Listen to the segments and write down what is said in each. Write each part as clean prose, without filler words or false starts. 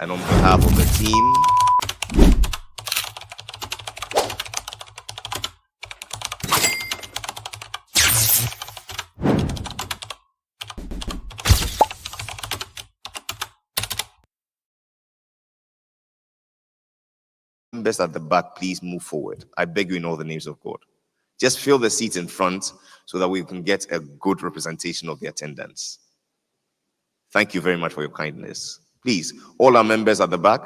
And on behalf of the team, members at the back, please move forward. I beg you in all the names of God. Just fill the seats in front so that we can get a good representation of the attendance. Thank you very much for your kindness. Please, all our members at the back,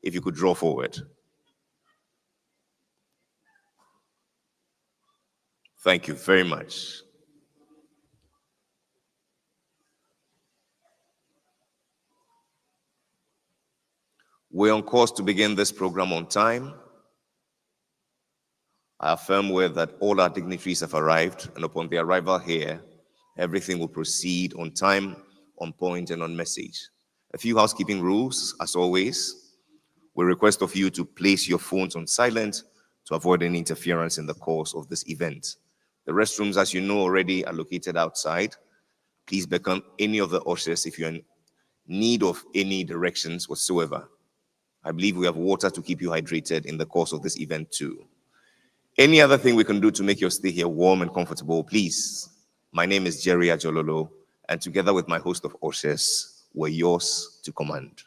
if you could draw forward. Thank you very much. We're on course to begin this program on time. I affirm that all our dignitaries have arrived, and upon their arrival here, everything will proceed on time, on point, and on message. A few housekeeping rules, as always. We request of you to place your phones on silent to avoid any interference in the course of this event. The restrooms, as you know already, are located outside. Please beckon any of the ushers if you're in need of any directions whatsoever. I believe we have water to keep you hydrated in the course of this event too. Any other thing we can do to make your stay here warm and comfortable, please. My name is Jerry Ajololo, and together with my host of ushers, we're yours to command.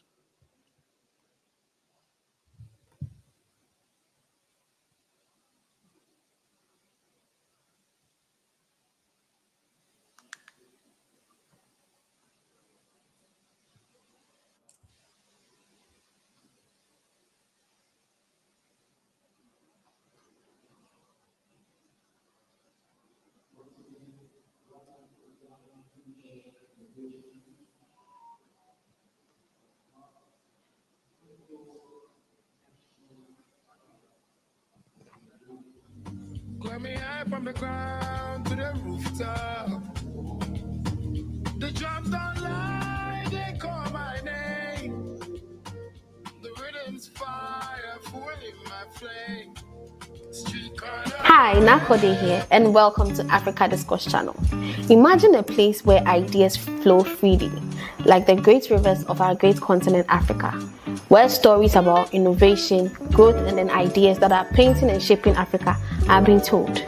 Climb me high from the ground to the rooftop. The drums don't lie, they call my name. The rhythm's fire, fueling my flame. Hi, Nakode here, and welcome to Africa Discourse channel. Imagine a place where ideas flow freely, like the great rivers of our great continent Africa, where stories about innovation, growth, and then ideas that are painting and shaping Africa are being told.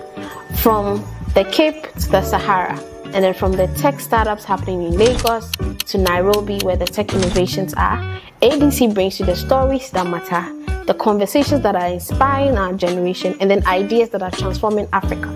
From the Cape to the Sahara, and then from the tech startups happening in Lagos to Nairobi, where the tech innovations are, ADC brings you the stories that matter, the conversations that are inspiring our generation, and then ideas that are transforming Africa.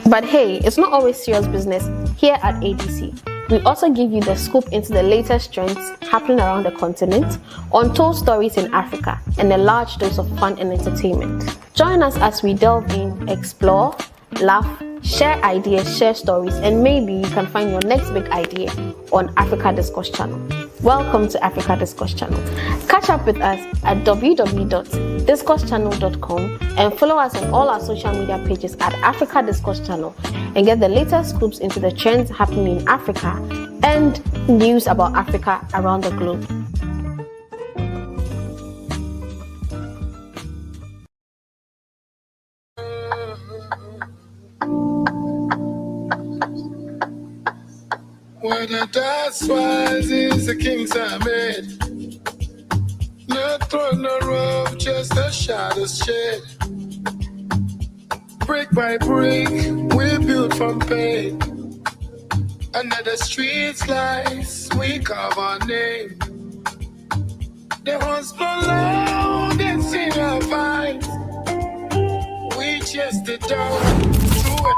But hey, it's not always serious business here at ADC. We also give you the scoop into the latest trends happening around the continent, untold stories in Africa, and a large dose of fun and entertainment. Join us as we delve in, explore, laugh, share ideas, share stories, and maybe you can find your next big idea on Africa Discourse channel. Welcome to Africa Discourse channel. Catch up with us at www.discoursechannel.com and follow us on all our social media pages at Africa Discourse channel and get the latest scoops into the trends happening in Africa and news about Africa around the globe. Where the dust rises, the kings are made. No throne, no roof, just a shadow's shade. Brick by brick, we build from pain. Under the streets' lights, we carve our name. The horns blow loud and sing our vibes. We chase the dog through it.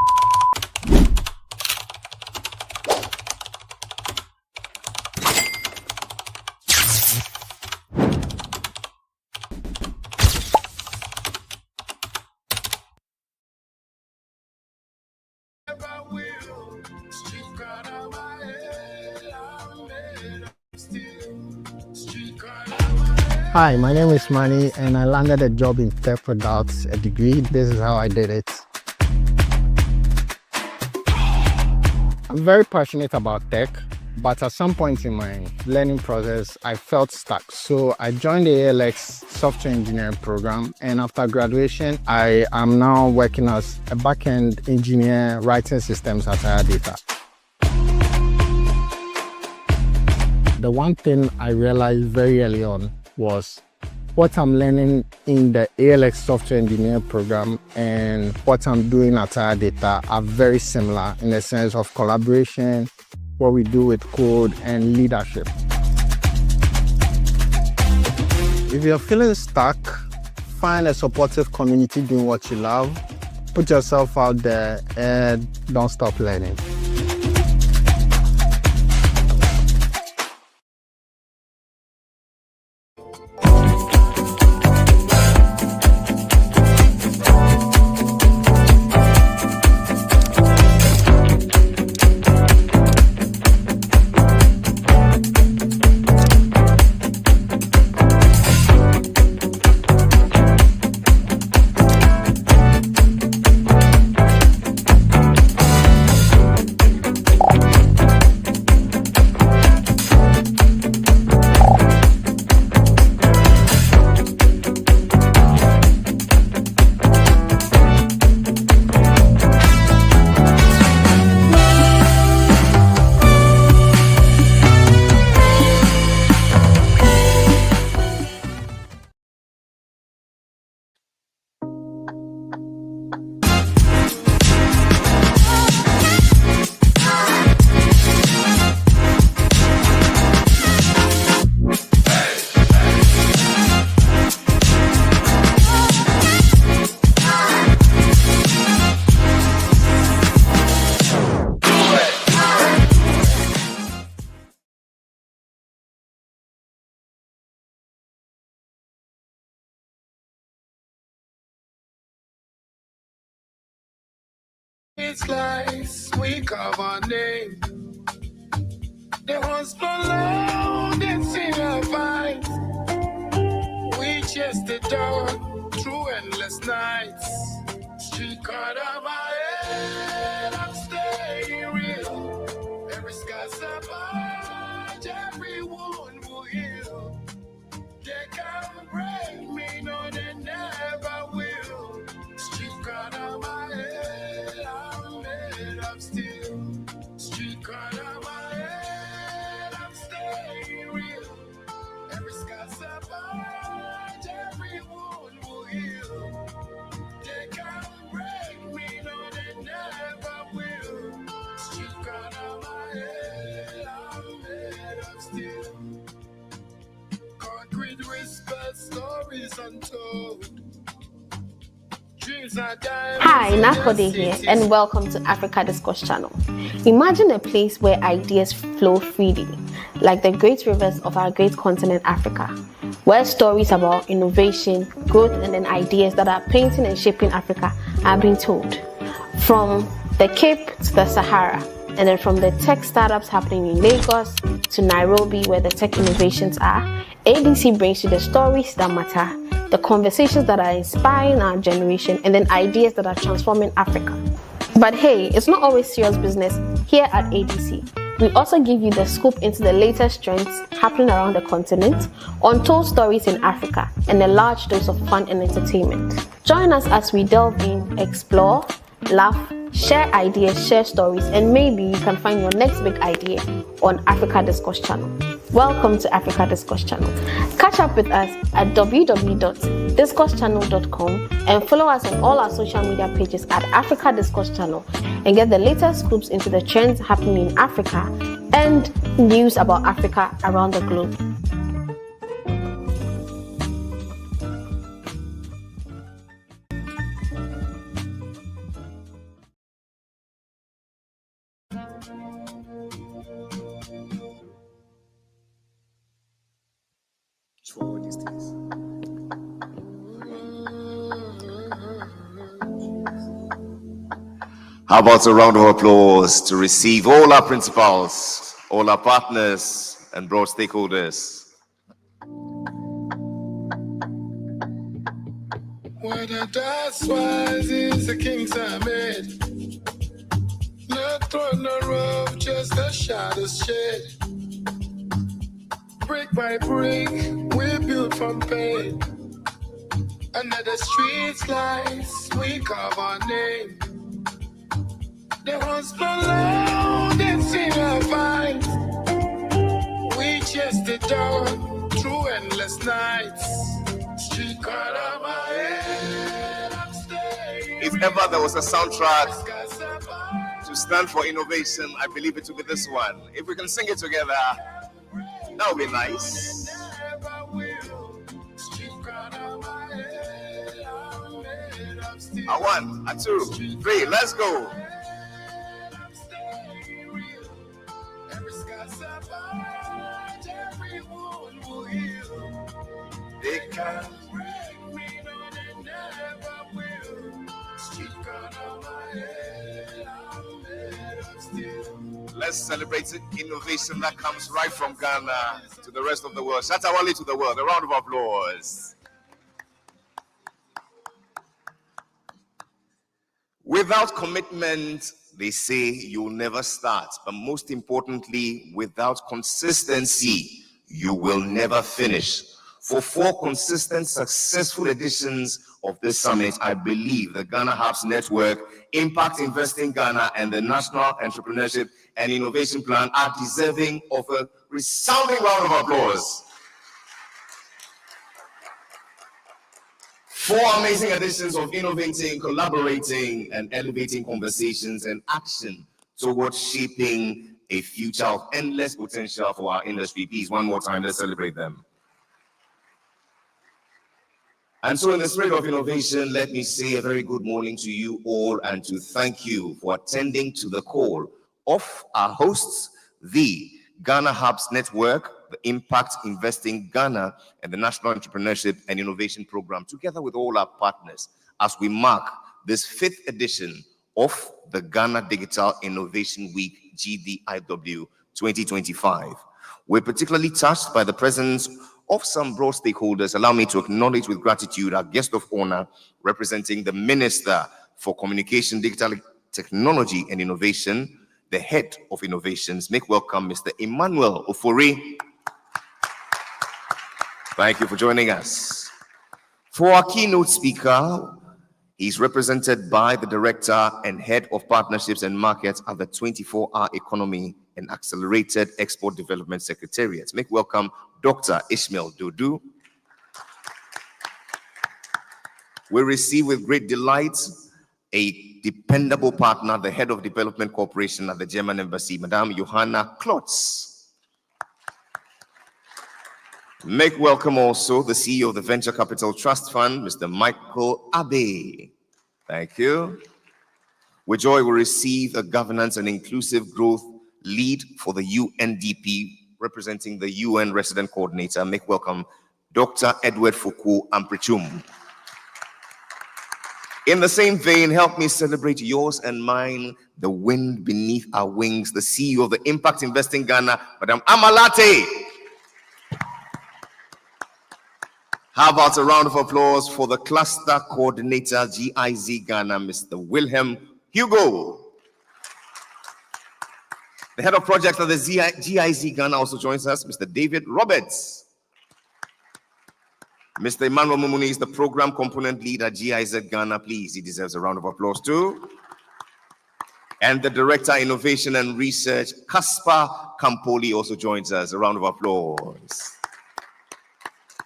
Hi, my name is Manny, and I landed a job in tech products, a degree. This is how I did it. I'm very passionate about tech, but at some point in my learning process, I felt stuck. So I joined the ALX software engineering program, and after graduation, I am now working as a backend engineer writing systems at higher data. the one thing I realized very early on was what I'm learning in the ALX software engineer program and what I'm doing at Data are very similar in the sense of collaboration, what we do with code, and leadership. If you're feeling stuck, find a supportive community doing what you love, put yourself out there, and don't stop learning. It's lies, we carve our name. There was no love that's in our vines. We chased the dawn through endless nights. Street card on my head, I'm staying real. Every scar's a badge, every wound will heal. They can't break me, no, they never will. Street card on my head, I'm made of steel. Street card on my head, I'm staying real. Every scar's a badge, every wound will heal. They can't break me, no, they never will. Street card on my head, I'm made of steel. Concrete whispered, stories untold. Hi, Nakode here, and welcome to Africa Discourse channel. Imagine a place where ideas flow freely, like the great rivers of our great continent Africa, where stories about innovation, growth, and then ideas that are painting and shaping Africa are being told. From the Cape to the Sahara, and then from the tech startups happening in Lagos to Nairobi, where the tech innovations are, ADC brings you the stories that matter, the conversations that are inspiring our generation, and then ideas that are transforming Africa. But hey, it's not always serious business here at ADC. We also give you the scoop into the latest trends happening around the continent, untold stories in Africa, and a large dose of fun and entertainment. Join us as we delve in, explore, laugh, share ideas, share stories, and maybe you can find your next big idea on Africa Discourse channel. Welcome to Africa Discourse channel. Catch up with us at www.discourse.channel.com and follow us on all our social media pages at Africa Discourse channel and get the latest scoops into the trends happening in Africa and news about Africa around the globe. How about a round of applause to receive all our principals, all our partners, and broad stakeholders. Where the dust rises, the kings are made. No throne, no rope, just the shadows shed. Brick by brick, we built from pain. Under the streets' lights, we carve our name. There was no love that's in our vines. We chased it down through endless nights. Street card on my head, I'm staying. If ever there was a soundtrack to stand for innovation, I believe it will be this one. If we can sing it together, that would be nice. A one, a two, three, let's go. They can break me, no, they never will. Street card on my head, I'm made of steel. Let's celebrate the innovation that comes right from Ghana to the rest of the world. Shout out to the world. A round of applause. Without commitment, they say you'll never start. But most importantly, without consistency, you will never finish. For 4 consistent, successful editions of this summit, I believe the Ghana Hubs Network, Impact Investing Ghana, and the National Entrepreneurship and Innovation Plan are deserving of a resounding round of applause. 4 amazing editions of innovating, collaborating, and elevating conversations and action towards shaping a future of endless potential for our industry. Please, one more time, let's celebrate them. And so in the spirit of innovation, let me say a very good morning to you all and to thank you for attending to the call of our hosts, the Ghana Hubs Network, the Impact Investing Ghana, and the National Entrepreneurship and Innovation Program, together with all our partners, as we mark this 5th edition of the Ghana Digital Innovation Week, GDIW 2025. We're particularly touched by the presence of some broad stakeholders. Allow me to acknowledge with gratitude our guest of honor, representing the Minister for Communication, Digital Technology and Innovation, the Head of Innovations. Make welcome Mr. Emmanuel Ofori. Thank you for joining us. For our keynote speaker, he's represented by the Director and Head of Partnerships and Markets at the 24-Hour Economy and Accelerated Export Development Secretariat. Make welcome Dr. Ishmael Dodu. We receive with great delight a dependable partner, the Head of Development Cooperation at the German Embassy, Madame Johanna Klotz. Make welcome also the CEO of the Venture Capital Trust Fund, Mr. Michael Abe. Thank you. With joy, we receive a governance and inclusive growth lead for the UNDP, representing the UN Resident Coordinator. Make welcome Dr. Edward Foucault Amprichum. In the same vein, help me celebrate yours and mine, the wind beneath our wings, the CEO of the Impact Investing Ghana, Madame Amalate. How about a round of applause for the Cluster Coordinator, GIZ Ghana, Mr. Wilhelm Hugo. The Head of Project of the GIZ Ghana also joins us, Mr. David Roberts. Mr. Emmanuel Mumuni is the Program Component Lead at GIZ Ghana. Please, he deserves a round of applause too. And the Director, Innovation and Research, Caspar Campoli, also joins us. A round of applause.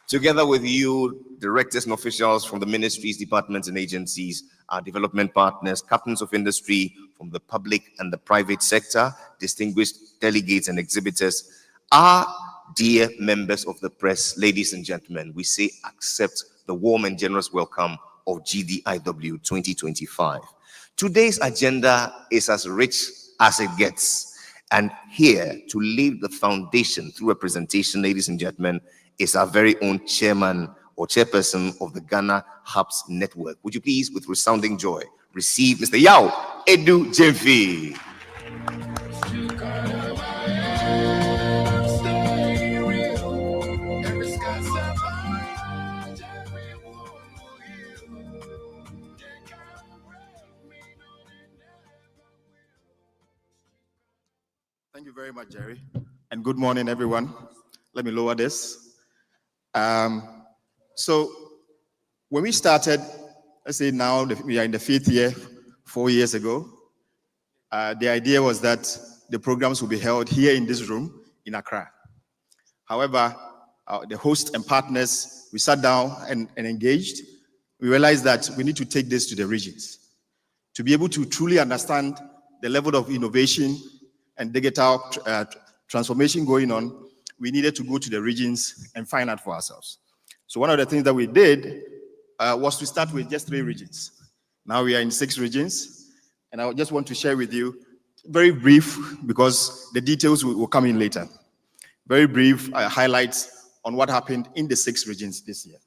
Together with you, directors and officials from the ministries, departments, and agencies, our development partners, captains of industry from the public and the private sector, distinguished delegates and exhibitors, our dear members of the press, ladies and gentlemen, we say accept the warm and generous welcome of GDIW 2025. Today's agenda is as rich as it gets. And here to lay the foundation through a presentation, ladies and gentlemen, is our very own chairman or chairperson of the Ghana Hubs Network. Would you please, with resounding joy, receive Mr. Yao Edu Jemfi. Thank you very much, Jerry. And good morning, everyone. Let me lower this. So when we started, let's say now we are in the 5th year, 4 years ago, the idea was that the programs will be held here in this room in Accra. However, the host and partners, we sat down and engaged. We realized that we need to take this to the regions. To be able to truly understand the level of innovation and digital transformation going on, we needed to go to the regions and find out for ourselves. So one of the things that we did was to start with just 3 regions. Now we are in 6 regions, and I just want to share with you, very brief, because the details will come in later. Very brief highlights on what happened in the 6 regions this year.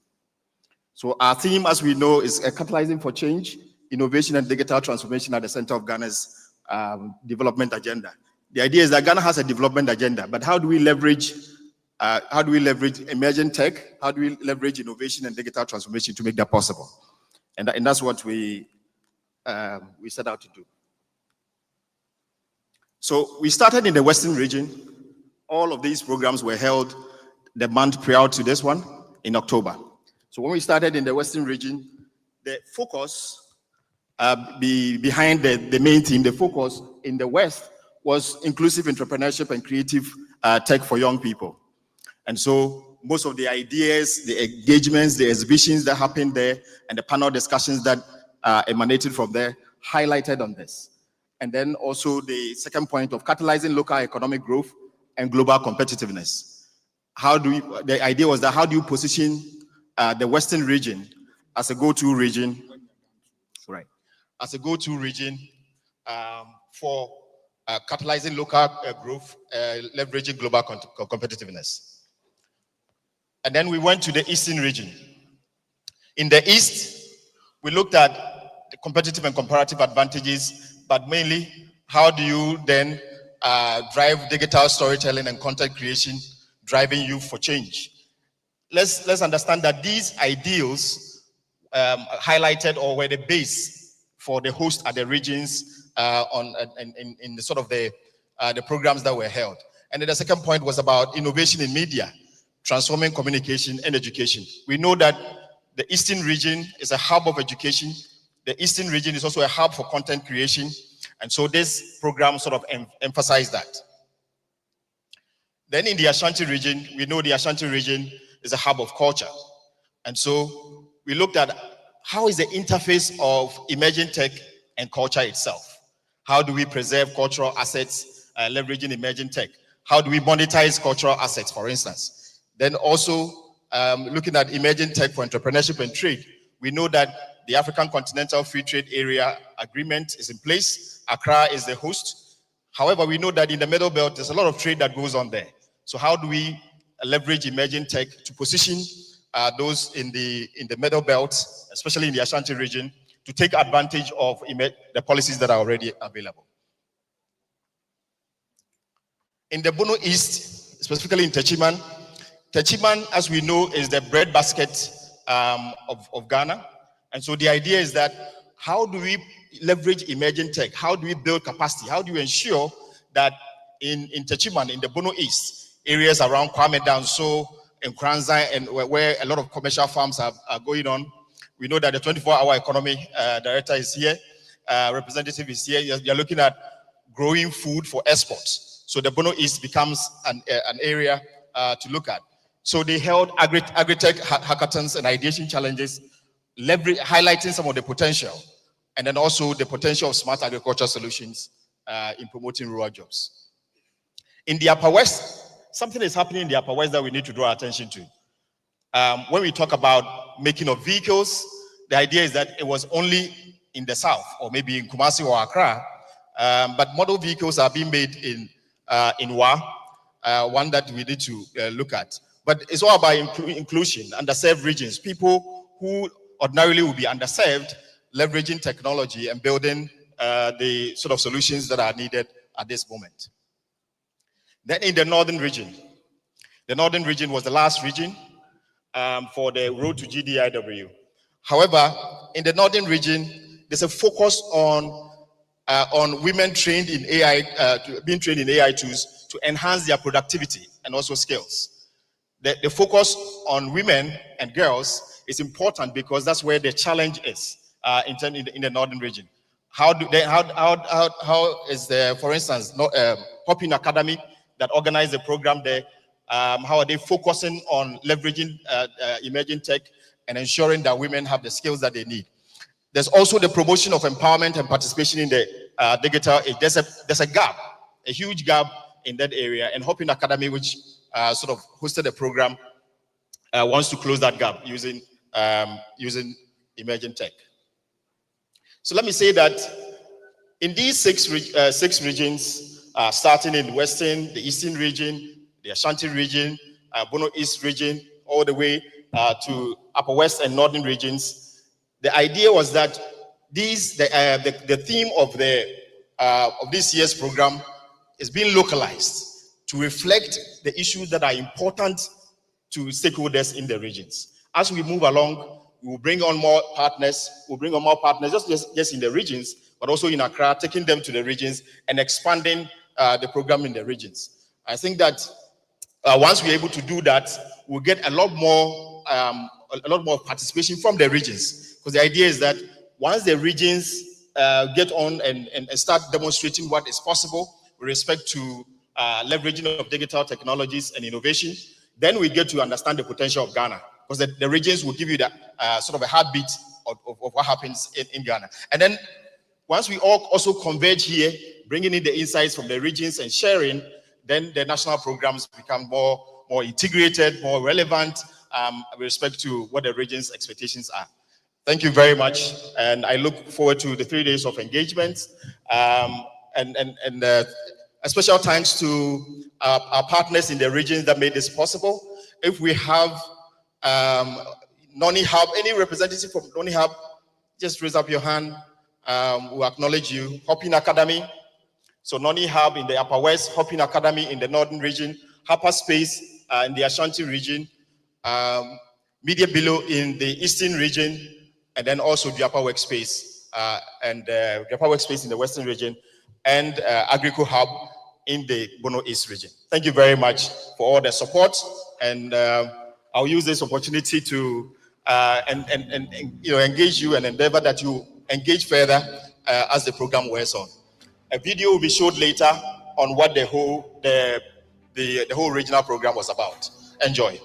So our theme, as we know, is catalyzing for change, innovation and digital transformation at the center of Ghana's development agenda. The idea is that Ghana has a development agenda, but how do we leverage emerging tech? How do we leverage innovation and digital transformation to make that possible? And that's what we set out to do. So we started in the Western region. All of these programs were held the month prior to this one in October. So when we started in the Western region, the focus behind the main theme, the focus in the West was inclusive entrepreneurship and creative tech for young people. And so most of the ideas, the engagements, the exhibitions that happened there, and the panel discussions that emanated from there highlighted on this. And then also the second point of catalyzing local economic growth and global competitiveness. The idea was that how do you position the Western region as a go-to region, right? As a go-to region for catalyzing local growth, leveraging global competitiveness. And then we went to the Eastern region. In the East, we looked at the competitive and comparative advantages, but mainly how do you then drive digital storytelling and content creation, driving youth for change. Let's understand that these ideals highlighted or were the base for the host at the regions in the sort of the programs that were held. And then the second point was about innovation in media, transforming communication and education. We know that the Eastern region is a hub of education. The Eastern region is also a hub for content creation. And so this program sort of emphasized that. Then in the Ashanti region, we know the Ashanti region is a hub of culture. And so we looked at how is the interface of emerging tech and culture itself? How do we preserve cultural assets, leveraging emerging tech? How do we monetize cultural assets, for instance? Then also looking at emerging tech for entrepreneurship and trade. We know that the African Continental Free Trade Area Agreement is in place. Accra is the host. However, we know that in the Middle Belt, there's a lot of trade that goes on there. So how do we leverage emerging tech to position those in the Middle Belt, especially in the Ashanti region, to take advantage of the policies that are already available? In the Bono East, specifically in Techiman, as we know, is the breadbasket of Ghana. And so the idea is that how do we leverage emerging tech? How do we build capacity? How do you ensure that in Techiman, in the Bono East, areas around Kwame Danso and Kranzai, and where a lot of commercial farms are going on? We know that the 24-hour economy director is here, representative is here. You're looking at growing food for exports. So the Bono East becomes an area to look at. So they held agri-tech hackathons and ideation challenges, highlighting some of the potential, and then also the potential of smart agriculture solutions in promoting rural jobs. In the Upper West, something is happening in the Upper West that we need to draw attention to. When we talk about making of vehicles, the idea is that it was only in the South, or maybe in Kumasi or Accra, but model vehicles are being made in WA, one that we need to look at. But it's all about inclusion, underserved regions, people who ordinarily will be underserved, leveraging technology and building the sort of solutions that are needed at this moment. Then in the Northern region was the last region for the road to GDIW. However, in the Northern region, there's a focus on women trained in AI, being trained in AI tools to enhance their productivity and also skills. The focus on women and girls is important because that's where the challenge is in the Northern region. How is the, for instance, Hopin Academy that organized the program there, How are they focusing on leveraging emerging tech and ensuring that women have the skills that they need? There's also the promotion of empowerment and participation in the digital age. There's a gap, a huge gap in that area. And Hoping Academy, which sort of hosted a program, wants to close that gap using emerging tech. So let me say that in these six regions, starting in the Western, the Eastern region, the Ashanti region, Bono East region, all the way to Upper West and Northern regions, the idea was that the theme of this year's program is being localized to reflect the issues that are important to stakeholders in the regions. As we move along, we will bring on more partners. We'll bring on more partners, just in the regions, but also in Accra, taking them to the regions and expanding the program in the regions. I think that once we're able to do that, we'll get a lot more participation from the regions. Because the idea is that once the regions get on and start demonstrating what is possible with respect to leveraging of digital technologies and innovation, then we get to understand the potential of Ghana. Because the regions will give you that sort of a heartbeat of what happens in Ghana. And then once we all also converge here, bringing in the insights from the regions and sharing, then the national programs become more integrated, more relevant with respect to what the region's expectations are. Thank you very much. And I look forward to the 3 days of engagement. And a special thanks to our partners in the regions that made this possible. If we have Noni Hub, any representative from Noni Hub, just raise up your hand. We'll acknowledge you. Hoping Academy. So Noni Hub in the Upper West, Hoping Academy in the Northern region, Hyperspace in the Ashanti region, Media Below in the Eastern region, and then also the Upper Workspace the Upper Workspace in the Western region, and Agrico Hub in the Bono East region. Thank you very much for all the support, and I'll use this opportunity to engage you and endeavor that you engage further as the program wears on. A video will be showed later on what the whole regional program was about. Enjoy.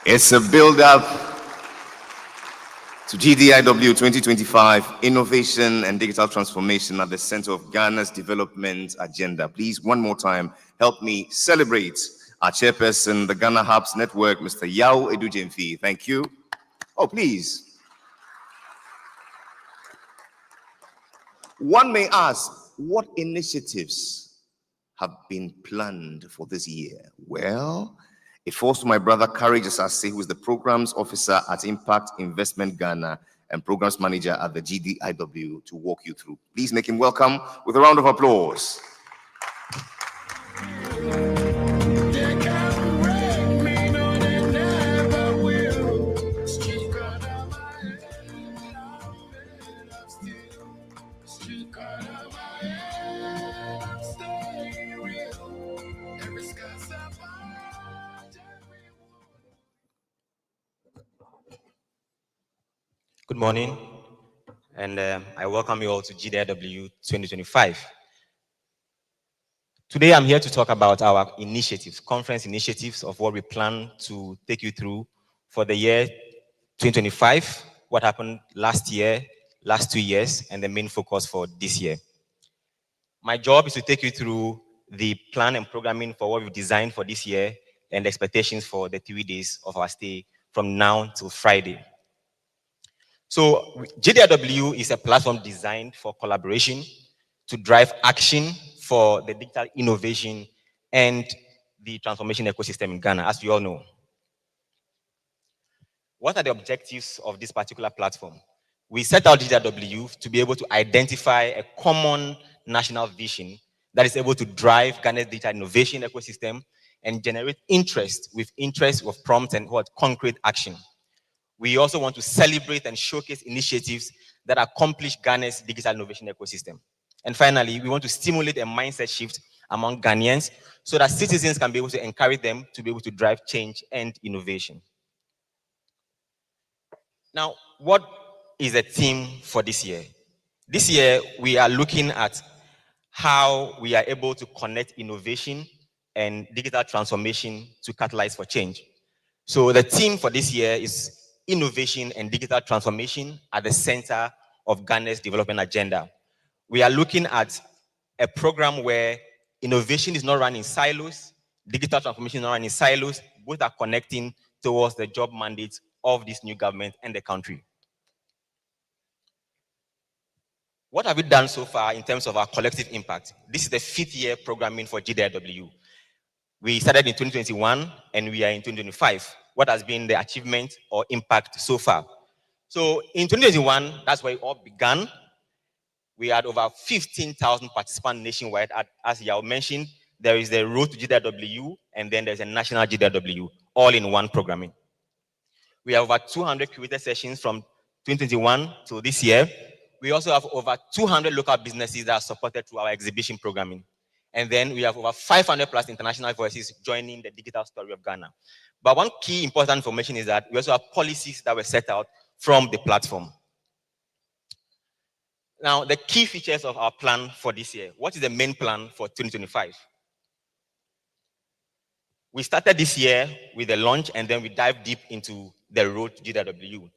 It's a build-up to GDIW 2025, Innovation and Digital Transformation at the center of Ghana's development agenda. Please, one more time, help me celebrate our chairperson, the Ghana Hubs Network, Mr. Yao Edujemfi. Thank you. Oh, please. One may ask, what initiatives have been planned for this year? Well, it falls to my brother Courage Asase, who is the Programs Officer at Impact Investment Ghana and Programs Manager at the GDIW, to walk you through. Please make him welcome with a round of applause. Good morning, and I welcome you all to GDIW 2025. Today, I'm here to talk about our initiatives, conference initiatives of what we plan to take you through for the year 2025, what happened last year, last 2 years, and the main focus for this year. My job is to take you through the plan and programming for what we've designed for this year and expectations for the 3 days of our stay from now till Friday. So GDIW is a platform designed for collaboration to drive action for the digital innovation and the transformation ecosystem in Ghana, as we all know. What are the objectives of this particular platform? We set out GDIW to be able to identify a common national vision that is able to drive Ghana's digital innovation ecosystem and generate interest with prompt and concrete action. We also want to celebrate and showcase initiatives that accomplish Ghana's digital innovation ecosystem. And finally, we want to stimulate a mindset shift among Ghanaians so that citizens can be able to encourage them to be able to drive change and innovation. Now, what is the theme for this year? This year, we are looking at how we are able to connect innovation and digital transformation to catalyze for change. So the theme for this year is innovation and digital transformation at the center of Ghana's development agenda. We are looking at a program where innovation is not run in silos, digital transformation is not run in silos, both are connecting towards the job mandates of this new government and the country. What have we done so far in terms of our collective impact? This is the 5th year programming for GDIW. We started in 2021 and we are in 2025. What has been the achievement or impact so far? So in 2021, that's where it all began. We had over 15,000 participants nationwide. As Yao mentioned, there is the road to GDIW and then there's a national GDIW, all in one programming. We have over 200 curated sessions from 2021 to this year. We also have over 200 local businesses that are supported through our exhibition programming. And then we have over 500 plus international voices joining the digital story of Ghana. But one key important information is that we also have policies that were set out from the platform. Now, the key features of our plan for this year. What is the main plan for 2025? We started this year with a launch and then we dive deep into the road to GDIW.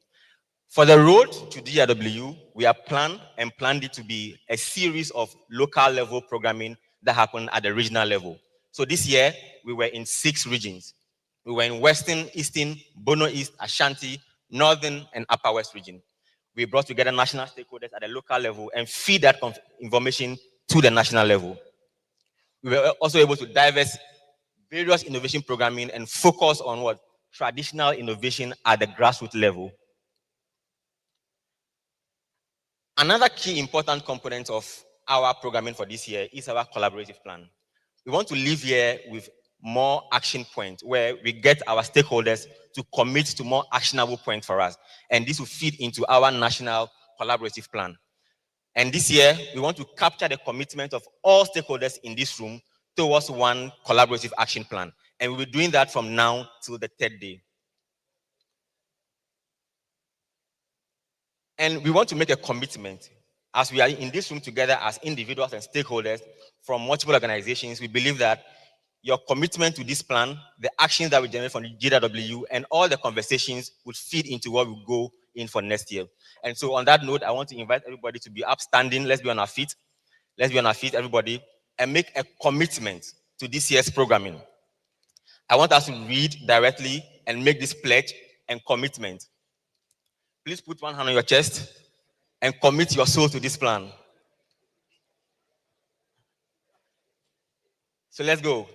For the road to GDIW, we have planned it to be a series of local level programming that happened at the regional level. So this year, we were in 6 regions. We were in Western, Eastern, Bono East, Ashanti, Northern, and Upper West region. We brought together national stakeholders at the local level and feed that information to the national level. We were also able to divest various innovation programming and focus on traditional innovation at the grassroots level. Another key important component of our programming for this year is our collaborative plan. We want to leave here with more action points where we get our stakeholders to commit to more actionable points for us. And this will feed into our national collaborative plan. And this year, we want to capture the commitment of all stakeholders in this room towards one collaborative action plan. And we'll be doing that from now till the 3rd day. And we want to make a commitment. As we are in this room together as individuals and stakeholders from multiple organizations, we believe that your commitment to this plan, the actions that we generate from the GDIW, and all the conversations would feed into what we go in for next year. And so on that note, I want to invite everybody to be upstanding. Let's be on our feet. Let's be on our feet, everybody, and make a commitment to this year's programming. I want us to read directly and make this pledge and commitment. Please put one hand on your chest and commit your soul to this plan. So let's go.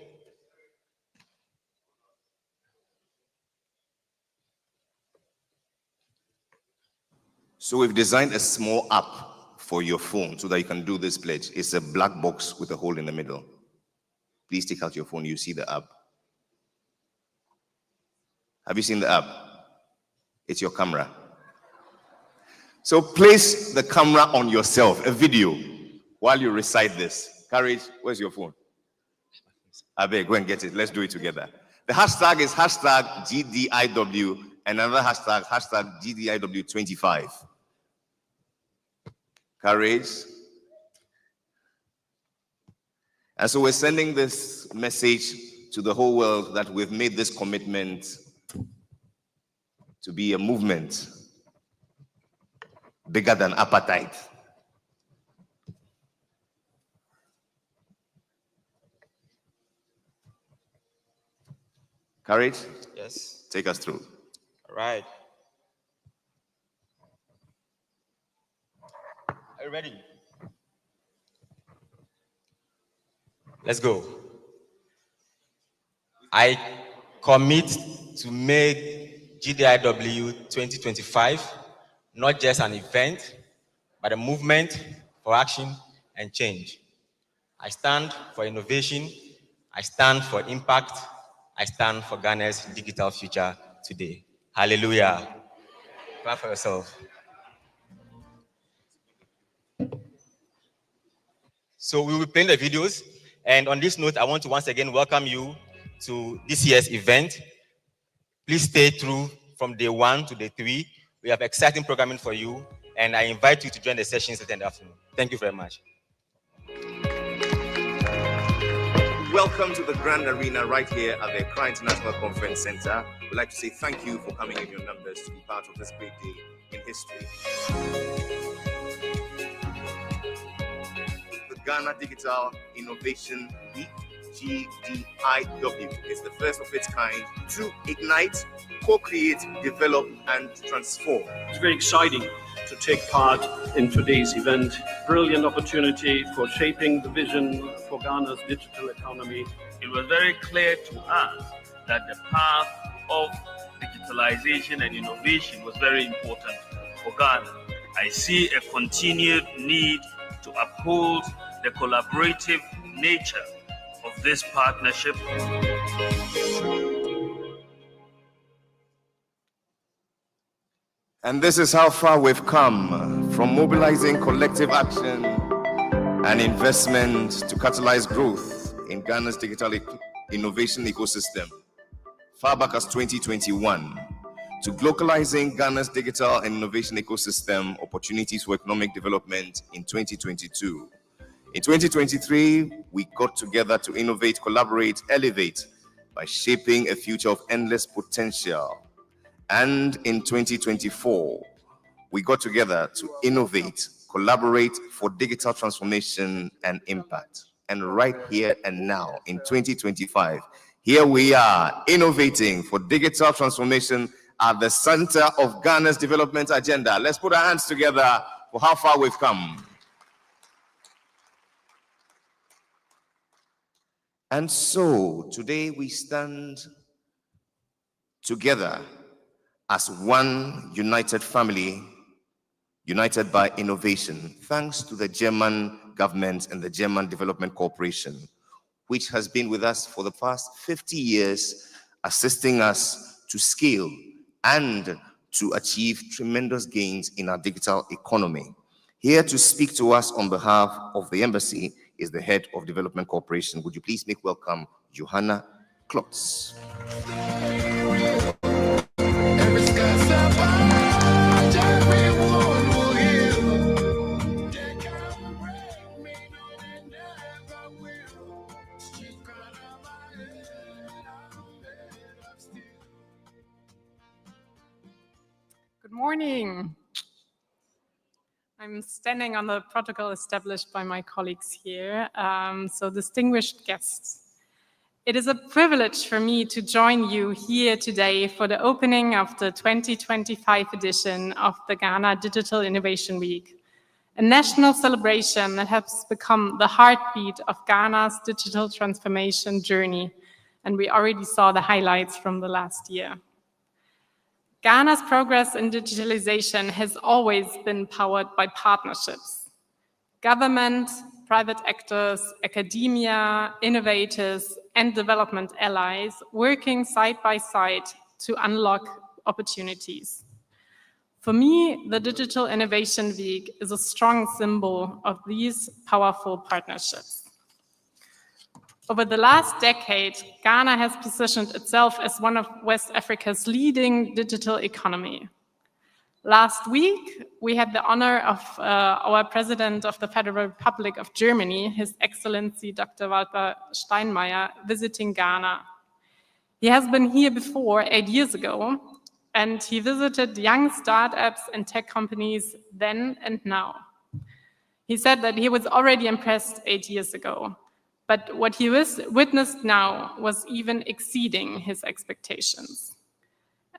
So we've designed a small app for your phone so that you can do this pledge. It's a black box with a hole in the middle. Please take out your phone. You see the app. Have you seen the app? It's your camera. So place the camera on yourself, a video, while you recite this. Courage, where's your phone? Abe, go and get it. Let's do it together. The hashtag is hashtag GDIW, and another hashtag, hashtag GDIW25. Courage. And so we're sending this message to the whole world that we've made this commitment to be a movement bigger than apartheid. Courage? Yes. Take us through. All right. Are you ready? Let's go. I commit to make GDIW 2025 not just an event, but a movement for action and change. I stand for innovation. I stand for impact. I stand for Ghana's digital future today. Hallelujah. Clap for yourself. So we will be playing the videos. And on this note, I want to once again welcome you to this year's event. Please stay through from day 1 to day 3. We have exciting programming for you, and I invite you to join the sessions at the afternoon. Thank you very much. Welcome to the Grand Arena right here at the Accra International Conference Center. We'd like to say thank you for coming in your numbers to be part of this great day in history. The Ghana Digital Innovation Week, GDIW, is the first of its kind to ignite, co-create, develop, and transform. It's very exciting to take part in today's event. Brilliant opportunity for shaping the vision for Ghana's digital economy. It was very clear to us that the path of digitalization and innovation was very important for Ghana. I see a continued need to uphold the collaborative nature of this partnership. And this is how far we've come, from mobilizing collective action and investment to catalyze growth in Ghana's digital innovation ecosystem, far back as 2021, to localizing Ghana's digital and innovation ecosystem opportunities for economic development in 2022. In 2023, we got together to innovate, collaborate, elevate by shaping a future of endless potential. And in 2024, we got together to innovate, collaborate for digital transformation and impact. And right here and now, in 2025, here we are innovating for digital transformation at the center of Ghana's development agenda. Let's put our hands together for how far we've come. And so today we stand together as one united family, united by innovation, thanks to the German government and the German Development Corporation, which has been with us for the past 50 years, assisting us to scale and to achieve tremendous gains in our digital economy. Here to speak to us on behalf of the embassy is the head of Development Corporation. Would you please make welcome Johanna Klotz. morning. I'm standing on the protocol established by my colleagues here, so distinguished guests. It is a privilege for me to join you here today for the opening of the 2025 edition of the Ghana Digital Innovation Week, a national celebration that has become the heartbeat of Ghana's digital transformation journey, and we already saw the highlights from the last year. Ghana's progress in digitalization has always been powered by partnerships. Government, private actors, academia, innovators, and development allies working side by side to unlock opportunities. For me, the Digital Innovation Week is a strong symbol of these powerful partnerships. Over the last decade, Ghana has positioned itself as one of West Africa's leading digital economy. Last week, we had the honor of our President of the Federal Republic of Germany, His Excellency Dr. Walter Steinmeier, visiting Ghana. He has been here before 8 years ago, and he visited young startups and tech companies then and now. He said that he was already impressed 8 years ago, but what he witnessed now was even exceeding his expectations.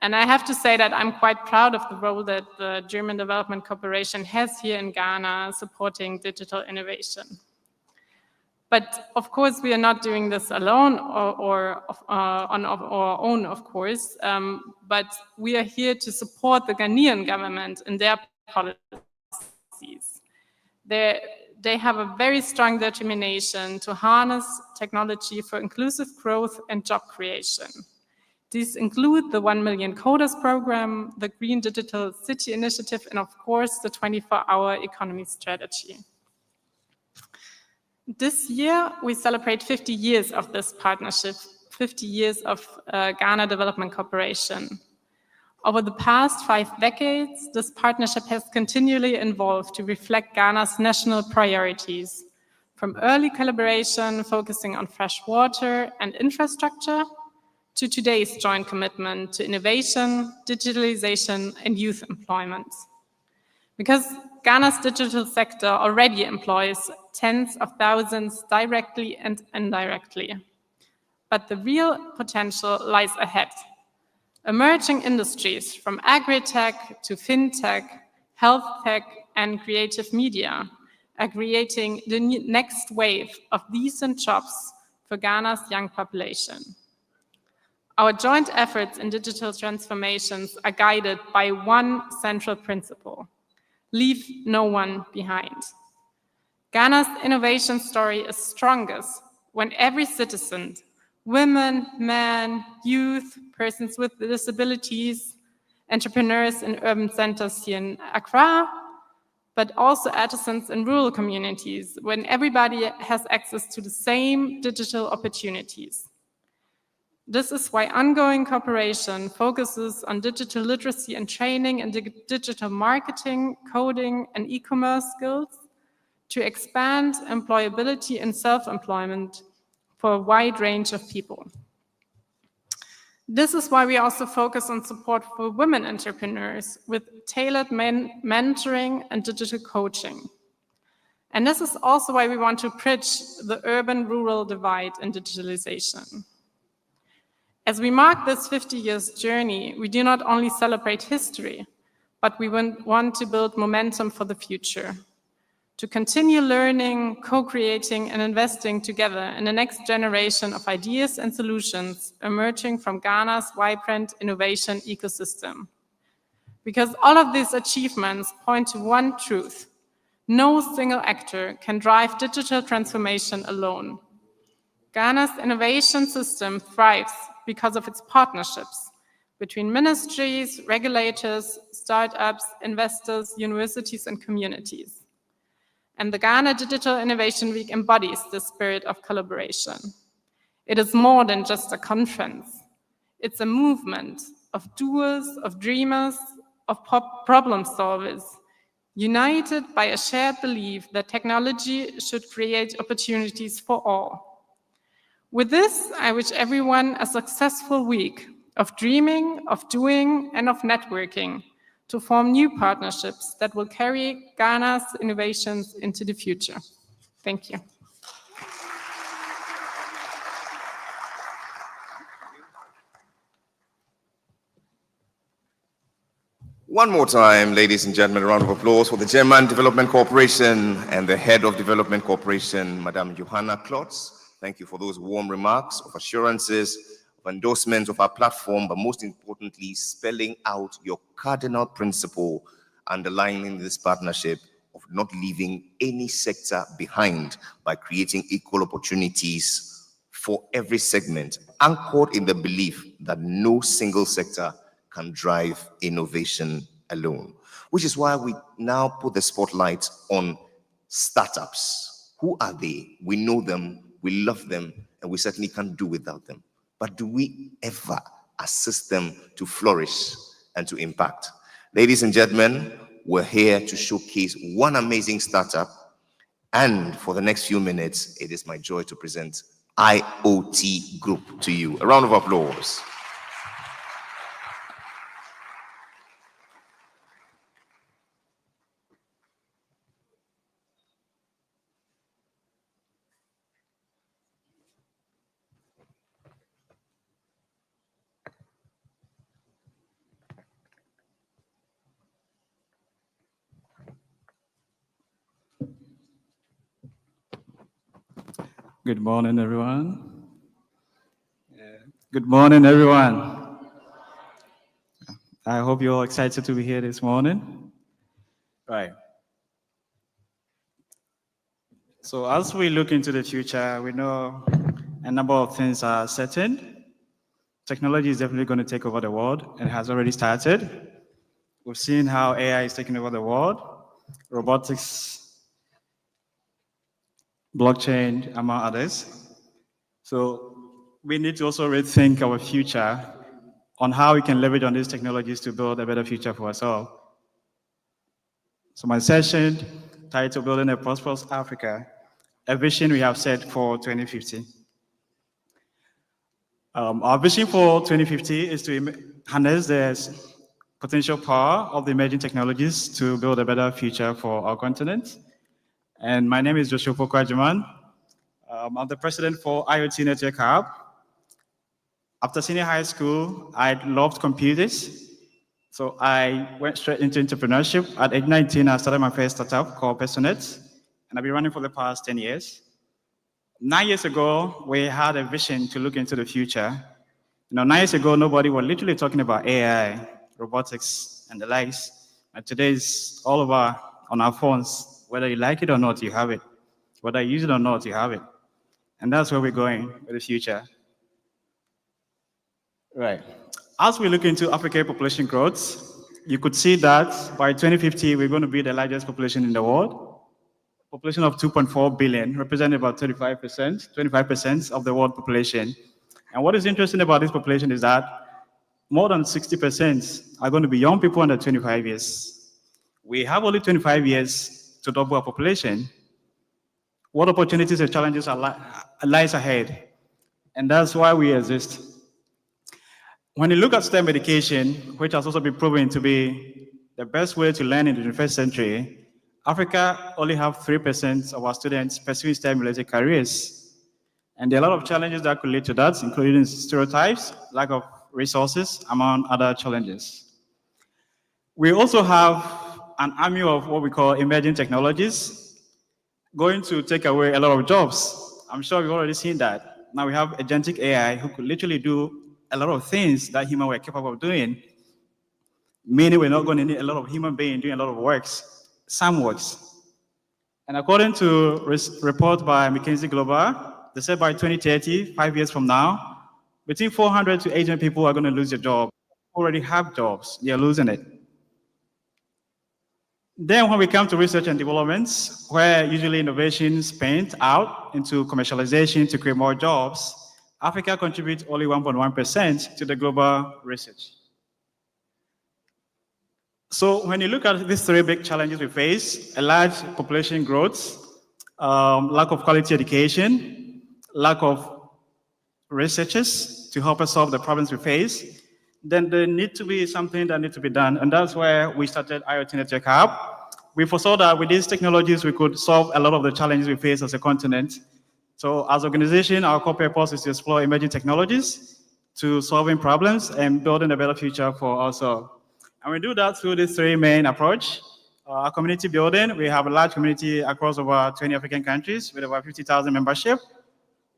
And I have to say that I'm quite proud of the role that the German Development Corporation has here in Ghana supporting digital innovation. But of course, we are not doing this alone or on our own, of course, but we are here to support the Ghanaian government in their policies. They have a very strong determination to harness technology for inclusive growth and job creation. These include the 1 Million Coders program, the Green Digital City Initiative, and of course, the 24-hour economy strategy. This year, we celebrate 50 years of this partnership, 50 years of Ghana Development Corporation. Over the past 5 decades, this partnership has continually evolved to reflect Ghana's national priorities, from early collaboration focusing on fresh water and infrastructure, to today's joint commitment to innovation, digitalization, and youth employment. Because Ghana's digital sector already employs tens of thousands directly and indirectly. But the real potential lies ahead. Emerging industries from agri-tech to fintech, health tech, and creative media are creating the next wave of decent jobs for Ghana's young population. Our joint efforts in digital transformations are guided by one central principle: leave no one behind. Ghana's innovation story is strongest when every citizen, women, men, youth, persons with disabilities, entrepreneurs in urban centers here in Accra, but also artisans in rural communities, when everybody has access to the same digital opportunities. This is why ongoing cooperation focuses on digital literacy and training in digital marketing, coding, and e-commerce skills to expand employability and self-employment for a wide range of people. This is why we also focus on support for women entrepreneurs with tailored mentoring and digital coaching. And this is also why we want to bridge the urban-rural divide in digitalization. As we mark this 50 years journey, we do not only celebrate history, but we want to build momentum for the future, to continue learning, co-creating, and investing together in the next generation of ideas and solutions emerging from Ghana's vibrant innovation ecosystem. Because all of these achievements point to one truth: no single actor can drive digital transformation alone. Ghana's innovation system thrives because of its partnerships between ministries, regulators, startups, investors, universities, and communities. And the Ghana Digital Innovation Week embodies this spirit of collaboration. It is more than just a conference. It's a movement of doers, of dreamers, of problem solvers, united by a shared belief that technology should create opportunities for all. With this, I wish everyone a successful week of dreaming, of doing, and of networking, to form new partnerships that will carry Ghana's innovations into the future. Thank you. One more time, ladies and gentlemen, a round of applause for the Chairman Development Corporation and the Head of Development Corporation, Madam Johanna Klotz. Thank you for those warm remarks of assurances, of endorsements of our platform, but most importantly, spelling out your cardinal principle underlining this partnership of not leaving any sector behind by creating equal opportunities for every segment, anchored in the belief that no single sector can drive innovation alone, which is why we now put the spotlight on startups. Who are they? We know them, we love them, and we certainly can't do without them. But do we ever assist them to flourish and to impact? Ladies and gentlemen, we're here to showcase one amazing startup. And for the next few minutes, it is my joy to present IoT Group to you. A round of applause. Good morning, everyone. Good morning, everyone. I hope you're all excited to be here this morning. Right. So as we look into the future, we know a number of things are certain. Technology is definitely going to take over the world, and has already started. We've seen how AI is taking over the world, robotics, blockchain, among others. So we need to also rethink our future on how we can leverage on these technologies to build a better future for us all. So my session, titled Building a Prosperous Africa, a vision we have set for 2050. Our vision for 2050 is to harness the potential power of the emerging technologies to build a better future for our continent. And my name is Joshua Pokwajiman. I'm the president for IoT Network Hub. After senior high school, I loved computers. So I went straight into entrepreneurship. At age 19, I started my first startup called Personet, and I've been running for the past 10 years. 9 years ago, we had a vision to look into the future. 9 years ago, nobody was literally talking about AI, robotics, and the likes. And today it's all over on our phones. Whether you like it or not, you have it. Whether you use it or not, you have it. And that's where we're going with the future. Right. As we look into African population growth, you could see that by 2050, we're going to be the largest population in the world. Population of 2.4 billion, representing about 25% of the world population. And what is interesting about this population is that more than 60% are going to be young people under 25 years. We have only 25 years to double our population. What opportunities and challenges lies ahead? And that's why we exist. When you look at STEM education, which has also been proven to be the best way to learn in the 21st century, Africa only have 3% of our students pursuing STEM-related careers. And there are a lot of challenges that could lead to that, including stereotypes, lack of resources, among other challenges. We also have an army of what we call emerging technologies going to take away a lot of jobs. I'm sure we've already seen that. Now we have agentic AI who could literally do a lot of things that humans were capable of doing, meaning we're not going to need a lot of human beings doing a lot of works, some works. And according to a report by McKinsey Global, they said by 2030, 5 years from now, between 400 to 800 people are going to lose their job. Already have jobs, they're losing it. Then when we come to research and development, where usually innovation is spent out into commercialization to create more jobs, Africa contributes only 1.1% to the global research. So when you look at these three big challenges we face, a large population growth, lack of quality education, lack of researchers to help us solve the problems we face, then there need to be something that needs to be done. And that's where we started IoT Network Hub. We foresaw that with these technologies, we could solve a lot of the challenges we face as a continent. So as an organization, our core purpose is to explore emerging technologies to solving problems and building a better future for us all. And we do that through these three main approach. Our community building, we have a large community across over 20 African countries with over 50,000 membership.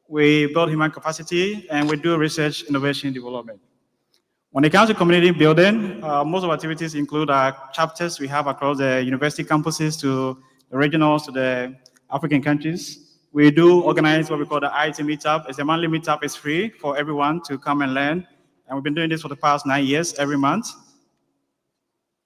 We build human capacity and we do research, innovation, development. When it comes to community building, most of our activities include our chapters we have across the university campuses to the regionals to the African countries. We do organize what we call the IT meetup. It's a monthly meetup. It's free for everyone to come and learn. And we've been doing this for the past 9 years, every month.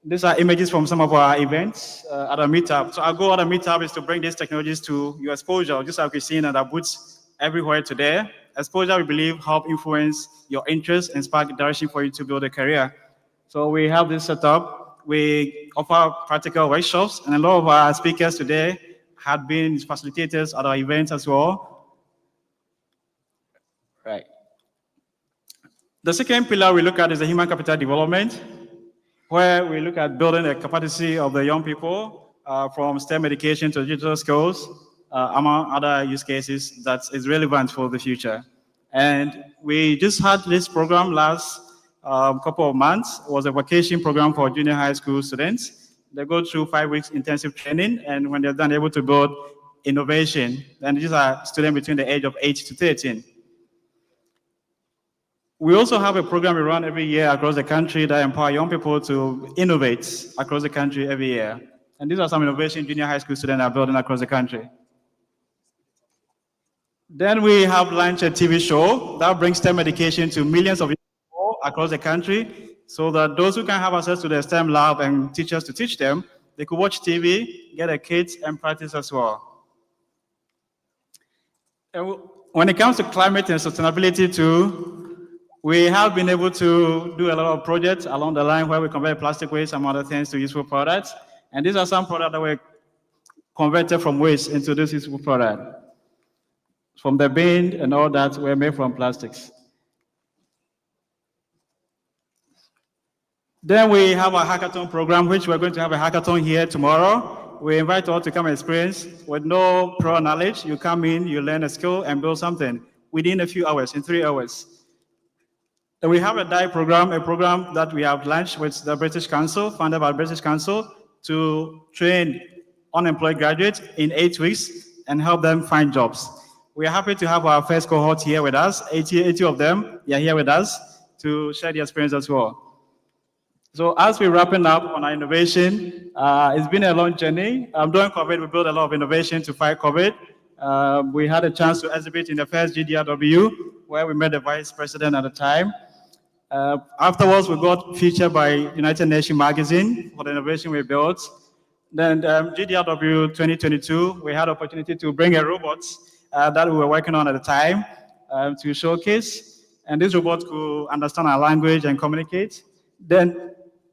These are images from some of our events at our meetup. So our goal at our meetup is to bring these technologies to your exposure, just like we've seen at our booths everywhere today. Exposure, we believe, help influence your interests and spark direction for you to build a career. So we have this set up. We offer practical workshops, and a lot of our speakers today have been facilitators at our events as well. Right. The second pillar we look at is the human capital development, where we look at building the capacity of the young people from STEM education to digital skills, among other use cases that is relevant for the future. And we just had this program last couple of months. It was a vacation program for junior high school students. They go through 5 weeks intensive training, and when they're done, able to build innovation. And these are students between the age of 8 to 13. We also have a program we run every year across the country that empower young people to innovate across the country every year. And these are some innovation junior high school students are building across the country. Then we have launched a TV show that brings STEM education to millions of people across the country, so that those who can have access to the STEM lab and teachers to teach them, they could watch TV, get a kit, and practice as well. And when it comes to climate and sustainability too, we have been able to do a lot of projects along the line where we convert plastic waste and other things to useful products. And these are some products that were converted from waste into this useful product. From the bin and all that were made from plastics. Then we have a hackathon program, which we're going to have a hackathon here tomorrow. We invite all to come experience with no prior knowledge. You come in, you learn a skill and build something within a few hours, in 3 hours. Then we have a DIE program, a program that we have launched with the British Council, funded by the British Council, to train unemployed graduates in 8 weeks and help them find jobs. We are happy to have our first cohort here with us. 80 of them are here with us to share their experience as well. So as we're wrapping up on our innovation, it's been a long journey. During COVID, we built a lot of innovation to fight COVID. We had a chance to exhibit in the first GDIW, where we met the vice president at the time. Afterwards, we got featured by United Nations magazine for the innovation we built. Then GDIW 2022, we had the opportunity to bring a robot that we were working on at the time to showcase. And this robot could understand our language and communicate.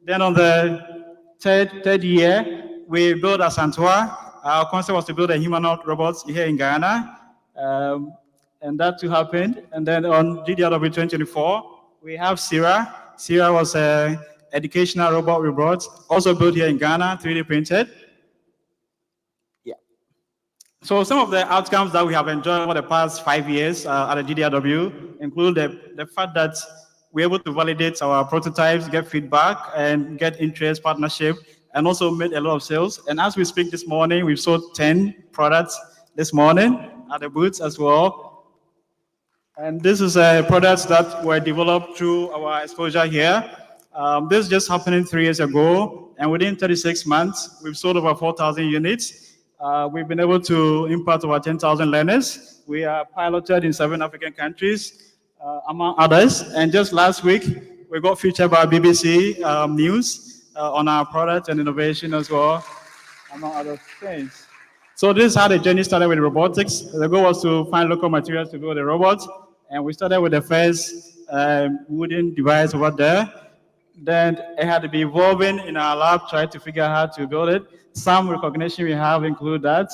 Then on the third year, we built a Santua. Our concept was to build a humanoid robot here in Ghana. And that too happened. And then on GDIW 2024, we have Sira. Sira was an educational robot we brought, also built here in Ghana, 3D printed. Yeah. So some of the outcomes that we have enjoyed over the past 5 years at the GDIW include the fact that we're able to validate our prototypes, get feedback, and get interest, partnership, and also made a lot of sales. And as we speak this morning, we've sold 10 products this morning at the booths as well. And this is products that were developed through our exposure here. This just happened 3 years ago, and within 36 months, we've sold over 4,000 units. We've been able to impact over 10,000 learners. We are piloted in 7 African countries. Among others, and just last week, we got featured by BBC News on our product and innovation as well, among other things. So this is how the journey started with robotics. The goal was to find local materials to build a robot, and we started with the first wooden device over there. Then it had to be evolving in our lab, trying to figure out how to build it. Some recognition we have include that.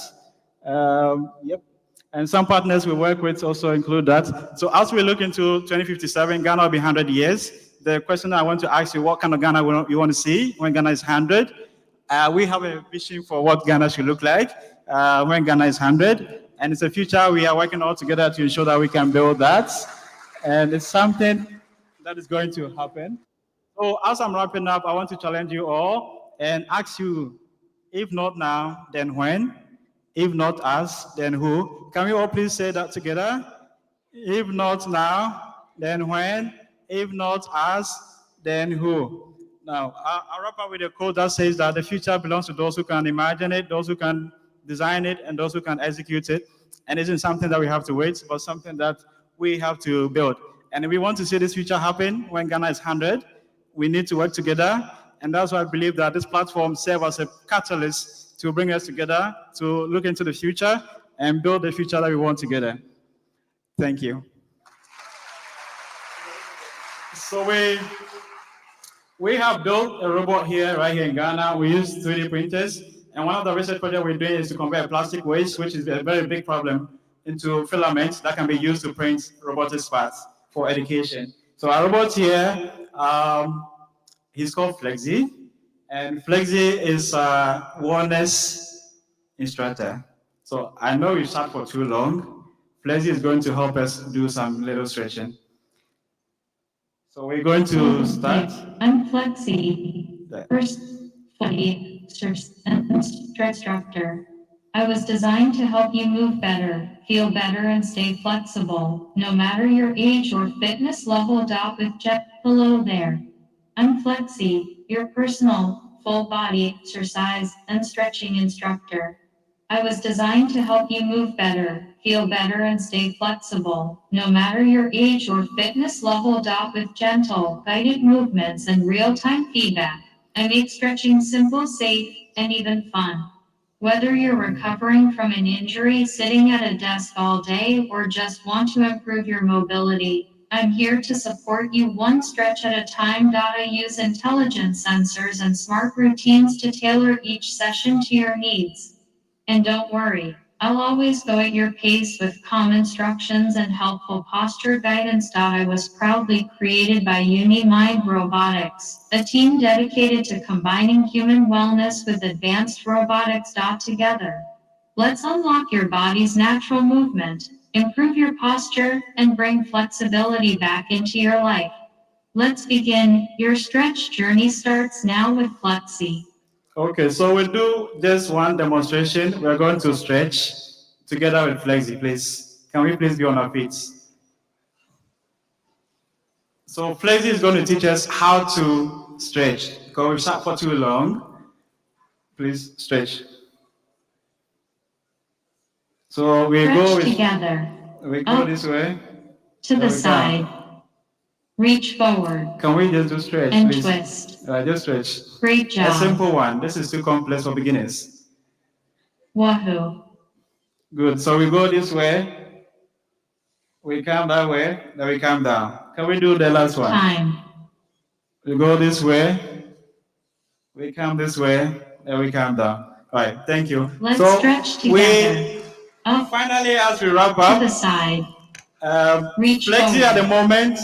Yep. And some partners we work with also include that. So as we look into 2057, Ghana will be 100 years. the question I want to ask you, what kind of Ghana you want to see when Ghana is 100? We have a vision for what Ghana should look like when Ghana is 100. And it's a future we are working all together to ensure that we can build that. And it's something that is going to happen. So as I'm wrapping up, I want to challenge you all and ask you, if not now, then when? If not us, then who? Can we all please say that together? If not now, then when? If not us, then who? Now, I'll wrap up with a quote that says that the future belongs to those who can imagine it, those who can design it, and those who can execute it. And it isn't something that we have to wait, but something that we have to build. And if we want to see this future happen when Ghana is 100, we need to work together. And that's why I believe that this platform serves as a catalyst to bring us together, to look into the future and build the future that we want together. Thank you. So we have built a robot here, right here in Ghana. We use 3D printers. And one of the research projects we're doing is to convert plastic waste, which is a very big problem, into filaments that can be used to print robotic parts for education. So our robot here, he's called Flexi. And Flexi is a wellness instructor. So I know we sat for too long. Flexi is going to help us do some little stretching. So we're going to start. I'm Flexi, first flight instructor. I was designed to help you move better, feel better, and stay flexible, no matter your age or fitness level. With Jet below there. I'm Flexi, your personal full body exercise and stretching instructor. I was designed to help you move better, feel better, and stay flexible, no matter your age or fitness level. With gentle, guided movements and real-time feedback, I make stretching simple, safe, and even fun. Whether you're recovering from an injury, sitting at a desk all day, or just want to improve your mobility, I'm here to support you one stretch at a time. I use intelligent sensors and smart routines to tailor each session to your needs. And don't worry, I'll always go at your pace with calm instructions and helpful posture guidance. I was proudly created by UniMind Robotics, a team dedicated to combining human wellness with advanced robotics. Together, let's unlock your body's natural movement, improve your posture, and bring flexibility back into your life. Let's begin. Your stretch journey starts now with Flexi. Okay, so we'll do just one demonstration. We're going to stretch together with Flexi, please. Can we please be on our feet? So Flexi is going to teach us how to stretch. Because we've sat for too long. Please stretch. So we go with, together. We go this way. To the side. Reach forward. Can we just do stretch, and please? Twist. Just stretch. Great job. A simple one. This is too complex for beginners. Wahoo. Good. So we go this way. We come that way. Then we come down. Can we do the last one? Time. We go this way. We come this way. Then we come down. All right. Thank you. Let's stretch together. Finally, as we wrap up, to the side. Flexi forward. At the moment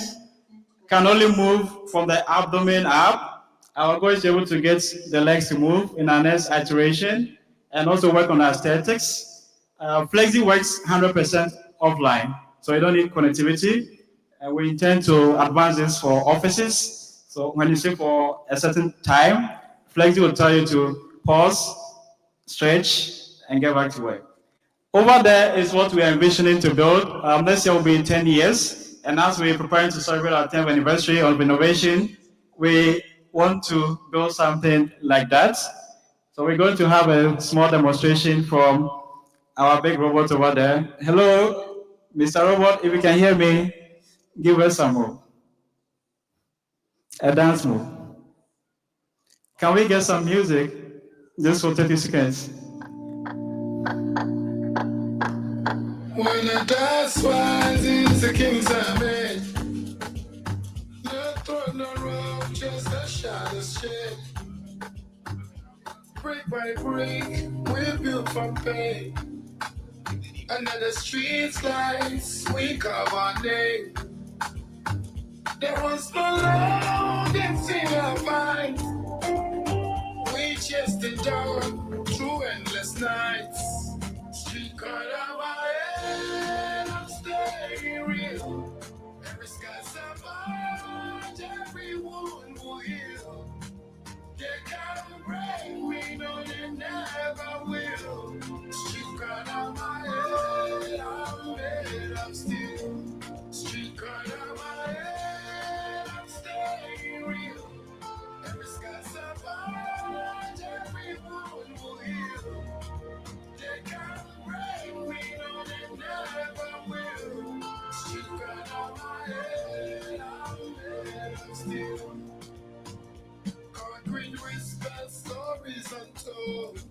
can only move from the abdomen up. Our goal is able to get the legs to move in our next iteration and also work on aesthetics. Flexi works 100% offline, so you don't need connectivity. And we intend to advance this for offices. So when you say for a certain time, Flexi will tell you to pause, stretch, and get back to work. Over there is what we are envisioning to build. Next year will be 10 years. And as we're preparing to celebrate our 10th anniversary of innovation, we want to build something like that. So we're going to have a small demonstration from our big robot over there. Hello, Mr. Robot, if you can hear me, give us some move. A dance move. Can we get some music just for 30 seconds? When the dust rises, the kings are made. The throne around, just a shadow shade. Brick by brick, we built from pain. Under the streets lights, we carve our name. There was no love. down through endless nights. Street cut out my head, I'm staying real. Every sky survived, every wound will heal. They can't break me, no, they never will. Street cut out my head, I'm made of steel. Street cut out my head, I'm staying real. Every sky survived, every wound will heal. They can't break me, no, they never will. Street cut out my head, I'm made of steel. Concrete whisper stories untold.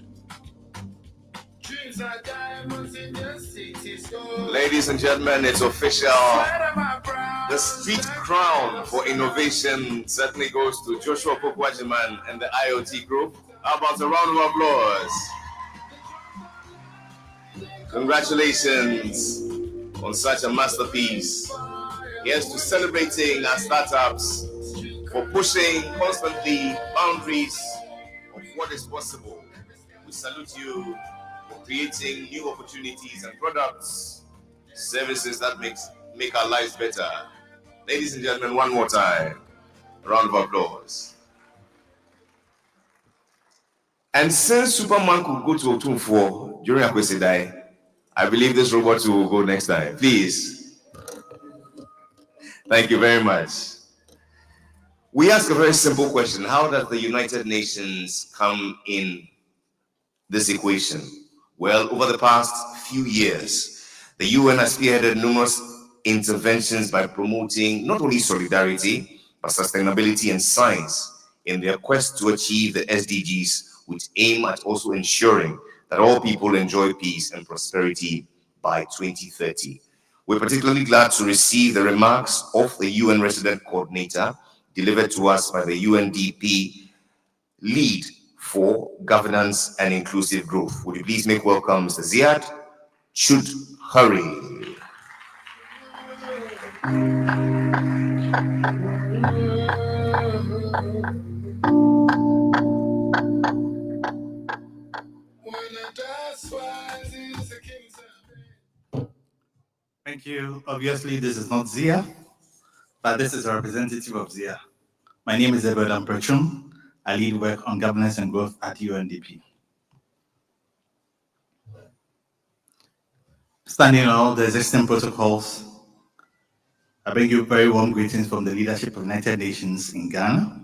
Dreams are diamonds in the city's gold. Ladies and gentlemen, it's official. The street crown for innovation certainly goes to Joshua Pokwajiman and the IoT group. How about a round of applause? Congratulations on such a masterpiece. Here's to celebrating our startups for pushing constantly boundaries of what is possible. We salute you for creating new opportunities and products, services that make our lives better. Ladies and gentlemen, one more time, a round of applause. And since Superman could go to Otumfo during Akwesidai, I believe this robot will go next time. Please. Thank you very much. We ask a very simple question. How does the United Nations come in this equation? Well, over the past few years, the UN has spearheaded numerous interventions by promoting not only solidarity, but sustainability and science in their quest to achieve the SDGs, which aim at also ensuring that all people enjoy peace and prosperity by 2030. We're particularly glad to receive the remarks of the UN resident coordinator delivered to us by the UNDP lead for governance and inclusive growth. Would you please make welcome Mr. Ziad Should Hurry. Thank you. Obviously, this is not Zia, but this is a representative of Zia. My name is Edward Amperchum. I lead work on governance and growth at UNDP. Standing on all the existing protocols, I bring you very warm greetings from the leadership of United Nations in Ghana,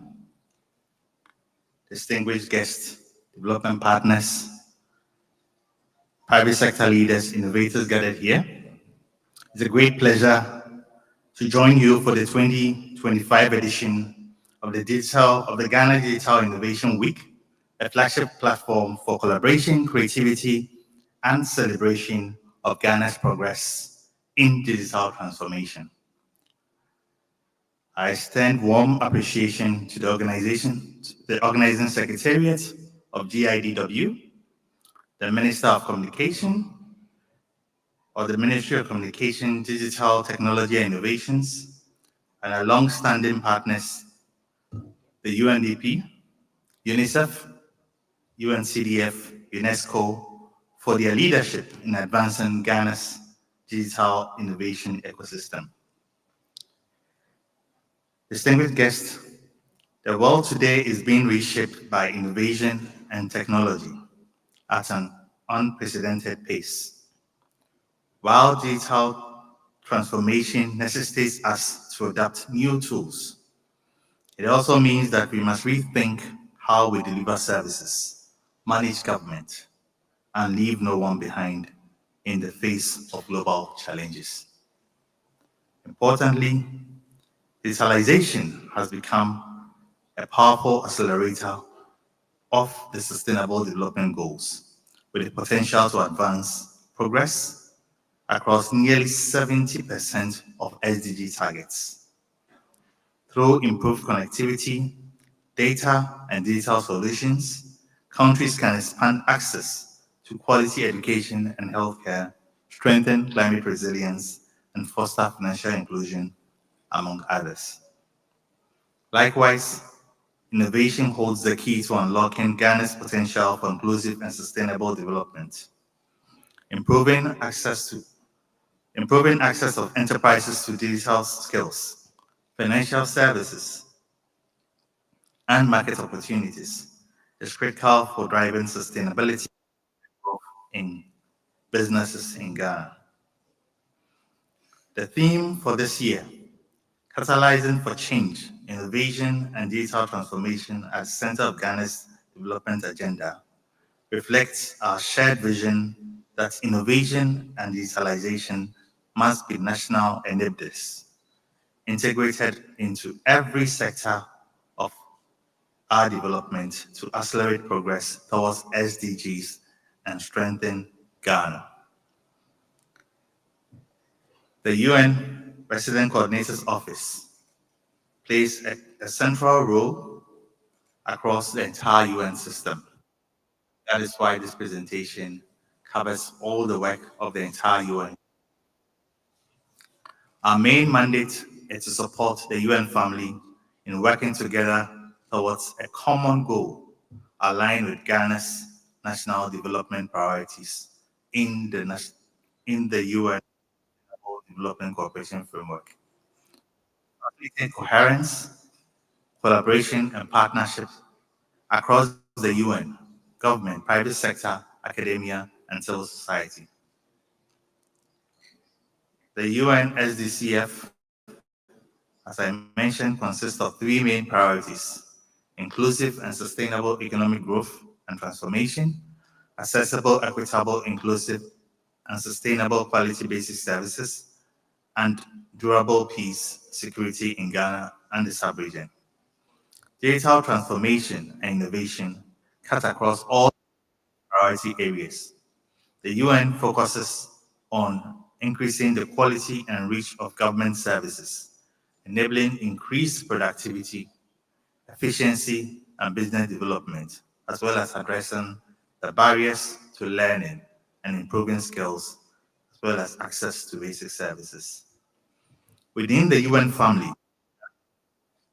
distinguished guests, development partners, private sector leaders, innovators gathered here. It's a great pleasure to join you for the 2025 edition of the Ghana Digital Innovation Week, a flagship platform for collaboration, creativity, and celebration of Ghana's progress in digital transformation. I extend warm appreciation to the organizing secretariat of GDIW, the Minister of Communication, or the Ministry of Communication, Digital Technology and Innovations, and our long-standing partners, the UNDP, UNICEF, UNCDF, UNESCO, for their leadership in advancing Ghana's digital innovation ecosystem. Distinguished guests, the world today is being reshaped by innovation and technology at an unprecedented pace. While digital transformation necessitates us to adopt new tools, it also means that we must rethink how we deliver services, manage government, and leave no one behind in the face of global challenges. Importantly, digitalization has become a powerful accelerator of the Sustainable Development Goals, with the potential to advance progress across nearly 70% of SDG targets. Through improved connectivity, data, and digital solutions, countries can expand access to quality education and healthcare, strengthen climate resilience, and foster financial inclusion, among others. Likewise, Innovation holds the key to unlocking Ghana's potential for inclusive and sustainable development. Improving access of enterprises to digital skills, financial services, and market opportunities is critical for driving sustainability growth in businesses in Ghana. The theme for this year, catalyzing for change, innovation, and digital transformation at the center of Ghana's development agenda, reflects our shared vision that innovation and digitalization must be national enablers, integrated into every sector of our development to accelerate progress towards SDGs and strengthen Ghana. The UN Resident Coordinator's Office plays a central role across the entire UN system. That is why this presentation covers all the work of the entire UN. Our main mandate is to support the UN family in working together towards a common goal aligned with Ghana's national development priorities in the UN Development Cooperation Framework. Facilitating coherence, collaboration, and partnership across the UN, government, private sector, academia, and civil society. The UN SDCF, as I mentioned, consists of three main priorities: inclusive and sustainable economic growth and transformation, accessible, equitable, inclusive, and sustainable quality basic services, and durable peace, security in Ghana and the sub-region. Digital transformation and innovation cut across all priority areas. The UN focuses on increasing the quality and reach of government services, enabling increased productivity, efficiency, and business development, as well as addressing the barriers to learning and improving skills, as well as access to basic services. Within the UN family,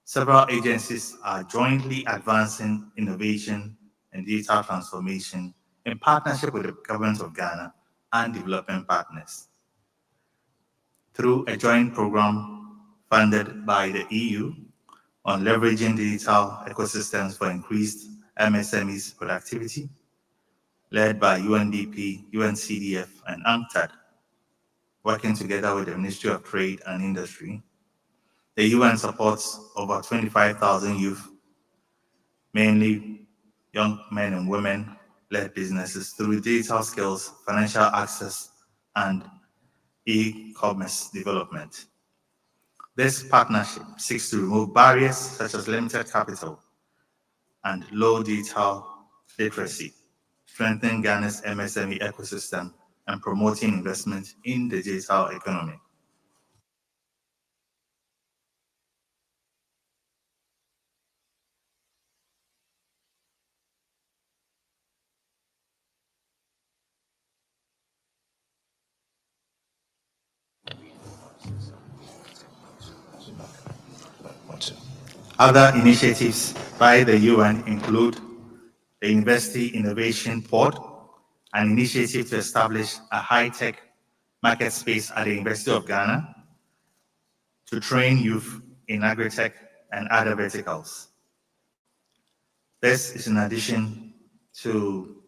several agencies are jointly advancing innovation and digital transformation in partnership with the government of Ghana and development partners. Through a joint program funded by the EU on leveraging digital ecosystems for increased MSMEs productivity, led by UNDP, UNCDF, and UNCTAD, working together with the Ministry of Trade and Industry. The UN supports over 25,000 youth, mainly young men and women-led businesses through digital skills, financial access, and e-commerce development. This partnership seeks to remove barriers such as limited capital and low digital literacy, strengthen Ghana's MSME ecosystem, and promoting investment in the digital economy. Other initiatives by the UN include the University Innovation Port, an initiative to establish a high-tech market space at the University of Ghana to train youth in agri-tech and other verticals. This is in addition to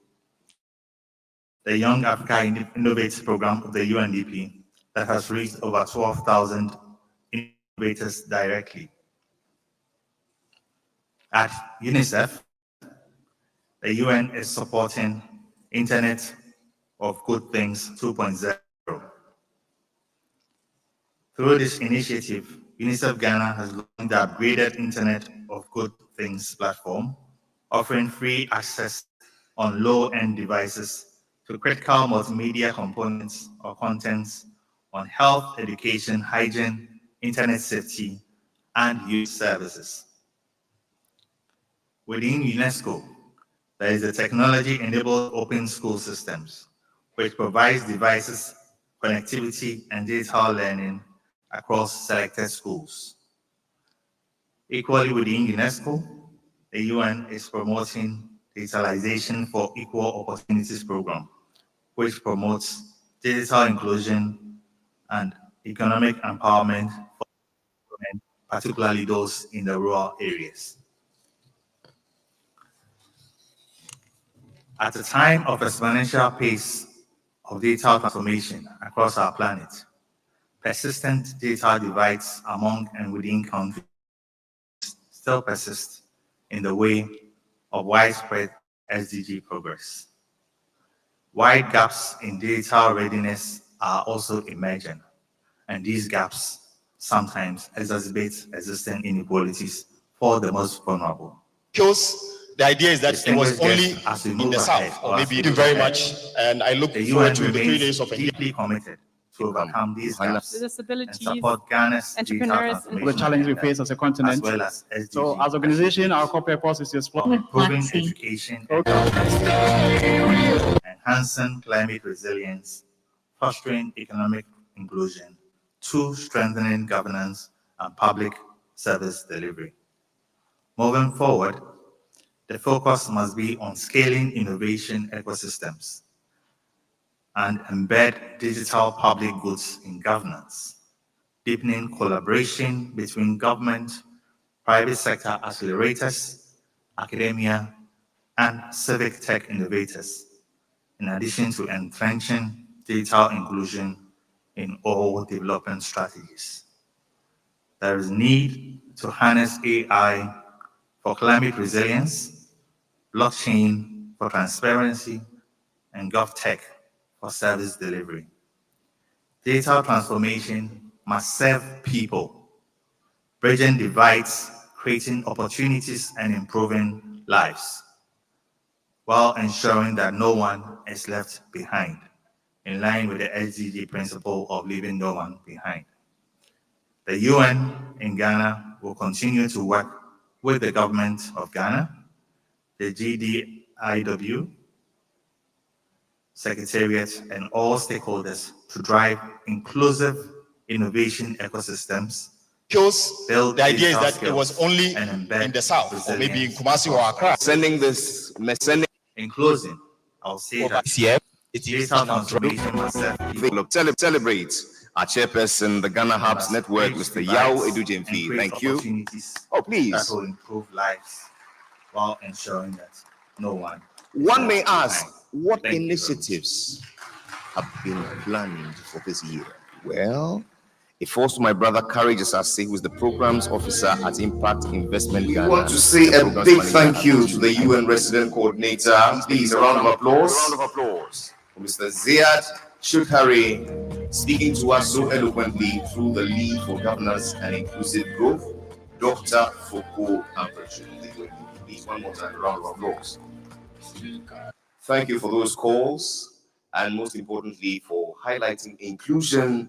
the Young Africa Innovates program of the UNDP that has reached over 12,000 innovators directly. At UNICEF, the UN is supporting Internet of Good Things 2.0. Through this initiative, UNICEF Ghana has launched the upgraded Internet of Good Things platform, offering free access on low-end devices to critical multimedia components or contents on health, education, hygiene, internet safety, and youth services. Within UNESCO, there is the technology-enabled open school systems, which provides devices, connectivity, and digital learning across selected schools. Equally within UNESCO, the UN is promoting Digitalization for Equal Opportunities program, which promotes digital inclusion and economic empowerment for women, particularly those in the rural areas. At a time of exponential pace of digital transformation across our planet, persistent digital divides among and within countries still persist in the way of widespread SDG progress. Wide gaps in digital readiness are also emerging, and these gaps sometimes exacerbate existing inequalities for the most vulnerable. Because the idea is that it was only in the south, or maybe. Thank you very much, and I look forward to the 3 days of deeply committed to overcome these gaps and disabilities, support Ghana's entrepreneurs, the challenge we face as a continent. As well as SDG. So, as an organization, our core purpose is to explore improving education and enhancing climate resilience, fostering economic inclusion, to strengthening governance and public service delivery. Moving forward, the focus must be on scaling innovation ecosystems and embed digital public goods in governance, deepening collaboration between government, private sector accelerators, academia, and civic tech innovators, in addition to entrenching digital inclusion in all development strategies. There is need to harness AI for climate resilience, blockchain for transparency, and GovTech for service delivery. Digital transformation must serve people, bridging divides, creating opportunities, and improving lives, while ensuring that no one is left behind, in line with the SDG principle of leaving no one behind. The UN in Ghana will continue to work with the government of Ghana, the GDIW, Secretariat, and all stakeholders to drive inclusive innovation ecosystems. Because the idea is that it was only in the south, or maybe in Kumasi or Accra. Sending this message. In closing, I'll say that digital transformation must celebrate our chairperson, the Ghana Hubs Network, Mr. Yao Edujemfi. Thank you. Oh, please. That will improve lives while ensuring that no one. One may ask, what initiatives have been planned for this year? Well, it falls to my brother Courageous Ase, who is the programs officer at Impact Investment Ghana. We want to say a big thank you to the UN resident coordinator. Please, a round of applause. For Mr. Ziad Shukhari, speaking to us so eloquently through the League for Governance and Inclusive Growth, Dr. Foucault Amperchu. Please, one more time, a round of applause. Thank you for those calls, and most importantly, for highlighting inclusion,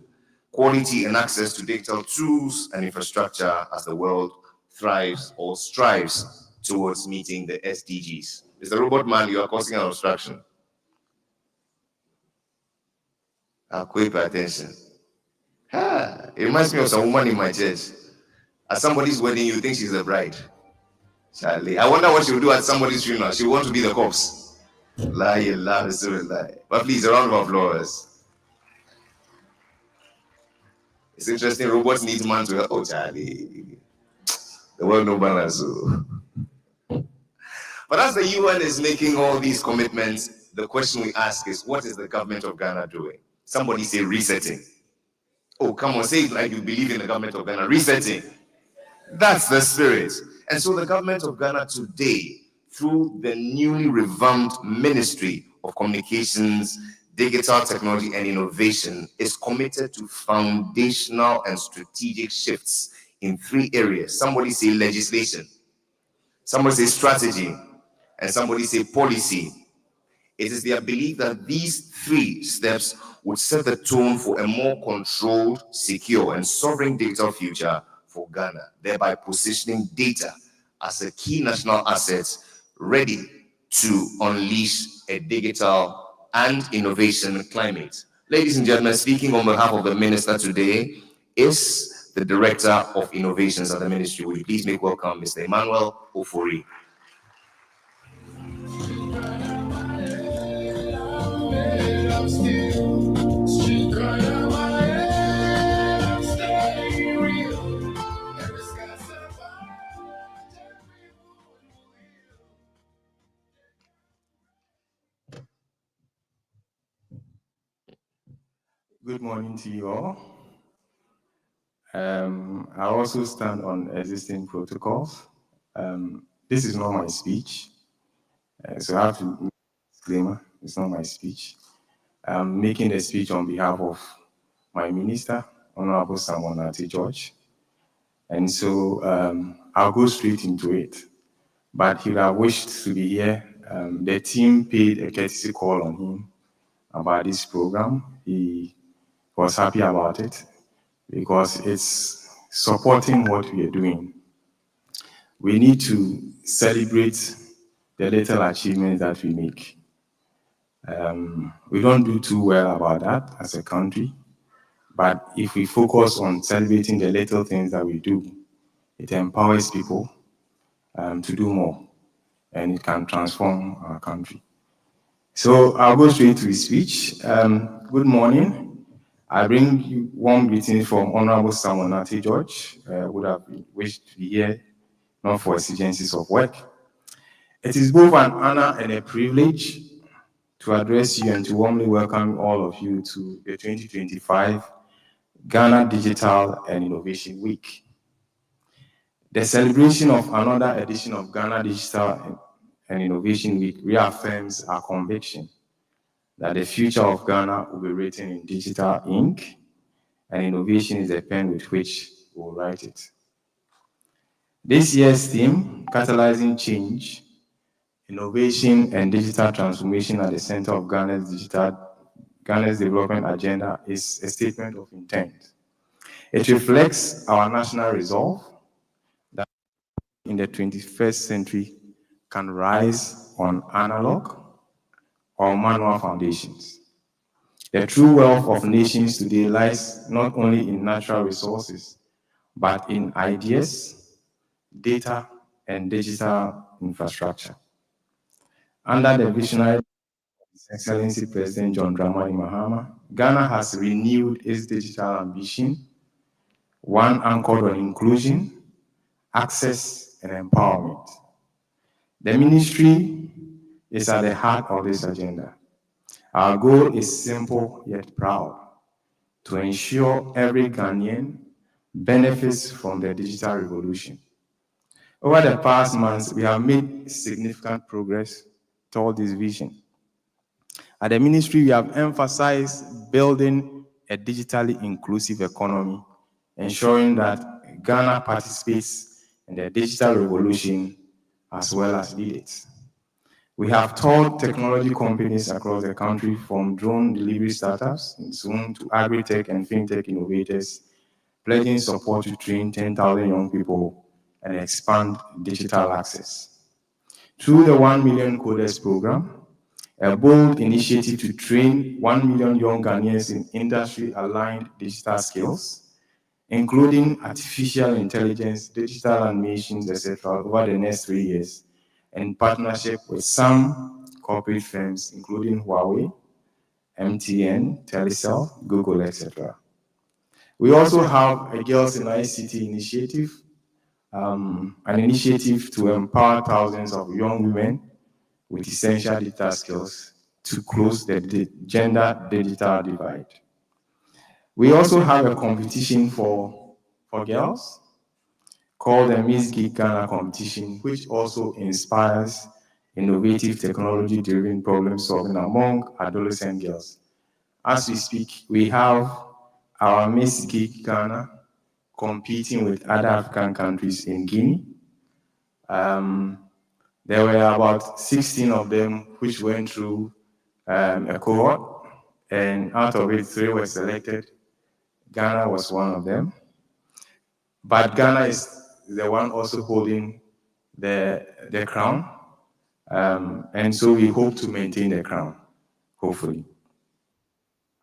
quality, and access to digital tools and infrastructure as the world thrives or strives towards meeting the SDGs. Mr. Robot Man, you are causing an obstruction. I'll quick pay attention. It reminds me of some woman in my church. At somebody's wedding, you think she's the bride. Charlie, I wonder what she will do at somebody's funeral. She will want to be the corpse. Lie, lie. But please, a round of applause. It's interesting, robots need man to help. Oh, Charlie. The world no balance. But as the UN is making all these commitments, the question we ask is, what is the government of Ghana doing? Somebody say resetting. Oh, come on, say it like you believe in the government of Ghana. Resetting. That's the spirit. And so the government of Ghana today, through the newly revamped Ministry of Communications, Digital Technology and Innovation, is committed to foundational and strategic shifts in 3 areas. Somebody say legislation, somebody say strategy, and somebody say policy. It is their belief that these 3 steps would set the tone for a more controlled, secure, and sovereign digital future for Ghana, thereby positioning data as a key national asset ready to unleash a digital and innovation climate. Ladies and gentlemen, speaking on behalf of the minister today is the Director of Innovations at the Ministry. Would you please make welcome Mr. Emmanuel Ofori. I'm still street card on my head. I'm staying real. Every sky survives. Good morning to you all. I also stand on existing protocols. This is not my speech, so I have to make a disclaimer, it's not my speech. I'm making a speech on behalf of my minister, Honorable Samuel Nati George. And so I'll go straight into it. But he would have wished to be here. The team paid a courtesy call on him about this program. He was happy about it because it's supporting what we are doing. We need to celebrate the little achievements that we make. We don't do too well about that as a country, but if we focus on celebrating the little things that we do, it empowers people to do more, and it can transform our country. So I'll go straight to his speech. Good morning. I bring you warm greetings from Honorable Samuel Nati George, would have wished to be here, not for exigencies of work. It is both an honor and a privilege to address you and to warmly welcome all of you to the 2025 Ghana Digital and Innovation Week. The celebration of another edition of Ghana Digital and Innovation Week reaffirms our conviction that the future of Ghana will be written in digital ink, and innovation is the pen with which we will write it. This year's theme, Catalyzing Change, Innovation and Digital Transformation at the center of Ghana's development agenda, is a statement of intent. It reflects our national resolve that in the 21st century can rise on analog or manual foundations. The true wealth of nations today lies not only in natural resources, but in ideas, data, and digital infrastructure. Under the visionary His Excellency President John Dramani Mahama, Ghana has renewed its digital ambition, one anchored on inclusion, access, and empowerment. The ministry is at the heart of this agenda. Our goal is simple yet proud: to ensure every Ghanaian benefits from the digital revolution. Over the past months, we have made significant progress toward this vision. At the ministry, we have emphasized building a digitally inclusive economy, ensuring that Ghana participates in the digital revolution as well as lead it. We have taught technology companies across the country, from drone delivery startups in Zoom to agri-tech and fintech innovators, pledging support to train 10,000 young people and expand digital access. Through the 1 Million Coders program, a bold initiative to train 1 million young Ghanaians in industry-aligned digital skills, including artificial intelligence, digital animations, etc., over the next 3 years, in partnership with some corporate firms, including Huawei, MTN, Telecel, Google, etc. We also have a Girls in ICT initiative, an initiative to empower thousands of young women with essential digital skills to close the gender digital divide. We also have a competition for girls called the Miss Geek Ghana competition, which also inspires innovative technology-driven problem solving among adolescent girls. As we speak, we have our Miss Geek Ghana competing with other African countries in Guinea. There were about 16 of them which went through a cohort, and out of it, 3 were selected. Ghana was one of them. But Ghana is the one also holding the crown, and so we hope to maintain the crown, hopefully.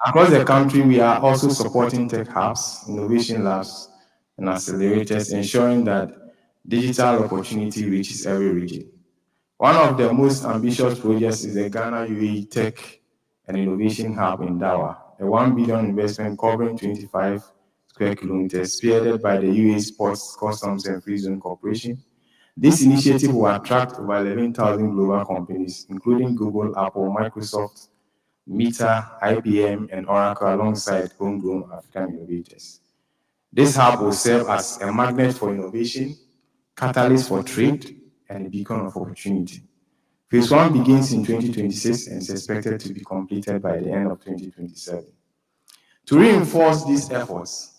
Across the country, we are also supporting tech hubs, innovation labs, and accelerators, ensuring that digital opportunity reaches every region. One of the most ambitious projects is the Ghana UAE Tech an innovation hub in Dawa, a $1 billion investment covering 25 square kilometers, spearheaded by the UAE Ports, Customs and Free Zone Corporation. This initiative will attract over 11,000 global companies, including Google, Apple, Microsoft, Meta, IBM, and Oracle, alongside homegrown African innovators. This hub will serve as a magnet for innovation, catalyst for trade, and a beacon of opportunity. Phase 1 begins in 2026 and is expected to be completed by the end of 2027. To reinforce these efforts,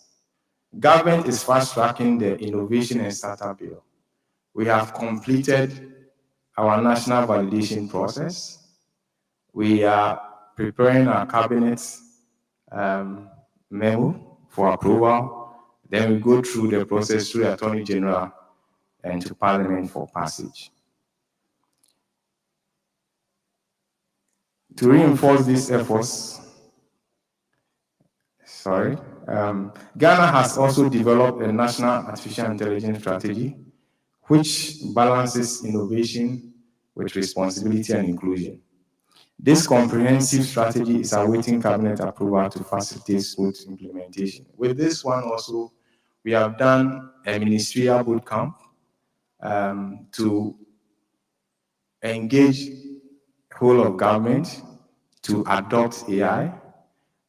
government is fast-tracking the Innovation and Startup Bill. We have completed our national validation process. We are preparing our cabinet memo for approval. Then we go through the process through the Attorney General and to Parliament for passage. To reinforce these efforts, Ghana has also developed a national artificial intelligence strategy which balances innovation with responsibility and inclusion. This comprehensive strategy is awaiting cabinet approval to facilitate smooth implementation. With this one also, we have done a ministerial bootcamp to engage whole of government to adopt AI,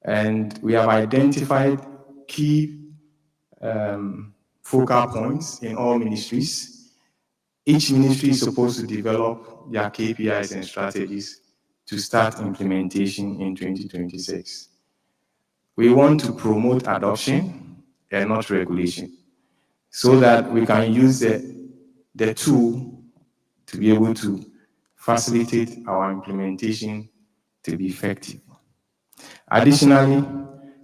and we have identified key focal points in all ministries. Each ministry is supposed to develop their KPIs and strategies to start implementation in 2026. We want to promote adoption and not regulation, so that we can use the tool to be able to facilitate our implementation to be effective. Additionally,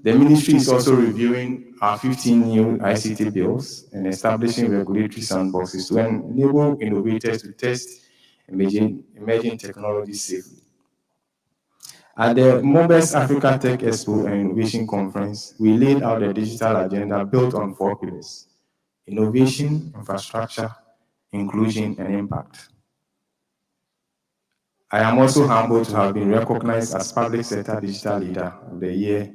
the ministry is also reviewing our 15 new ICT bills and establishing regulatory sandboxes to enable innovators to test emerging technologies safely. At the MOBES Africa Tech Expo and Innovation Conference, we laid out a digital agenda built on 4 pillars: innovation, infrastructure, inclusion, and impact. I am also humbled to have been recognized as Public Sector Digital Leader of the Year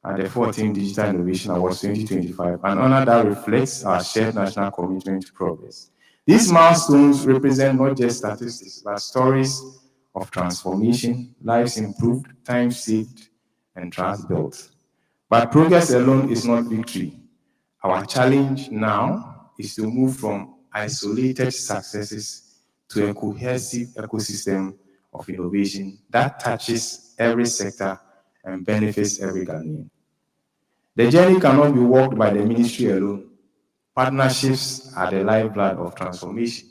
at the 14th Digital Innovation Awards 2025, an honor that reflects our shared national commitment to progress. These milestones represent not just statistics, but stories of transformation, lives improved, time saved, and trust built. But progress alone is not victory. Our challenge now is to move from isolated successes to a cohesive ecosystem of innovation that touches every sector and benefits every Ghanaian. The journey cannot be walked by the ministry alone. Partnerships are the lifeblood of transformation.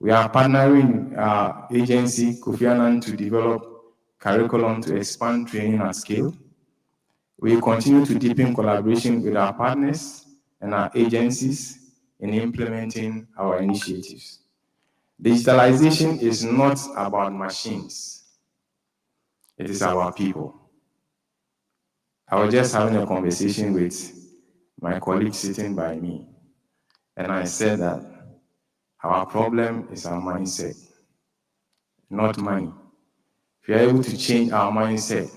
We are partnering our agency, Kofi Annan, to develop curriculum to expand training at scale. We continue to deepen collaboration with our partners and our agencies in implementing our initiatives. Digitalization is not about machines. It is about people. I was just having a conversation with my colleague sitting by me, and I said that our problem is our mindset, not money. If we are able to change our mindset,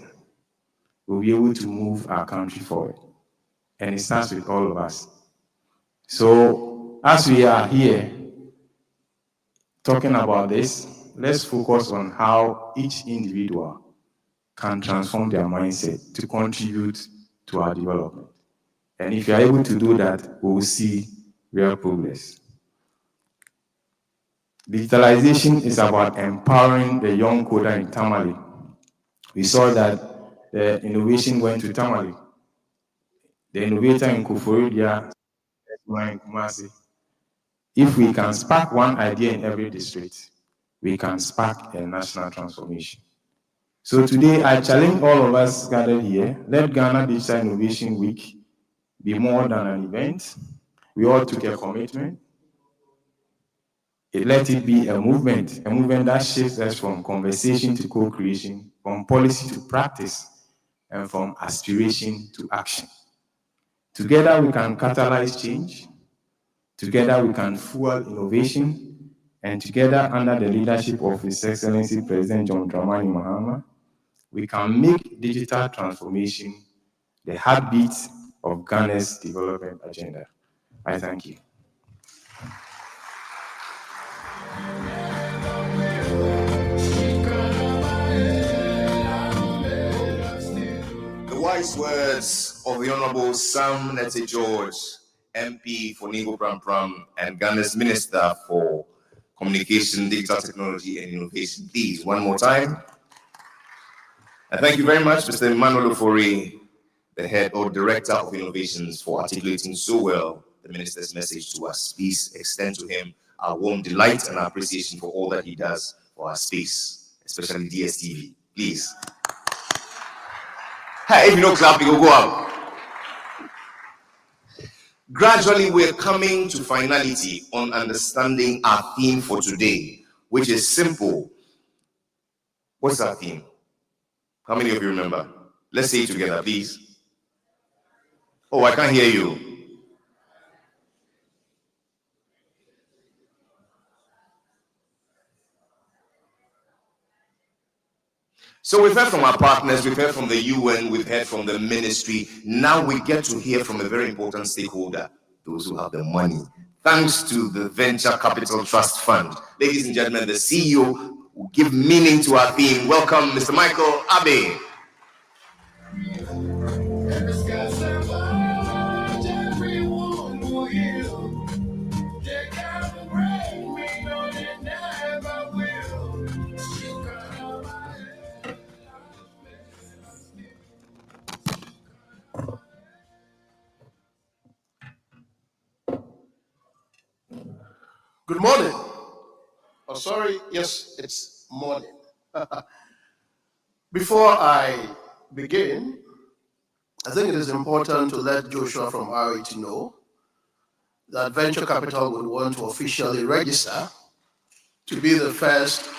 we'll be able to move our country forward. And it starts with all of us. So, as we are here talking about this, let's focus on how each individual can transform their mindset to contribute to our development. And if you are able to do that, we will see real progress. Digitalization is about empowering the young coder in Tamale. We saw that the innovation went to Tamale. The innovator in Kuforidia, in Kumasi. If we can spark one idea in every district, we can spark a national transformation. So today, I challenge all of us gathered here, let Ghana Digital Innovation Week be more than an event. We all took a commitment. Let it be a movement that shifts us from conversation to co-creation, from policy to practice, and from aspiration to action. Together, we can catalyze change. Together, we can fuel innovation. And together, under the leadership of His Excellency President John Dramani Mahama, we can make digital transformation the heartbeat of Ghana's development agenda. I thank you. The wise words of the Honorable Sam Nete George, MP for Ningo Pram Pram and Ghana's Minister for Communication, Digital Technology and Innovation. Please, one more time. And thank you very much, Mr. Emmanuel Ofori, the Head or Director of Innovations, for articulating so well the Minister's message to us. Please extend to him our warm delight and our appreciation for all that he does for our space, especially DSTV. Please. Hey, if you don't clap, you go up. Gradually, we're coming to finality on understanding our theme for today, which is simple. What's our theme? How many of you remember? Let's say it together, please. Oh, I can't hear you. So we've heard from our partners, we've heard from the UN, we've heard from the ministry. Now we get to hear from a very important stakeholder, those who have the money. Thanks to the Venture Capital Trust Fund. Ladies and gentlemen, the CEO will give meaning to our theme. Welcome, Mr. Michael Abe. Good morning. Oh, sorry. Yes, it's morning. Before I begin, I think it is important to let Joshua from RET know that venture capital would want to officially register to be the first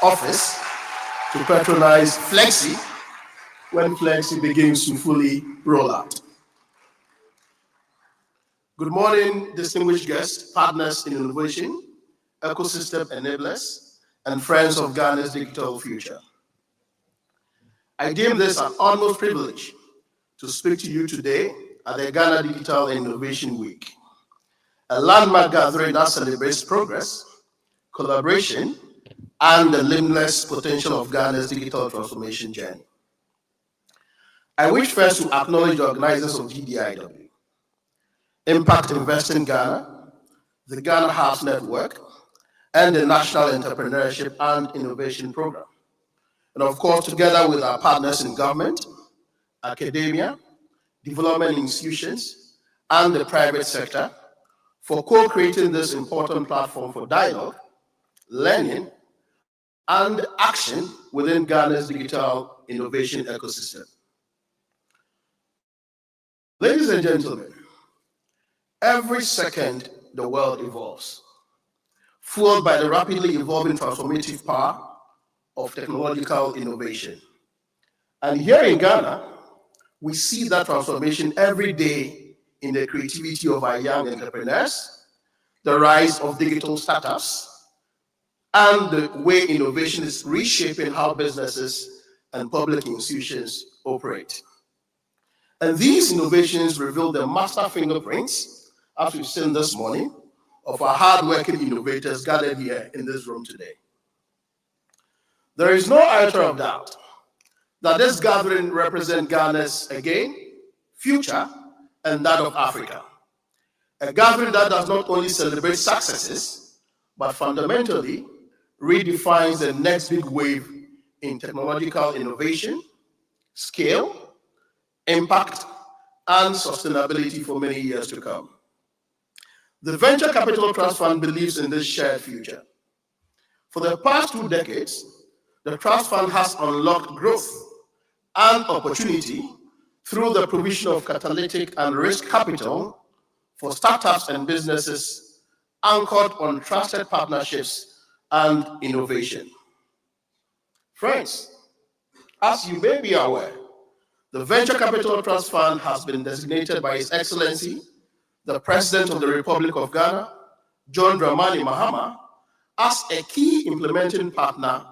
office to patronize Flexi when Flexi begins to fully roll out. Good morning, distinguished guests, partners in innovation, ecosystem enablers, and friends of Ghana's digital future. I deem this an almost privilege to speak to you today at the Ghana Digital Innovation Week, a landmark gathering that celebrates progress, collaboration, and the limitless potential of Ghana's digital transformation journey. I wish first to acknowledge the organizers of GDIW, Impact Investing Ghana, the Ghana House Network, and the National Entrepreneurship and Innovation Program. And of course, together with our partners in government, academia, development institutions, and the private sector, for co-creating this important platform for dialogue, learning, and action within Ghana's digital innovation ecosystem. Ladies and gentlemen, every second the world evolves, fueled by the rapidly evolving transformative power of technological innovation. And here in Ghana, we see that transformation every day in the creativity of our young entrepreneurs, the rise of digital startups, and the way innovation is reshaping how businesses and public institutions operate. And these innovations reveal the master fingerprints, as we've seen this morning, of our hardworking innovators gathered here in this room today. There is no iota of doubt that this gathering represents Ghana's, again, future and that of Africa. A gathering that does not only celebrate successes, but fundamentally redefines the next big wave in technological innovation, scale, impact, and sustainability for many years to come. The Venture Capital Trust Fund believes in this shared future. For the past 2 decades, the Trust Fund has unlocked growth and opportunity through the provision of catalytic and risk capital for startups and businesses anchored on trusted partnerships and innovation. Friends, as you may be aware, the Venture Capital Trust Fund has been designated by His Excellency, the President of the Republic of Ghana, John Dramani Mahama, as a key implementing partner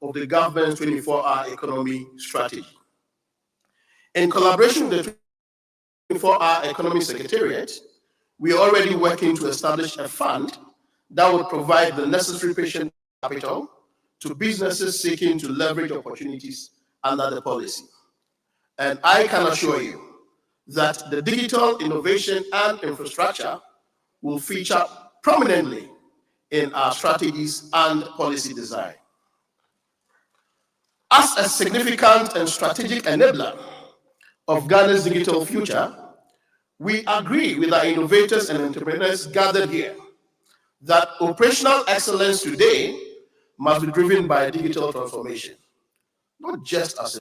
of the government's 24-hour economy strategy. In collaboration with the 24-hour economy secretariat, we are already working to establish a fund that would provide the necessary patient capital to businesses seeking to leverage opportunities under the policy. And I can assure you that the digital innovation and infrastructure will feature prominently in our strategies and policy design. As a significant and strategic enabler of Ghana's digital future, we agree with our innovators and entrepreneurs gathered here that operational excellence today must be driven by digital transformation, not just as a,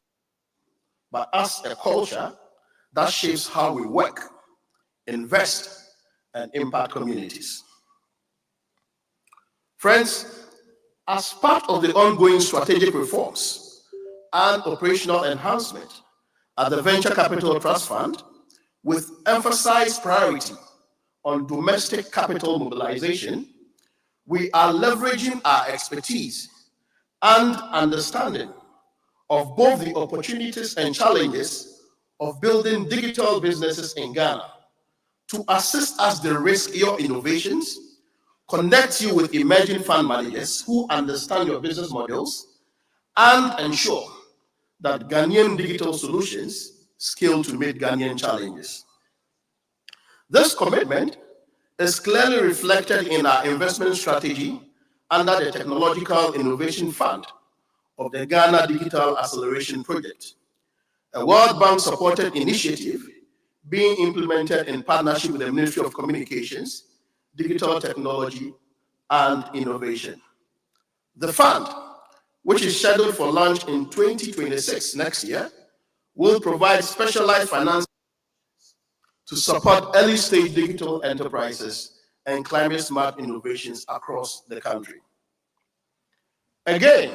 but as a culture that shapes how we work, invest, and impact communities. Friends, as part of the ongoing strategic reforms and operational enhancement at the Venture Capital Trust Fund, with emphasized priority on domestic capital mobilization, we are leveraging our expertise and understanding of both the opportunities and challenges of building digital businesses in Ghana to assist us de-risk your innovations, connect you with emerging fund managers who understand your business models, and ensure that Ghanaian digital solutions scale to meet Ghanaian challenges. This commitment is clearly reflected in our investment strategy under the Technological Innovation Fund of the Ghana Digital Acceleration Project, a World Bank-supported initiative being implemented in partnership with the Ministry of Communications, Digital Technology, and Innovation. The fund, which is scheduled for launch in 2026 next year, will provide specialized finance to support early-stage digital enterprises and climate-smart innovations across the country. Again,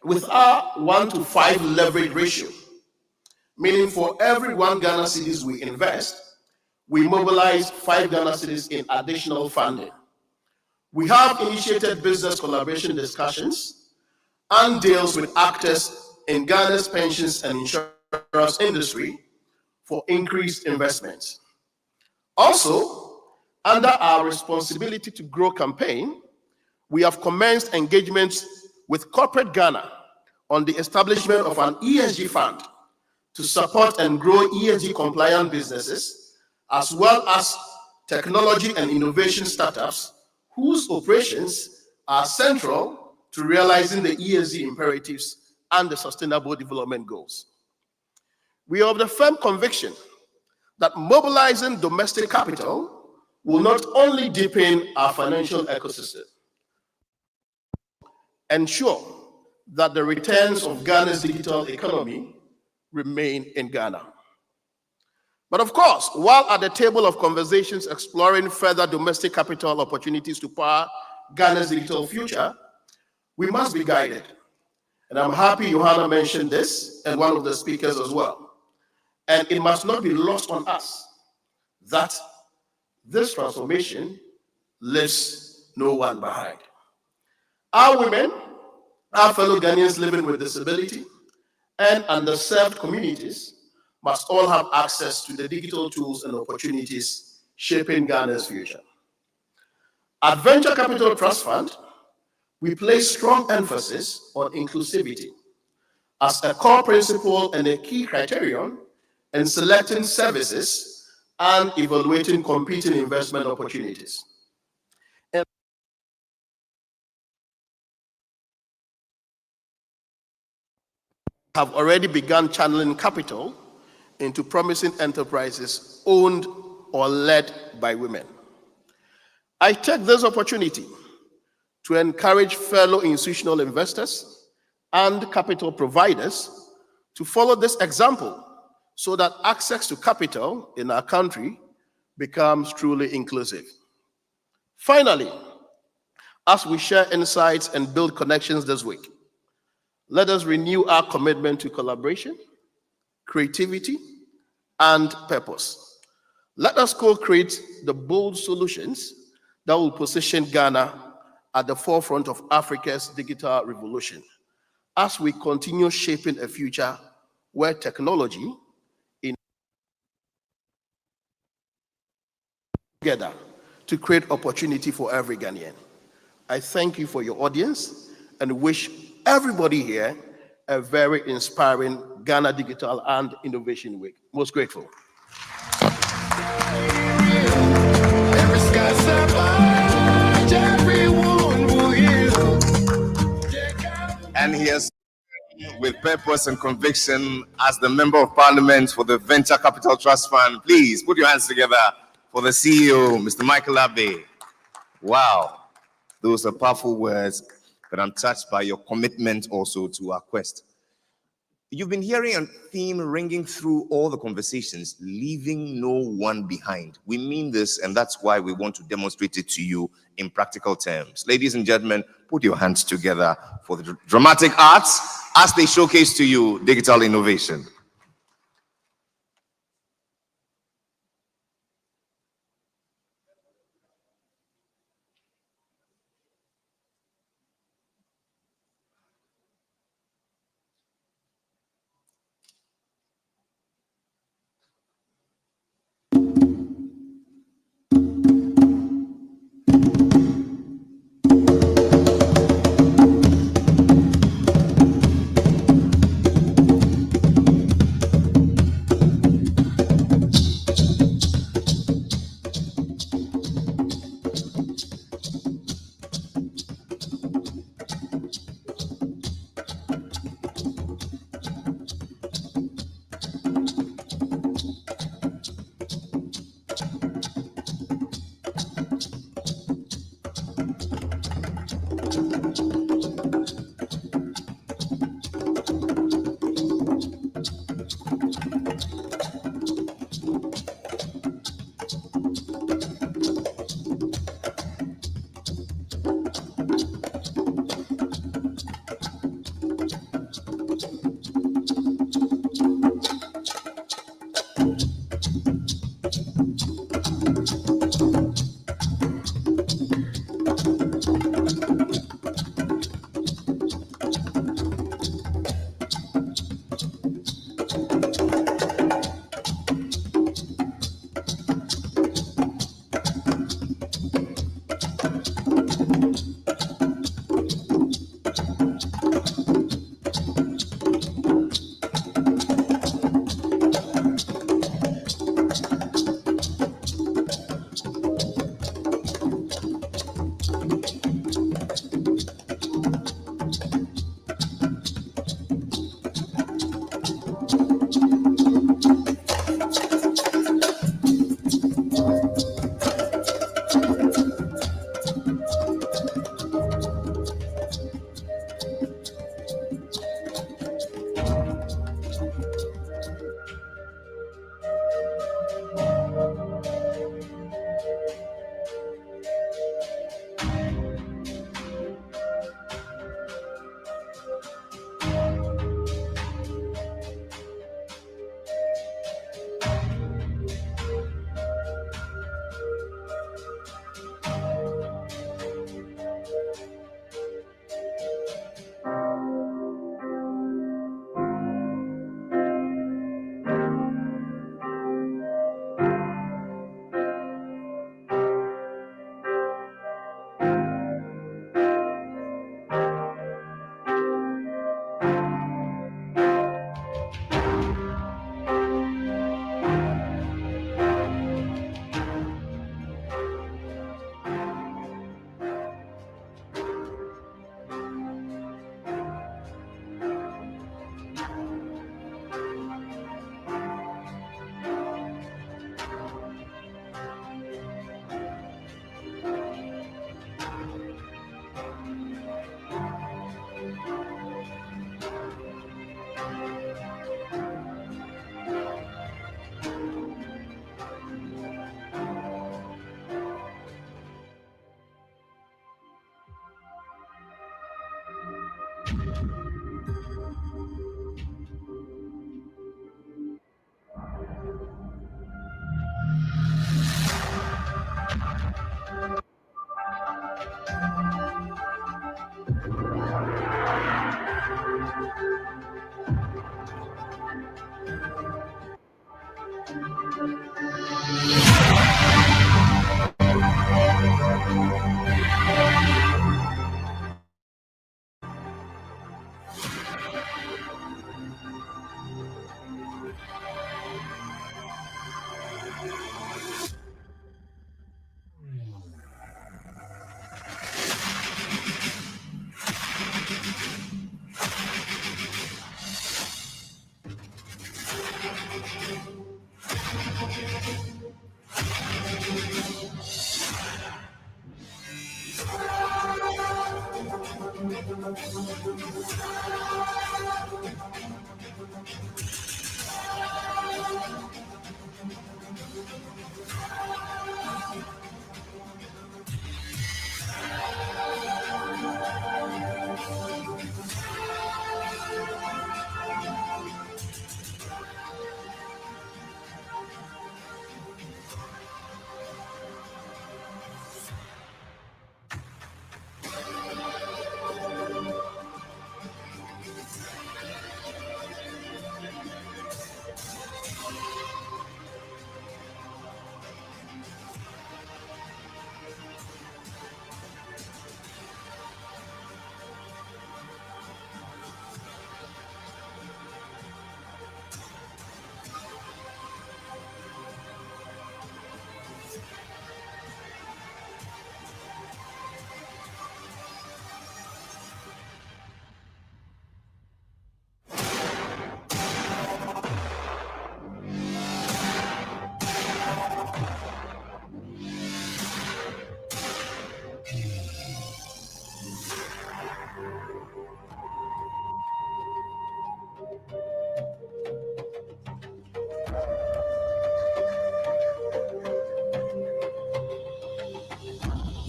with our 1-to-5 leverage ratio, meaning for every 1 Ghana cedis we invest, we mobilize 5 Ghana cedis in additional funding. We have initiated business collaboration discussions and deals with actors in Ghana's pensions and insurance industry for increased investments. Also, under our Responsibility to Grow campaign, we have commenced engagements with corporate Ghana on the establishment of an ESG fund to support and grow ESG compliant businesses, as well as technology and innovation startups whose operations are central to realizing the ESG imperatives and the Sustainable Development Goals. We are of the firm conviction that mobilizing domestic capital will not only deepen our financial ecosystem, ensure that the returns of Ghana's digital economy remain in Ghana. But of course, while at the table of conversations exploring further domestic capital opportunities to power Ghana's digital future, we must be guided. And I'm happy Johanna mentioned this, and one of the speakers as well. And it must not be lost on us that this transformation leaves no one behind. Our women, our fellow Ghanaians living with disability, and underserved communities must all have access to the digital tools and opportunities shaping Ghana's future. At Venture Capital Trust Fund, we place strong emphasis on inclusivity as a core principle and a key criterion in selecting services and evaluating competing investment opportunities. And have already begun channeling capital into promising enterprises owned or led by women. I take this opportunity to encourage fellow institutional investors and capital providers to follow this example so that access to capital in our country becomes truly inclusive. Finally, as we share insights and build connections this week, let us renew our commitment to collaboration, creativity, and purpose. Let us co-create the bold solutions that will position Ghana at the forefront of Africa's digital revolution. as we continue shaping a future where technology in together to create opportunity for every Ghanaian. I thank you for your audience and wish everybody here a very inspiring Ghana Digital and Innovation Week. Most grateful. And he has, with purpose and conviction, as the Member of Parliament for the Venture Capital Trust Fund, please put your hands together for the CEO, Mr. Michael Abbey. Wow, those are powerful words, but I'm touched by your commitment also to our quest. You've been hearing a theme ringing through all the conversations, leaving no one behind. We mean this, and that's why we want to demonstrate it to you in practical terms. Ladies and gentlemen, put your hands together for the dramatic arts as they showcase to you digital innovation.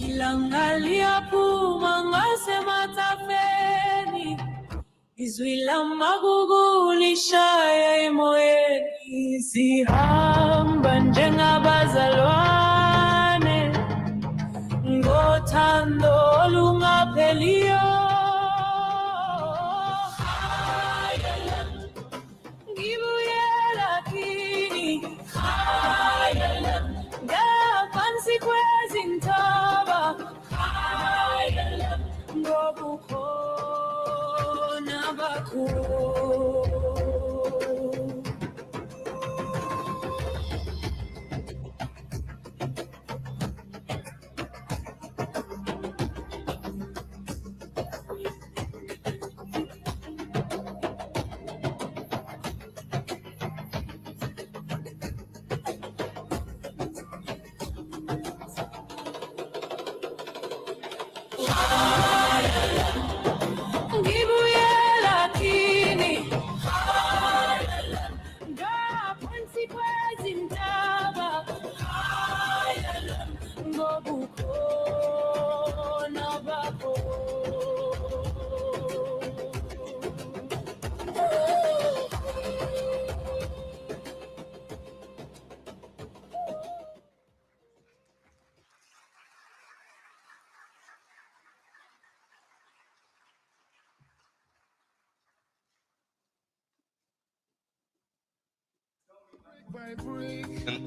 Ilangalia puma ngase matafeni, izwila magugu lishaya imoyeni, zihamba njengabazalwane, ngothando olungapheliyo. Ngibuyela kini, ngaphansi kwezintaba, ngobukhona bakho. Ngibuyela kini, ngaphansi kwezintaba, ngobukhona bakho.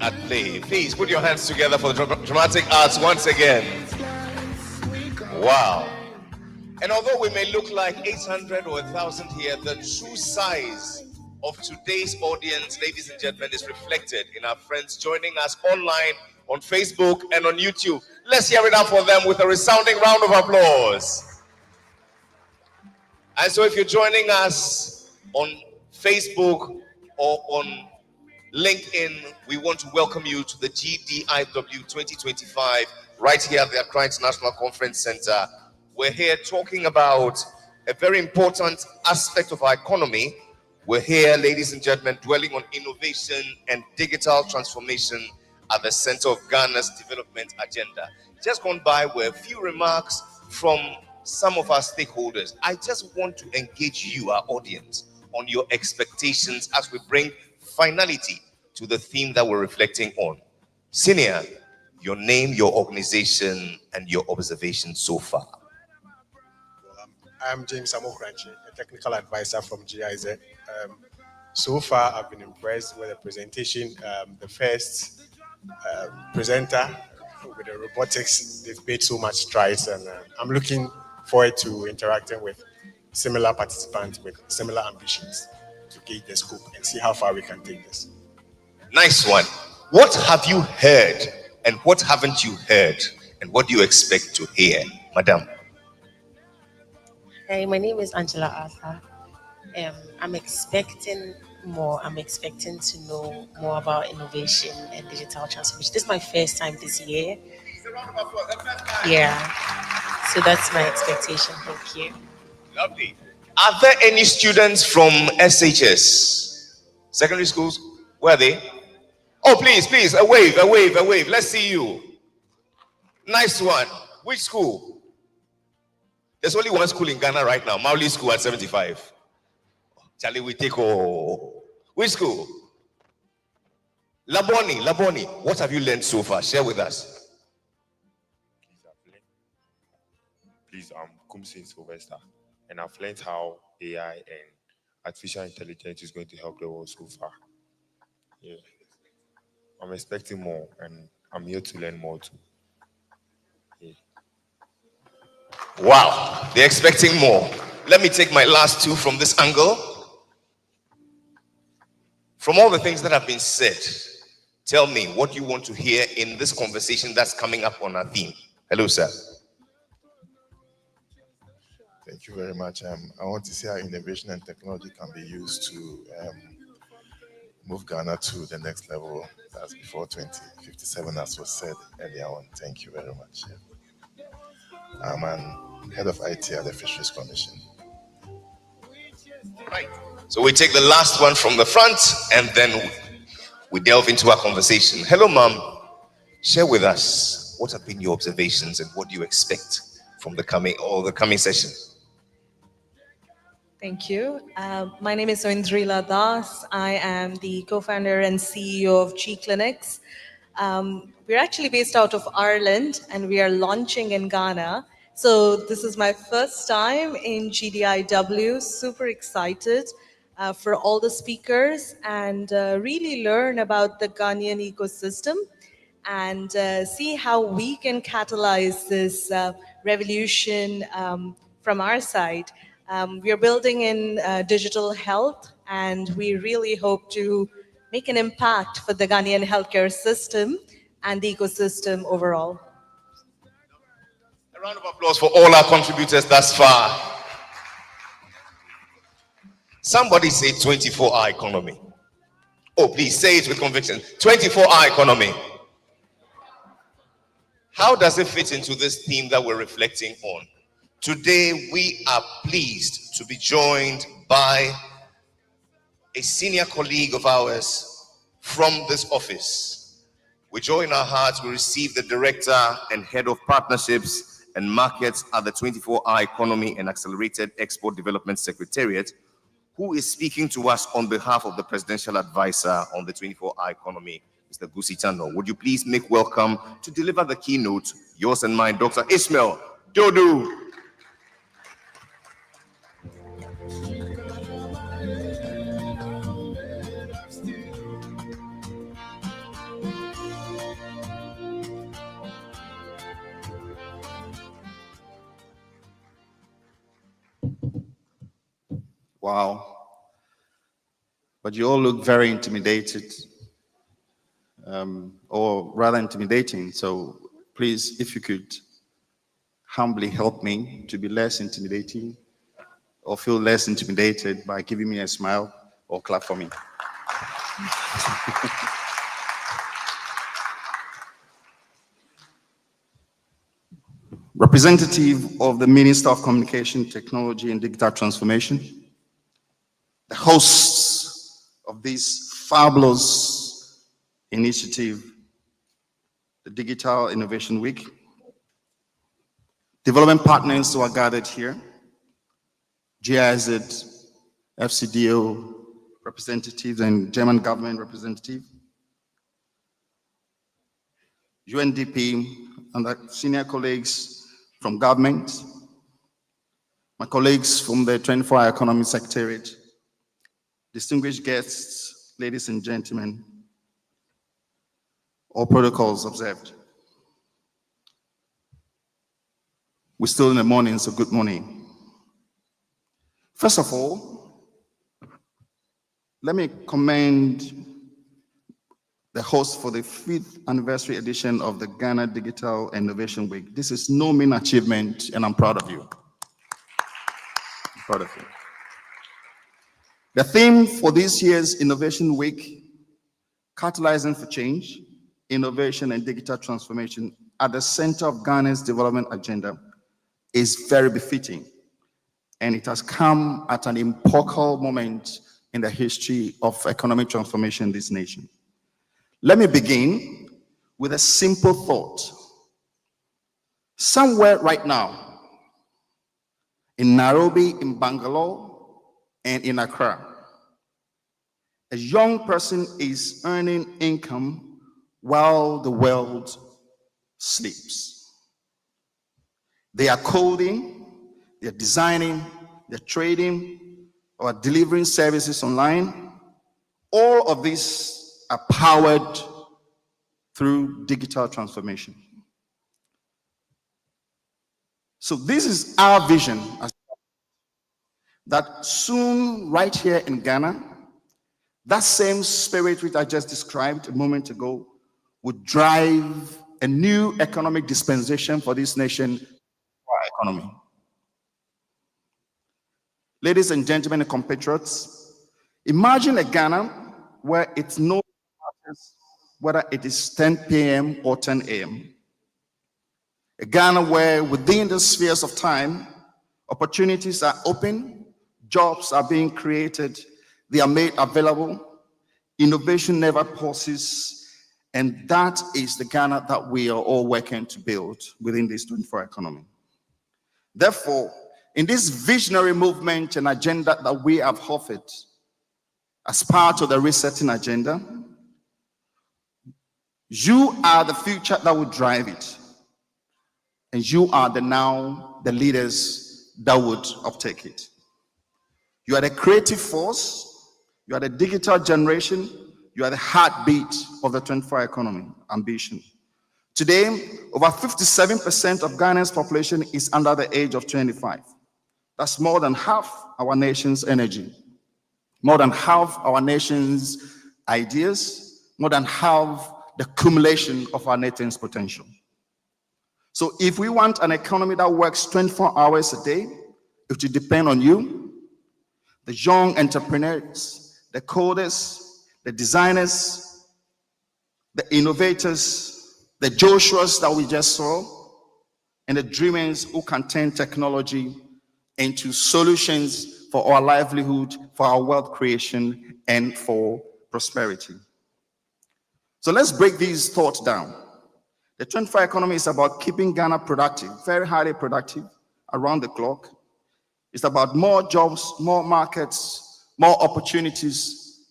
At play. Please put your hands together for the dramatic arts once again. Wow. And although we may look like 800 or 1,000 here, the true size of today's audience, ladies and gentlemen, is reflected in our friends joining us online on Facebook and on YouTube. Let's hear it up for them with a resounding round of applause. And so if you're joining us on Facebook or on LinkedIn, we want to welcome you to the GDIW 2025 right here at the Accra International Conference Center. We're here talking about a very important aspect of our economy. We're here, ladies and gentlemen, dwelling on innovation and digital transformation at the center of Ghana's development agenda. Just gone by were a few remarks from some of our stakeholders. I just want to engage you, our audience, on your expectations as we bring finality to the theme that we're reflecting on. Senior, your name, your organization, and your observation so far. I'm James Amokranchi, a technical advisor from GIZ. So far, I've been impressed with the presentation. The first presenter with the robotics, they've made so much strides, and I'm looking forward to interacting with similar participants with similar ambitions to gauge the scope and see how far we can take this. Nice one. What have you heard and what haven't you heard, and what do you expect to hear, Madam? Hey, my name is Angela Arthur. I'm expecting more. I'm expecting to know more about innovation and digital transformation. This is my first time this year. Yeah. So that's my expectation. Thank you. Lovely. Are there any students from SHS? Secondary schools? Where are they? Oh, please, a wave. Let's see you. Nice one. Which school? There's only one school in Ghana right now, Mauli School at 75. Charlie, we take all. Which school? Laboni. What have you learned so far? Share with us. Please, I'm Kumsin Sylvester, and I've learned how AI and artificial intelligence is going to help the world so far. Yeah. I'm expecting more, and I'm here to learn more too. Yeah. Wow, they're expecting more. Let me take my last two from this angle. From all the things that have been said, tell me what you want to hear in this conversation that's coming up on our theme. Hello, sir. Thank you very much. I want to see how innovation and technology can be used to move Ghana to the next level. That's before 2057, as was said earlier on. Thank you very much. I'm head of IT at the Fisheries Commission. Right. So we take the last one from the front and then we delve into our conversation. Hello, Mom. Share with us what have been your observations and what do you expect from the coming session? Thank you. My name is Soindrila Das. I am the co-founder and CEO of G Clinics. We're actually based out of Ireland and we are launching in Ghana. So this is my first time in GDIW. Super excited for all the speakers and really learn about the Ghanaian ecosystem and see how we can catalyze this revolution from our side. We are building in digital health, and we really hope to make an impact for the Ghanaian healthcare system and the ecosystem overall. A round of applause for all our contributors thus far. Somebody say 24-hour economy. Oh, please say it with conviction. 24-hour economy. How does it fit into this theme that we're reflecting on? Today, we are pleased to be joined by a senior colleague of ours from this office. With joy in our hearts, we receive the Director and Head of Partnerships and Markets at the 24-Hour Economy and Accelerated Export Development Secretariat, who is speaking to us on behalf of the Presidential Advisor on the 24-Hour Economy, Mr. Gusi Tano. Would you please make welcome to deliver the keynote, yours and mine, Dr. Ishmael Dodu. Wow. But you all look very intimidated, or rather intimidating. So please, if you could humbly help me to be less intimidating or feel less intimidated by giving me a smile or clap for me. Representative of the Minister of Communication, Technology and Digital Transformation, the hosts of this fabulous initiative, the Digital Innovation Week, development partners who are gathered here, GIZ, FCDO representatives and German government representative, UNDP and the senior colleagues from government, my colleagues from the 24-Hour Economy Secretariat, distinguished guests, ladies and gentlemen, all protocols observed. We're still in the morning, so good morning. First of all, let me commend the host for the 5th anniversary edition of the Ghana Digital Innovation Week. This is no mean achievement, and I'm proud of you. I'm proud of you. The theme for this year's Innovation Week, Catalyzing for Change, Innovation and Digital Transformation at the center of Ghana's development agenda, is very befitting and it has come at an epochal moment in the history of economic transformation in this nation. Let me begin with a simple thought. Somewhere right now, in Nairobi, in Bangalore, and in Accra, a young person is earning income while the world sleeps. They are coding, they're designing, they're trading, or delivering services online. All of these are powered through digital transformation. So this is our vision, that soon, right here in Ghana, that same spirit which I just described a moment ago would drive a new economic dispensation for this nation, for our economy. Ladies and gentlemen and compatriots, imagine a Ghana where it's no matter whether it is 10 p.m. or 10 a.m. A Ghana where within the spheres of time, opportunities are open, jobs are being created, they are made available, innovation never pauses, and that is the Ghana that we are all working to build within this 24 economy. Therefore, in this visionary movement and agenda that we have offered as part of the resetting agenda, you are the future that will drive it. And you are the leaders that would uptake it. You are the creative force, you are the digital generation, you are the heartbeat of the 24 economy ambition. Today, over 57% of Ghana's population is under the age of 25. That's more than half our nation's energy, more than half our nation's ideas, more than half the accumulation of our nation's potential. So if we want an economy that works 24 hours a day, it will depend on you, the young entrepreneurs, the coders, the designers, the innovators, the Joshuas that we just saw, and the dreamers who can turn technology into solutions for our livelihood, for our wealth creation, and for prosperity. So let's break these thoughts down. The 24 economy is about keeping Ghana productive, very highly productive, around the clock. It's about more jobs, more markets, more opportunities.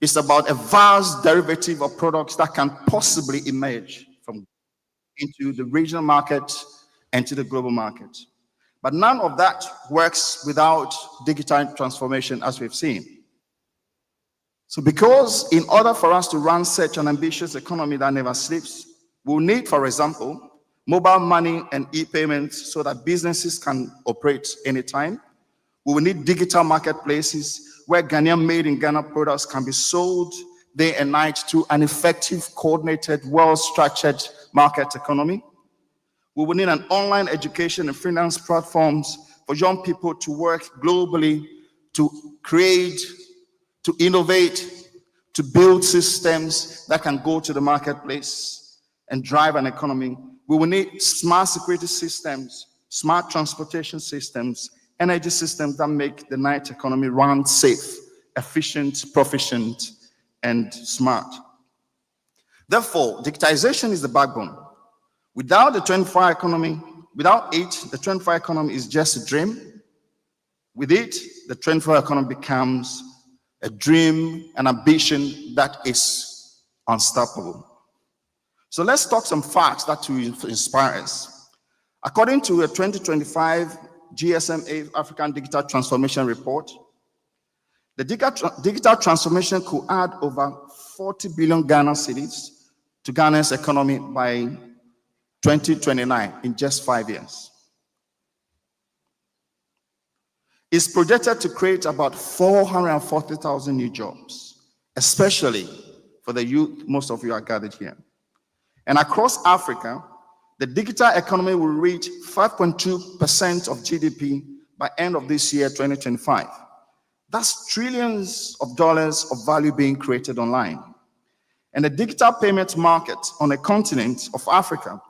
It's about a vast derivative of products that can possibly emerge from into the regional market and to the global market. But none of that works without digital transformation, as we've seen. So because in order for us to run such an ambitious economy that never sleeps, we'll need, for example, mobile money and e-payments so that businesses can operate anytime. We will need digital marketplaces where Ghanaian made in Ghana products can be sold day and night to an effective, coordinated, well-structured market economy. We will need an online education and finance platforms for young people to work globally, to create, to innovate, to build systems that can go to the marketplace and drive an economy. We will need smart security systems, smart transportation systems, energy systems that make the night economy run safe, efficient, proficient, and smart. Therefore, digitization is the backbone. Without the 24 economy, without it, the 24 economy is just a dream. With it, the 24 economy becomes a dream, an ambition that is unstoppable. So let's talk some facts that will inspire us. According to a 2025 GSMA African Digital Transformation Report, the digital transformation could add over 40 billion Ghana cedis to Ghana's economy by 2029 in just 5 years. It's projected to create about 440,000 new jobs, especially for the youth. Most of you are gathered here. And across Africa, the digital economy will reach 5.2% of GDP by end of this year, 2025. That's trillions of dollars of value being created online. And the digital payment market on the continent of Africa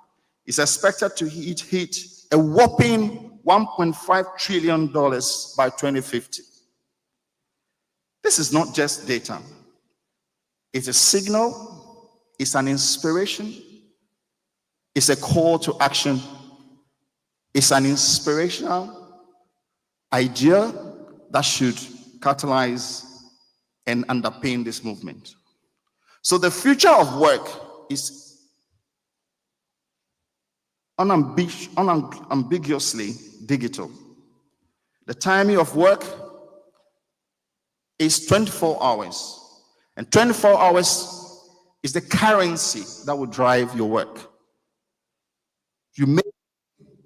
is expected to hit a whopping $1.5 trillion by 2050. This is not just data. It's a signal, it's an inspiration, it's a call to action, it's an inspirational idea that should catalyze and underpin this movement. So the future of work is unambiguously digital. The timing of work is 24 hours. And 24 hours is the currency that will drive your work. You make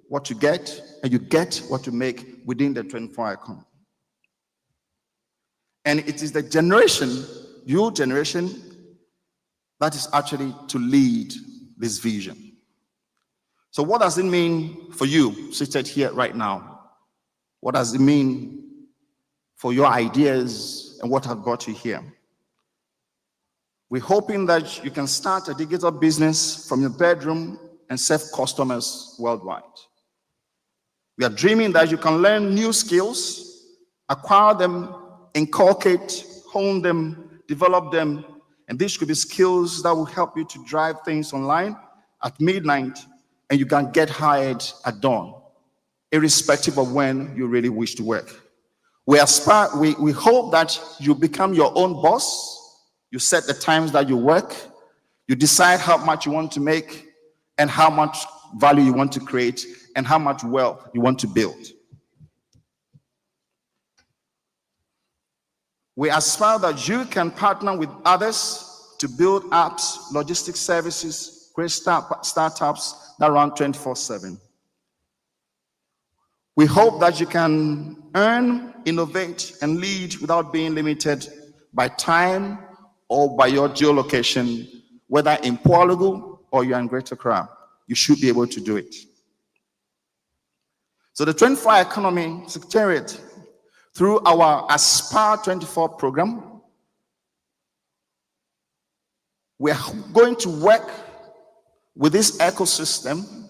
what you get, and you get what you make within the 24-hour economy. And it is the generation, your generation, that is actually to lead this vision. So what does it mean for you seated here right now? What does it mean for your ideas and what have brought you here? We're hoping that you can start a digital business from your bedroom and serve customers worldwide. We are dreaming that you can learn new skills, acquire them, inculcate, hone them, develop them, and these could be skills that will help you to drive things online at midnight, and you can get hired at dawn, irrespective of when you really wish to work. We hope that you become your own boss. You set the times that you work, you decide how much you want to make and how much value you want to create and how much wealth you want to build. We aspire that you can partner with others to build apps, logistics services, create startups that run 24/7. We hope that you can earn, innovate, and lead without being limited by time or by your geolocation, whether in Pualugu or you're in Greater Accra. You should be able to do it. So the 24-hour economy secretariat, through our Aspire 24 program, we are going to work with this ecosystem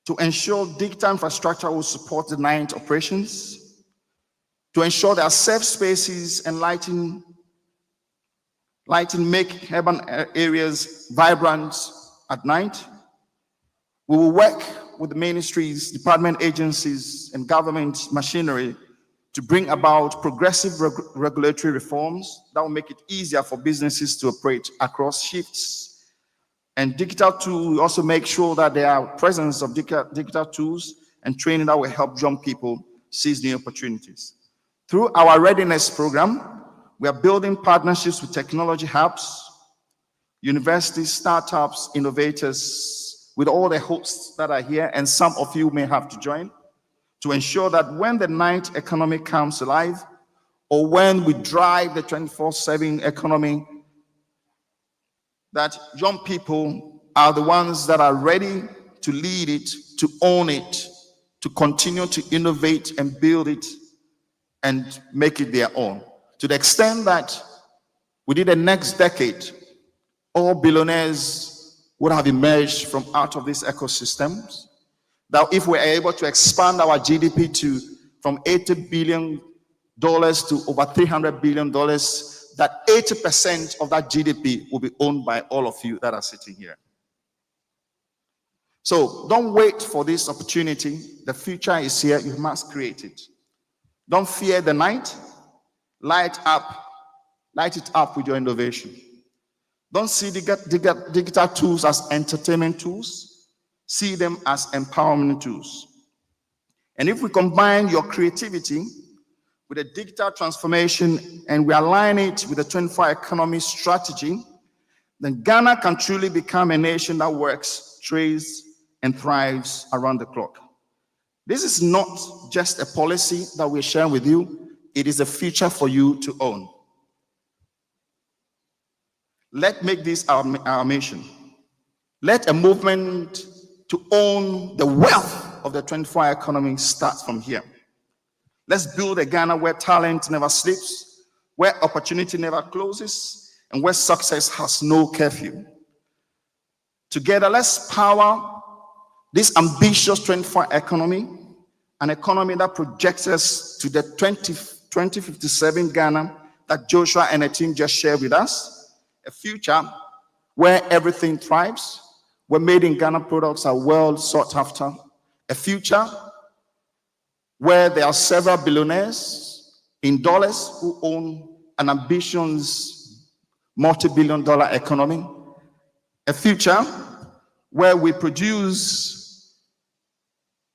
to ensure digital infrastructure will support the night operations, to ensure there are safe spaces and lighting make urban areas vibrant at night. We will work with the ministries, department agencies, and government machinery to bring about progressive regulatory reforms that will make it easier for businesses to operate across shifts. And digital tools will also make sure that there are presence of digital tools and training that will help young people seize new opportunities. Through our readiness program, we are building partnerships with technology hubs, universities, startups, innovators, with all the hosts that are here, and some of you may have to join, to ensure that when the night economy comes alive, or when we drive the 24/7 economy, that young people are the ones that are ready to lead it, to own it, to continue to innovate and build it and make it their own. To the extent that within the next decade, all billionaires would have emerged from out of these ecosystems. That if we're able to expand our GDP from $80 billion to over $300 billion, that 80% of that GDP will be owned by all of you that are sitting here. So don't wait for this opportunity. The future is here. You must create it. Don't fear the night. Light it up with your innovation. Don't see digital tools as entertainment tools. See them as empowerment tools. And if we combine your creativity with a digital transformation and we align it with a 24-hour economy strategy, then Ghana can truly become a nation that works, trades, and thrives around the clock. This is not just a policy that we're sharing with you. It is a future for you to own. Let's make this our mission. Let a movement to own the wealth of the 24-hour economy start from here. Let's build a Ghana where talent never sleeps, where opportunity never closes, and where success has no curfew. Together, let's power This ambitious 24 economy, an economy that projects us to the 2057 Ghana that Joshua and the team just shared with us, a future where everything thrives, where made in Ghana products are well sought after, a future where there are several billionaires in dollars who own an ambitious multi-billion-dollar economy, a future where we produce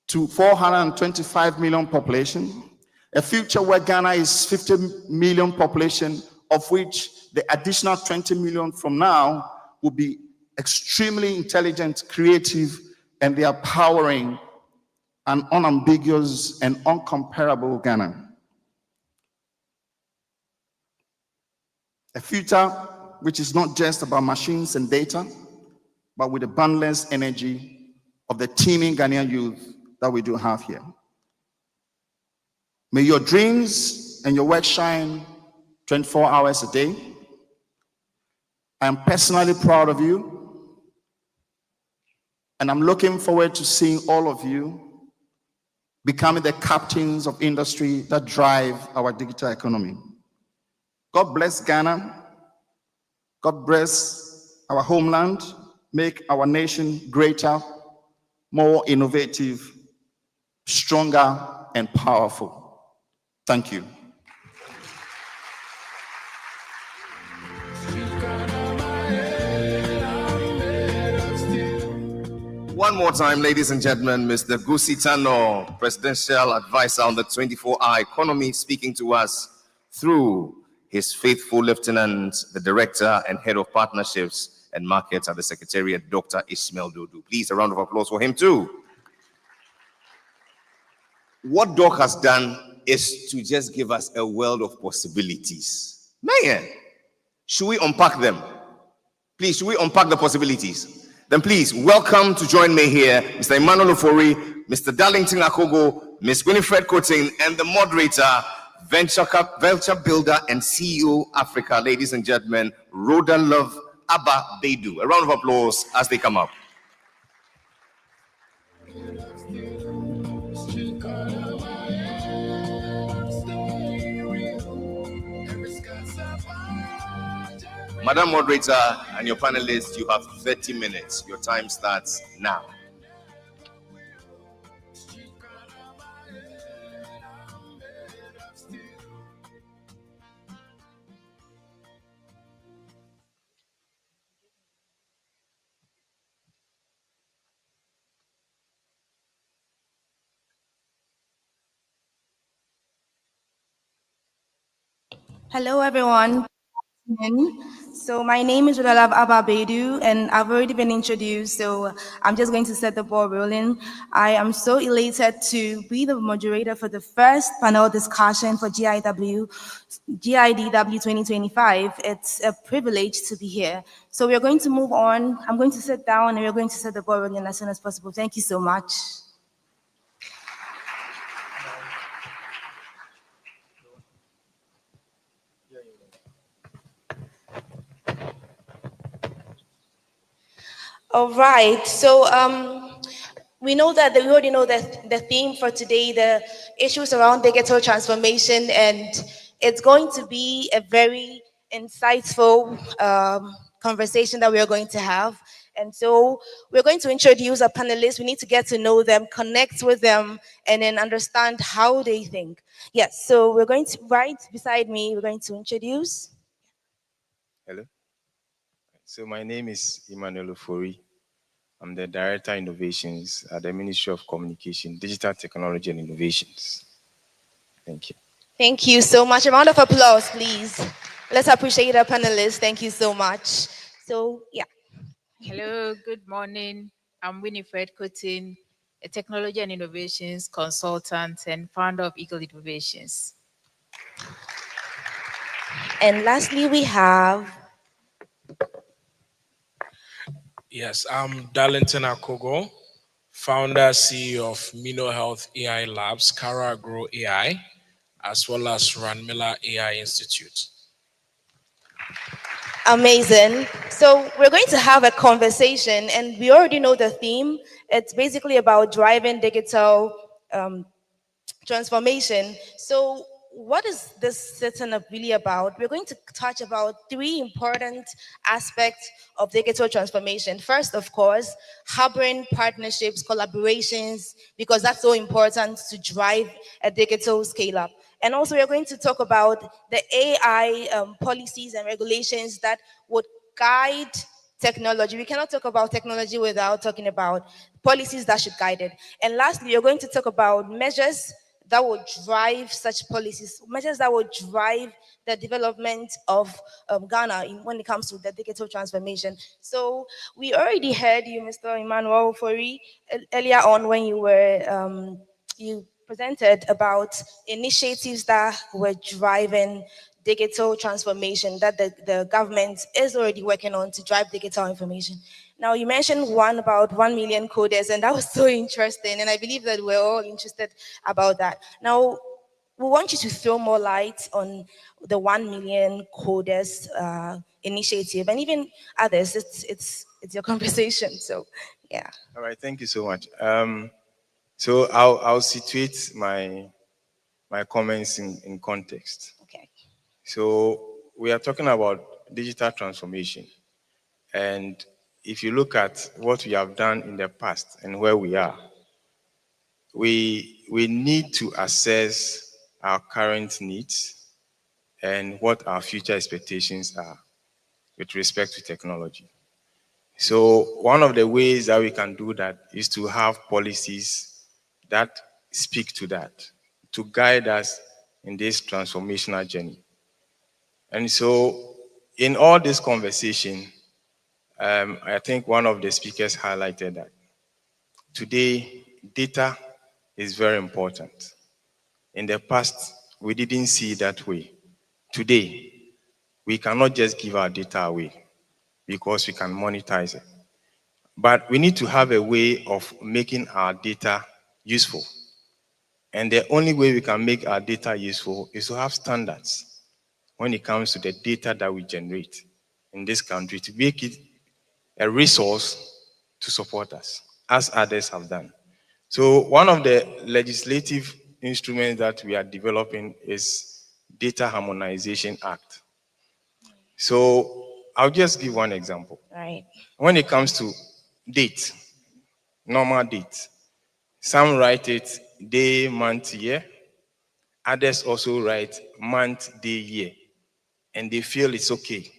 to 425 million population, a future where Ghana is 50 million population, of which the additional 20 million from now will be extremely intelligent, creative, and they are powering an unambiguous and uncomparable Ghana. A future which is not just about machines and data, but with the boundless energy of the teeming Ghanaian youth that we do have here. May your dreams and your work shine 24 hours a day. I am personally proud of you, and I'm looking forward to seeing all of you becoming the captains of industry that drive our digital economy. God bless Ghana. God bless our homeland. Make our nation greater, more innovative, stronger, and powerful. Thank you. One more time, ladies and gentlemen, Mr. Gusi Tano, Presidential Advisor on the 24-hour economy, speaking to us through his faithful lieutenant, the Director and Head of Partnerships and Markets at the Secretariat, Dr. Ishmael Dodu. Please, a round of applause for him too. What Doc has done is to just give us a world of possibilities. Man, should we unpack them? Please, should we unpack the possibilities? Then please, welcome to join me here, Mr. Emmanuel Ofori, Mr. Darlington Akogo, Ms. Winifred Cotin, and the moderator, Venture Builder and CEO Africa, ladies and gentlemen, Rhoda Love Abba Beidou. A round of applause as they come up. Madam Moderator and your panelists, you have 30 minutes. Your time starts now. Hello, everyone. So my name is Rudalav Ababedu, and I've already been introduced, so I'm just going to set the ball rolling. I am so elated to be the moderator for the first panel discussion for GDIW 2025. It's a privilege to be here. So we're going to move on. I'm going to sit down, and we're going to set the ball rolling as soon as possible. Thank you so much. All right, so we already know that the theme for today, the issues around digital transformation, and it's going to be a very insightful conversation that we are going to have. And so we're going to introduce our panelists. We need to get to know them, connect with them, and then understand how they think. Yes, so we're going to, right beside me, we're going to introduce. Hello. So my name is Emmanuel Ofori. I'm the Director Innovations at the Ministry of Communication, Digital Technology and Innovations. Thank you. Thank you so much. A round of applause, please. Let's appreciate our panelists. Thank you so much. So, yeah. Hello, good morning. I'm Winifred Cotin, a technology and innovations consultant and founder of Eagle Innovations. And lastly, we have... Yes, I'm Darlington Akogo, founder, CEO of Mino Health AI Labs, Kara Agro AI, as well as Ranmila AI Institute. Amazing. So we're going to have a conversation, and we already know the theme. It's basically about driving digital um, transformation. So what is this session really about? We're going to touch about three important aspects of digital transformation. First, of course, harboring partnerships, collaborations, because that's so important to drive a digital scale up. And also, we're going to talk about the AI policies and regulations that would guide technology. We cannot talk about technology without talking about policies that should guide it. And lastly, we're going to talk about measures that will drive such policies, measures that will drive the development of Ghana when it comes to the digital transformation. So we already heard you, Mr. Emmanuel Fori, earlier on when you presented about initiatives that were driving digital transformation that the government is already working on to drive digital information. Now, you mentioned one about 1 million coders, and that was so interesting. And I believe that we're all interested about that. Now, we want you to throw more light on the 1 million coders initiative and even others. It's your conversation. So, yeah. All right, thank you so much. So I'll situate my comments in context. Okay. So we are talking about digital transformation. And if you look at what we have done in the past and where we are, we need to assess our current needs and what our future expectations are with respect to technology. So one of the ways that we can do that is to have policies that speak to that, to guide us in this transformational journey. And so in all this conversation, I think one of the speakers highlighted that today, data is very important. In the past, we didn't see it that way. Today, we cannot just give our data away because we can monetize it. But we need to have a way of making our data useful. And the only way we can make our data useful is to have standards when it comes to the data that we generate in this country to make it a resource to support us, as others have done. So one of the legislative instruments that we are developing is Data Harmonization Act. So I'll just give one example. Right. When it comes to date, normal date, some write it day, month, year. Others also write month, day, year. And they feel it's okay.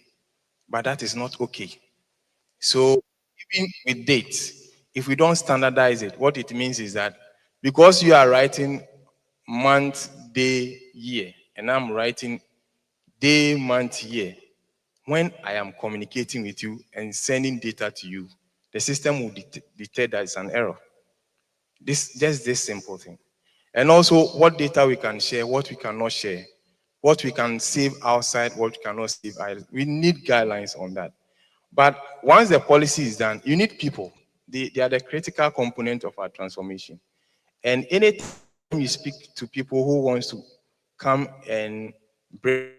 But that is not okay. So even with dates, if we don't standardize it, what it means is that because you are writing month, day, year, and I'm writing day, month, year, when I am communicating with you and sending data to you, the system will detect that it's an error. Just this simple thing. And also what data we can share, what we cannot share, what we can save outside, what we cannot save. We need guidelines on that. But once the policy is done, you need people. They are the critical component of our transformation. And anytime you speak to people who wants to come and bring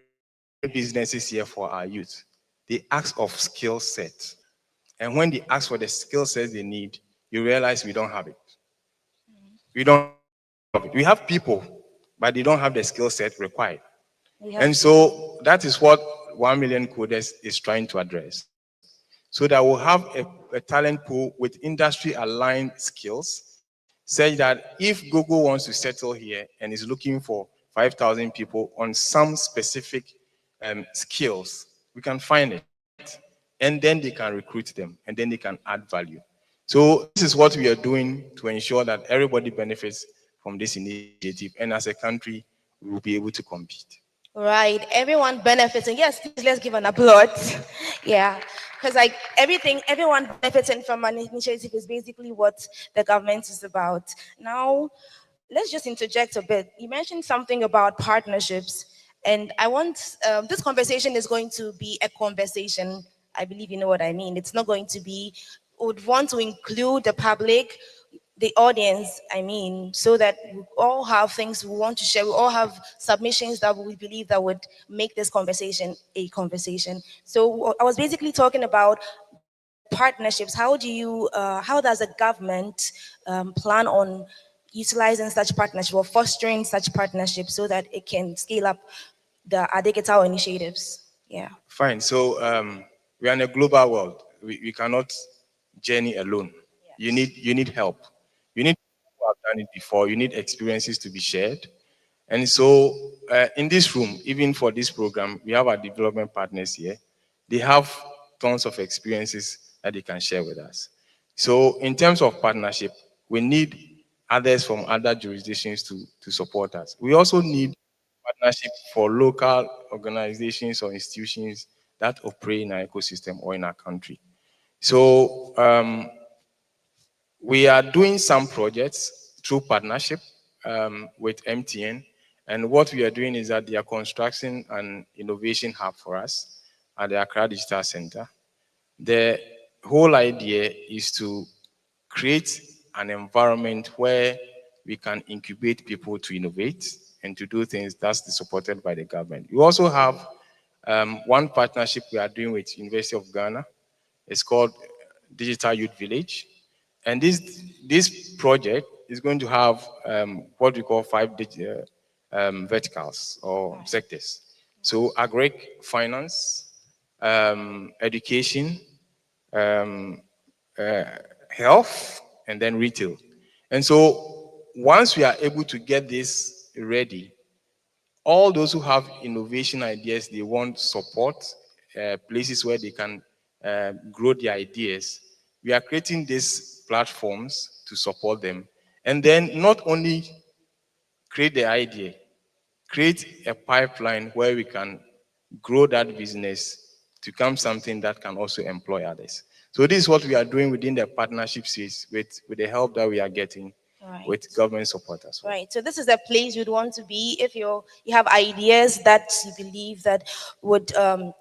businesses here for our youth, they ask of skill sets. And when they ask for the skill sets they need, you realize we don't have it. We don't have it. We have people, but they don't have the skill set required. And so that is what 1 million coders is trying to address. So that we'll have a talent pool with industry-aligned skills, such that if Google wants to settle here and is looking for 5,000 people on some specific skills, we can find it. And then they can recruit them, and then they can add value. So this is what we are doing to ensure that everybody benefits from this initiative. And as a country, we will be able to compete. Right, everyone benefiting. Yes, please, let's give an applause. Yeah, because like everyone benefiting from an initiative is basically what the government is about. Now, let's just interject a bit. You mentioned something about partnerships, and I want this conversation is going to be a conversation. I believe you know what I mean. It's not going to be. Would want to include the public. the audience, I mean, so that we all have things we want to share. We all have submissions that we believe that would make this conversation a conversation. So I was basically talking about partnerships. How does a government plan on utilizing such partnerships or fostering such partnerships so that it can scale up our digital initiatives? Yeah. Fine. So we are in a global world. We cannot journey alone. You need help. You need people who have done it before. You need experiences to be shared. And so in this room, even for this program, we have our development partners here. They have tons of experiences that they can share with us. So in terms of partnership, we need others from other jurisdictions to support us. We also need partnership for local organizations or institutions that operate in our ecosystem or in our country. So we are doing some projects through partnership with MTN. And what we are doing is that they are constructing an innovation hub for us at the Accra Digital Center. The whole idea is to create an environment where we can incubate people to innovate and to do things that's supported by the government. We also have one partnership we are doing with University of Ghana. It's called Digital Youth Village. And this project is going to have what we call 5 verticals or sectors. So agric, finance, education, health, and then retail. And so once we are able to get this ready, all those who have innovation ideas, they want support, places where they can grow their ideas. We are creating these platforms to support them. And then not only create the idea, create a pipeline where we can grow that business to become something that can also employ others. So this is what we are doing within the partnership space with the help that we are getting with government support as well. Right. So this is a place you'd want to be if you have ideas that you believe that would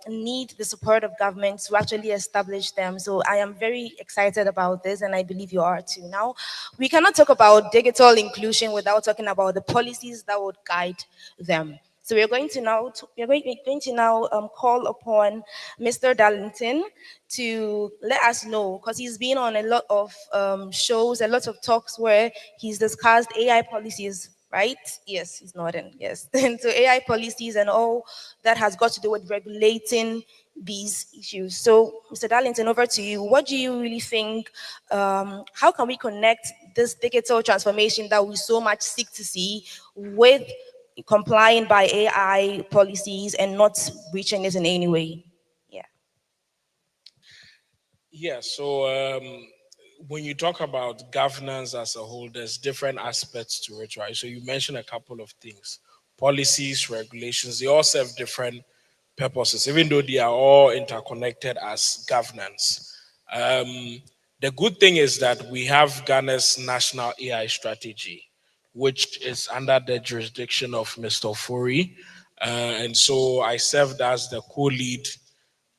need the support of government to actually establish them. So I am very excited about this, and I believe you are too. Now, we cannot talk about digital inclusion without talking about the policies that would guide them. So we're going to now call upon Mr. Darlington to let us know, because he's been on a lot of shows, a lot of talks where he's discussed AI policies, right? Yes, he's nodding. Yes, and so AI policies and all that has got to do with regulating these issues. So, Mr. Darlington, over to you. What do you really think? How can we connect this digital transformation that we so much seek to see with complying by AI policies and not breaching it in any way? Yeah. Yeah, so when you talk about governance as a whole, there's different aspects to it, right? So you mentioned a couple of things. Policies, regulations, they all serve different purposes, even though they are all interconnected as governance. The good thing is that we have Ghana's national AI strategy, which is under the jurisdiction of Mr. Fori. And so I served as the co-lead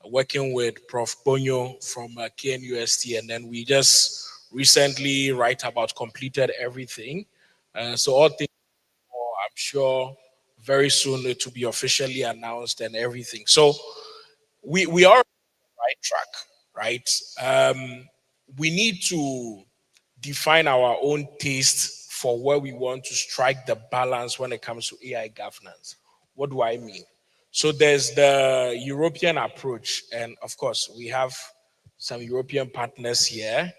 working with Prof. Bonyo from KNUST, and then we just recently, right about, completed everything. So all things, I'm sure very soon it will be officially announced and everything. So we are on the right track, right? We need to define our own taste for where we want to strike the balance when it comes to AI governance. What do I mean? So there's the European approach, and of course, we have some European partners here.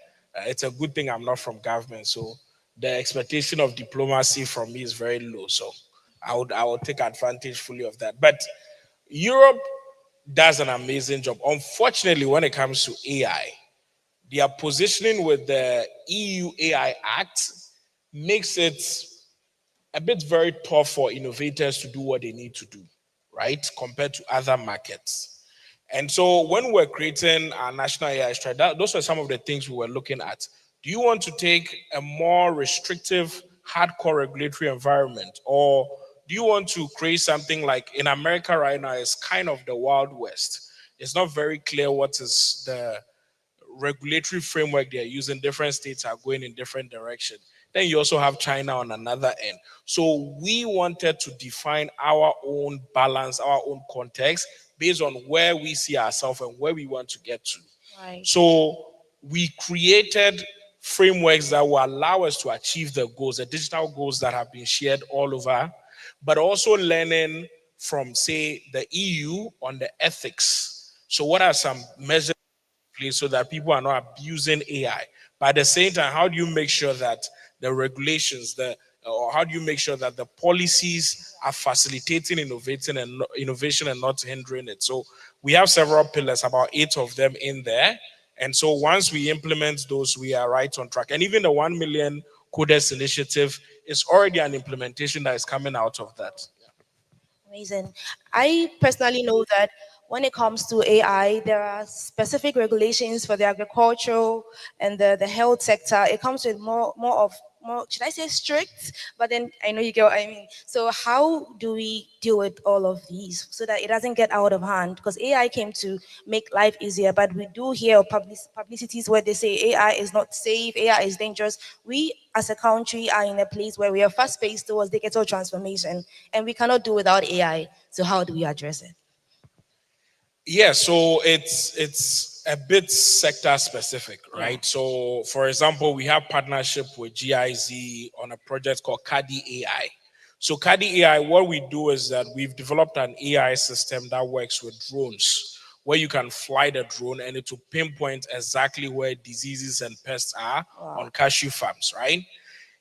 It's a good thing I'm not from government, so the expectation of diplomacy from me is very low. So I would take advantage fully of that. But Europe does an amazing job. Unfortunately, when it comes to AI, their positioning with the EU AI Act makes it a bit very tough for innovators to do what they need to do, right? Compared to other markets. And so when we're creating our national AI strategy, those are some of the things we were looking at. Do you want to take a more restrictive, hardcore regulatory environment? Or do you want to create something like in America right now, it's kind of the Wild West. It's not very clear what is the regulatory framework they're using, different states are going in different direction. Then you also have China on another end. So we wanted to define our own balance, our own context, based on where we see ourselves and where we want to get to. Right. So we created frameworks that will allow us to achieve the goals, the digital goals that have been shared all over, but also learning from, say, the EU on the ethics. So what are some measures in place so that people are not abusing AI? But at the same time, how do you make sure that the regulations, or how do you make sure that the policies are facilitating innovation and not hindering it? So we have several pillars, about 8 of them in there. And so once we implement those, we are right on track. And even the 1 million coders initiative is already an implementation that is coming out of that. Amazing. I personally know that when it comes to AI, there are specific regulations for the agricultural and the health sector. It comes with more, should I say strict? But then I know you get what I mean. So how do we deal with all of these so that it doesn't get out of hand? Because AI came to make life easier, but we do hear publicities where they say AI is not safe, AI is dangerous. We as a country are in a place where we are fast-paced towards digital transformation, and we cannot do without AI. So how do we address it? Yeah, so it's a bit sector specific, right? So for example, we have partnership with GIZ on a project called CADI AI. So CADI AI, what we do is that we've developed an AI system that works with drones, where you can fly the drone and it will pinpoint exactly where diseases and pests are on cashew farms, right?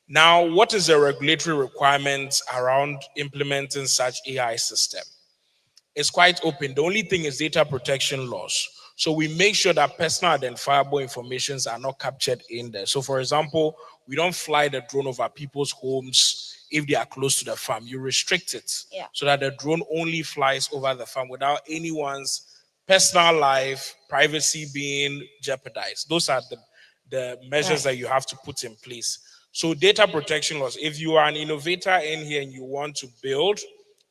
Now, what is the regulatory requirement around implementing such AI system? It's quite open. The only thing is data protection laws. So we make sure that personal identifiable informations are not captured in there. So for example, we don't fly the drone over people's homes if they are close to the farm. You restrict it so that the drone only flies over the farm without anyone's personal life, privacy being jeopardized. Those are the measures that you have to put in place. So data protection laws, if you are an innovator in here and you want to build,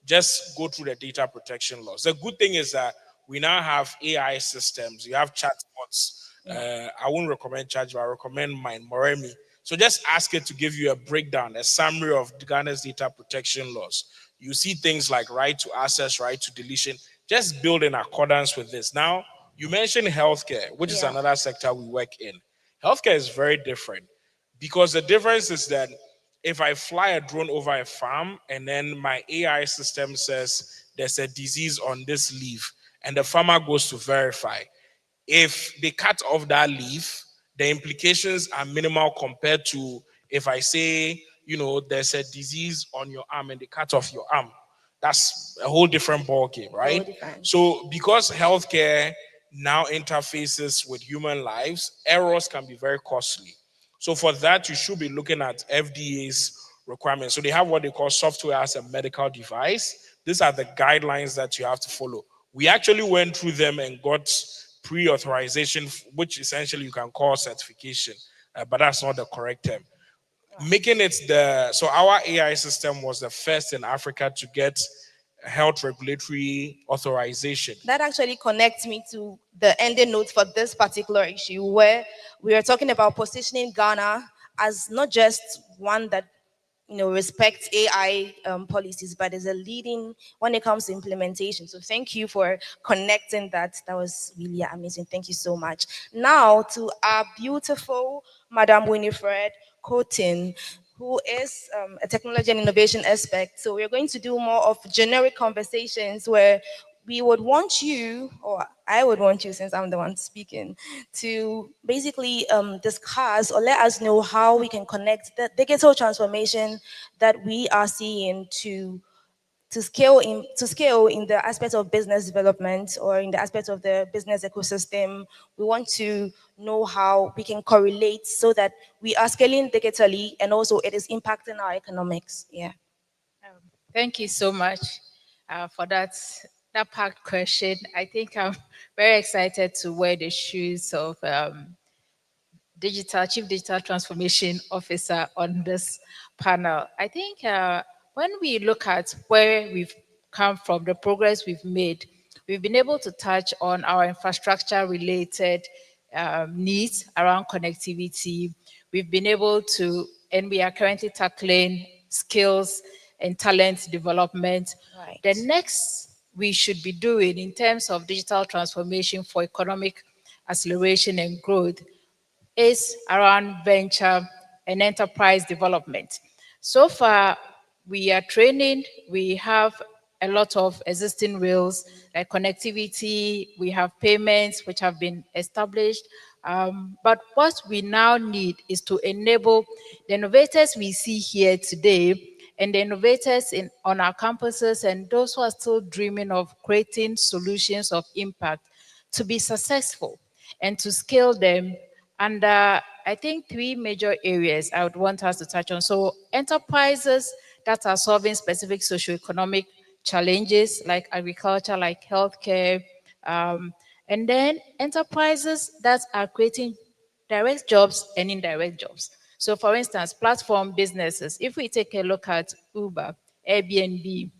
just go through the data protection laws. The good thing is that we now have AI systems. You have chatbots. I won't recommend ChatGPT, I recommend mine, Moremi. So just ask it to give you a breakdown, a summary of Ghana's data protection laws. You see things like right to access, right to deletion. Just build in accordance with this. Now, you mentioned healthcare, which is another sector we work in. Healthcare is very different because the difference is that if I fly a drone over a farm and then my AI system says there's a disease on this leaf and the farmer goes to verify, if they cut off that leaf, the implications are minimal compared to if I say, there's a disease on your arm and they cut off your arm. That's a whole different ball game, right? So because healthcare now interfaces with human lives, errors can be very costly. So for that, you should be looking at FDA's requirements. So they have what they call software as a medical device. These are the guidelines that you have to follow. We actually went through them and got pre-authorization, which essentially you can call certification, but that's not the correct term. Making it so our AI system was the first in Africa to get health regulatory authorization. That actually connects me to the ending note for this particular issue, where we are talking about positioning Ghana as not just one that respects AI policies, but is a leading when it comes to implementation. So thank you for connecting that. That was really amazing. Thank you so much. Now to our beautiful Madam Winifred Cotin, who is a technology and innovation expert. So we're going to do more of generic conversations where we would want you, or I would want you, since I'm the one speaking, to basically discuss or let us know how we can connect the digital transformation that we are seeing to scale in the aspect of business development or in the aspect of the business ecosystem. We want to know how we can correlate so that we are scaling digitally and also it is impacting our economics. Yeah. Thank you so much for that packed question. I think I'm very excited to wear the shoes of Chief Digital Transformation Officer on this panel. I think when we look at where we've come from, the progress we've made, we've been able to touch on our infrastructure related needs around connectivity. We've been able to, and we are currently tackling skills and talent development. Right. The next we should be doing in terms of digital transformation for economic acceleration and growth is around venture and enterprise development. So far, we are training, we have a lot of existing rails like connectivity, we have payments which have been established. But what we now need is to enable the innovators we see here today and the innovators on our campuses and those who are still dreaming of creating solutions of impact to be successful and to scale them. And I think three major areas I would want us to touch on. So enterprises that are solving specific socioeconomic challenges like agriculture, like healthcare, and then enterprises that are creating direct jobs and indirect jobs. So for instance, platform businesses, if we take a look at Uber, Airbnb,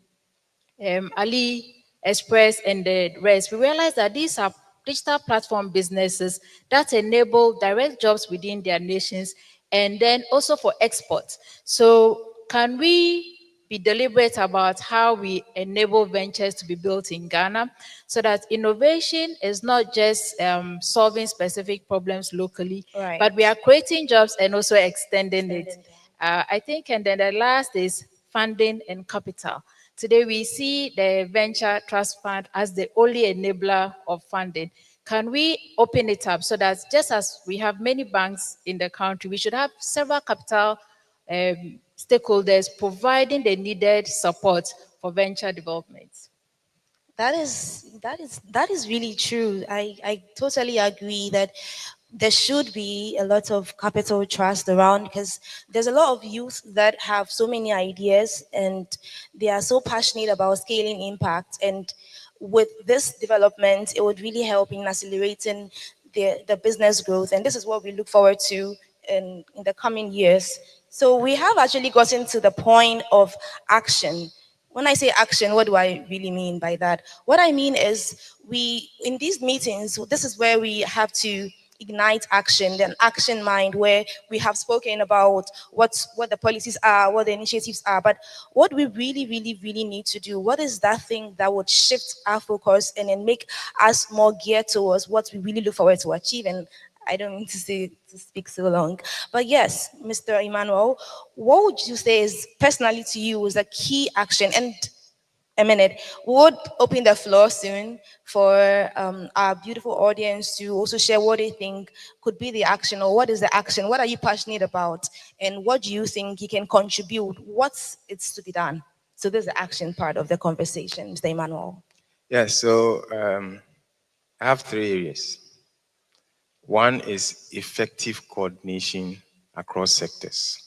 Ali Express, and the rest, we realize that these are digital platform businesses that enable direct jobs within their nations and then also for export. So can we be deliberate about how we enable ventures to be built in Ghana so that innovation is not just solving specific problems locally, Right. but we are creating jobs and also extending it. I think, and then the last is funding and capital. Today we see the venture trust fund as the only enabler of funding. Can we open it up so that just as we have many banks in the country, we should have several capital stakeholders providing the needed support for venture development? That is really true. I totally agree that there should be a lot of capital trust around because there's a lot of youth that have so many ideas and they are so passionate about scaling impact. And with this development, it would really help in accelerating the business growth. And this is what we look forward to in the coming years. So we have actually gotten to the point of action. When I say action, what do I really mean by that? What I mean is we, in these meetings, this is where we have to ignite action, an action mind, where we have spoken about what the policies are, what the initiatives are, but what we really, really, really need to do, what is that thing that would shift our focus and then make us more geared towards what we really look forward to achieve. And I don't mean to speak so long, but yes, Mr. Emmanuel, what would you say is personally to you is a key action? And a minute, we would open the floor soon for our beautiful audience to also share what they think could be the action, or what is the action? What are you passionate about, and what do you think you can contribute? What's it's to be done? So there's the action part of the conversation, Mr. Emmanuel. Yeah, so I have three areas. One is effective coordination across sectors.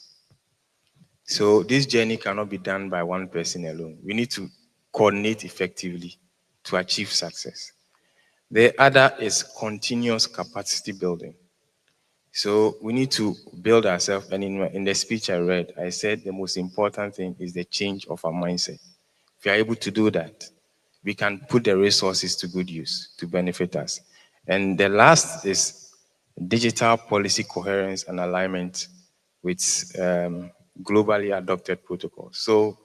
So this journey cannot be done by one person alone. We need to coordinate effectively to achieve success. The other is continuous capacity building. So we need to build ourselves. And in the speech I read, I said the most important thing is the change of our mindset. If we are able to do that, we can put the resources to good use to benefit us. And the last is digital policy coherence and alignment with globally adopted protocols. So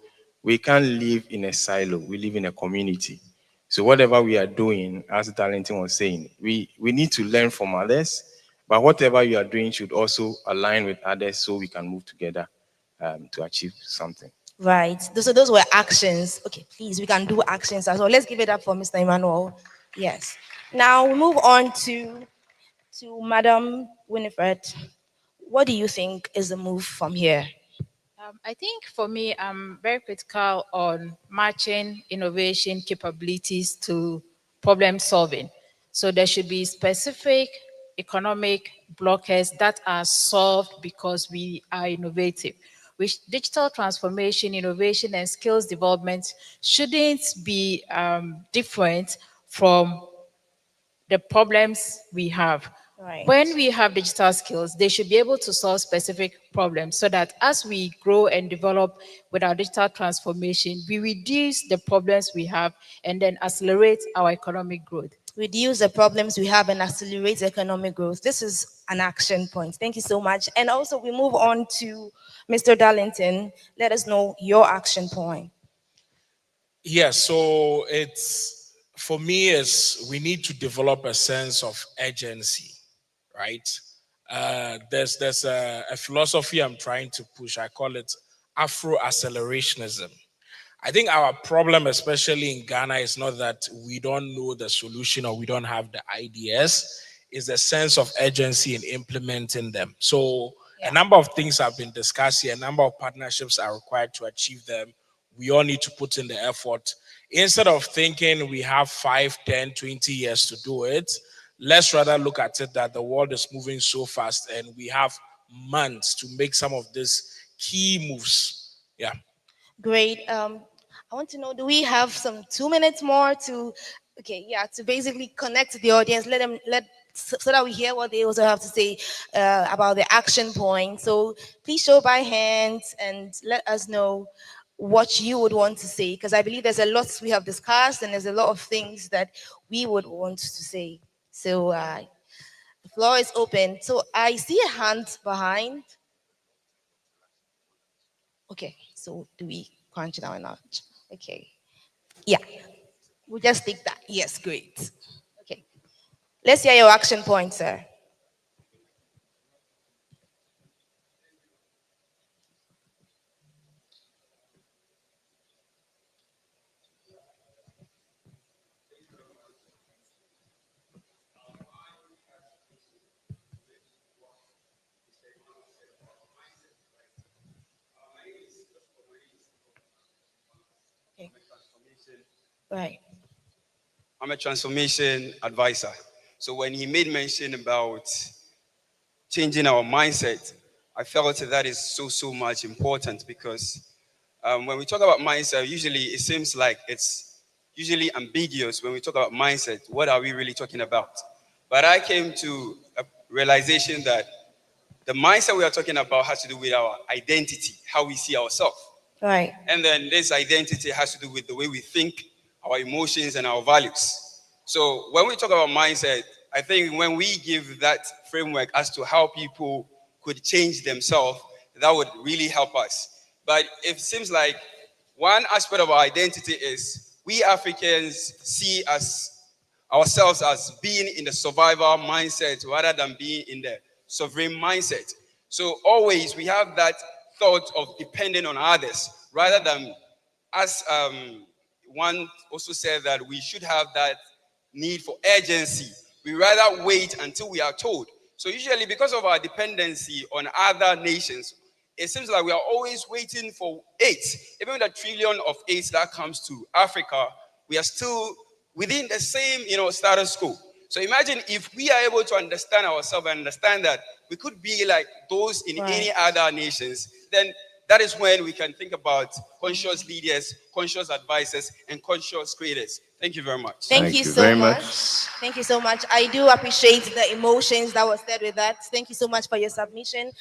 we can't live in a silo, we live in a community. So whatever we are doing, as Darlington was saying, we need to learn from others, but whatever you are doing should also align with others so we can move together to achieve something. Right. So those were actions. Okay, please, we can do actions as well. Let's give it up for Mr. Emmanuel. Yes. Now we move on to Madam Winifred. What do you think is the move from here? I think for me, I'm very critical on matching innovation capabilities to problem solving. So there should be specific economic blockers that are solved because we are innovative. Which digital transformation, innovation, and skills development shouldn't be different from the problems we have. Right. When we have digital skills, they should be able to solve specific problems so that as we grow and develop with our digital transformation, we reduce the problems we have and then accelerate our economic growth. reduce the problems we have and accelerate economic growth. This is an action point. Thank you so much. And also we move on to Mr. Darlington. Let us know your action point. Yes, so it's for me is we need to develop a sense of urgency, right? There's a philosophy I'm trying to push. I call it Afro accelerationism. I think our problem, especially in Ghana, is not that we don't know the solution or we don't have the ideas, is the sense of urgency in implementing them. So a number of things have been discussed here, a number of partnerships are required to achieve them. We all need to put in the effort. Instead of thinking we have 5, 10, 20 years to do it, let's rather look at it that the world is moving so fast and we have months to make some of these key moves. Yeah. Great. I want to know, do we have some 2 minutes more to, to basically connect to the audience, so that we hear what they also have to say about the action point. So please show by hands and let us know what you would want to say, because I believe there's a lot we have discussed and there's a lot of things that we would want to say. So the floor is open. So I see a hand behind. Okay, so do we crunch it down or not? Okay. Yeah. We'll just take that. Yes, great. Okay. Let's hear your action point, sir. Okay. Right. I'm a transformation advisor. So when he made mention about changing our mindset, I felt that is so much important because when we talk about mindset, usually it seems like it's usually ambiguous when we talk about mindset. What are we really talking about? But I came to a realization that the mindset we are talking about has to do with our identity, how we see ourselves. Right. And then this identity has to do with the way we think, our emotions, and our values. So when we talk about mindset, I think when we give that framework as to how people could change themselves, that would really help us. But it seems like one aspect of our identity is we Africans see ourselves as being in the survival mindset rather than being in the sovereign mindset. So always we have that thought of depending on others rather than, as one also said, that we should have that need for urgency. We rather wait until we are told. So usually because of our dependency on other nations, it seems like we are always waiting for aid. Even the trillion of aid that comes to Africa, we are still within the same, status quo. So imagine if we are able to understand ourselves and understand that we could be like those in any other nations, then that is when we can think about conscious leaders, conscious advisors, and conscious creators. Thank you very much. Thank you so much. Thank you so much. I do appreciate the emotions that was said with that. Thank you so much for your submission.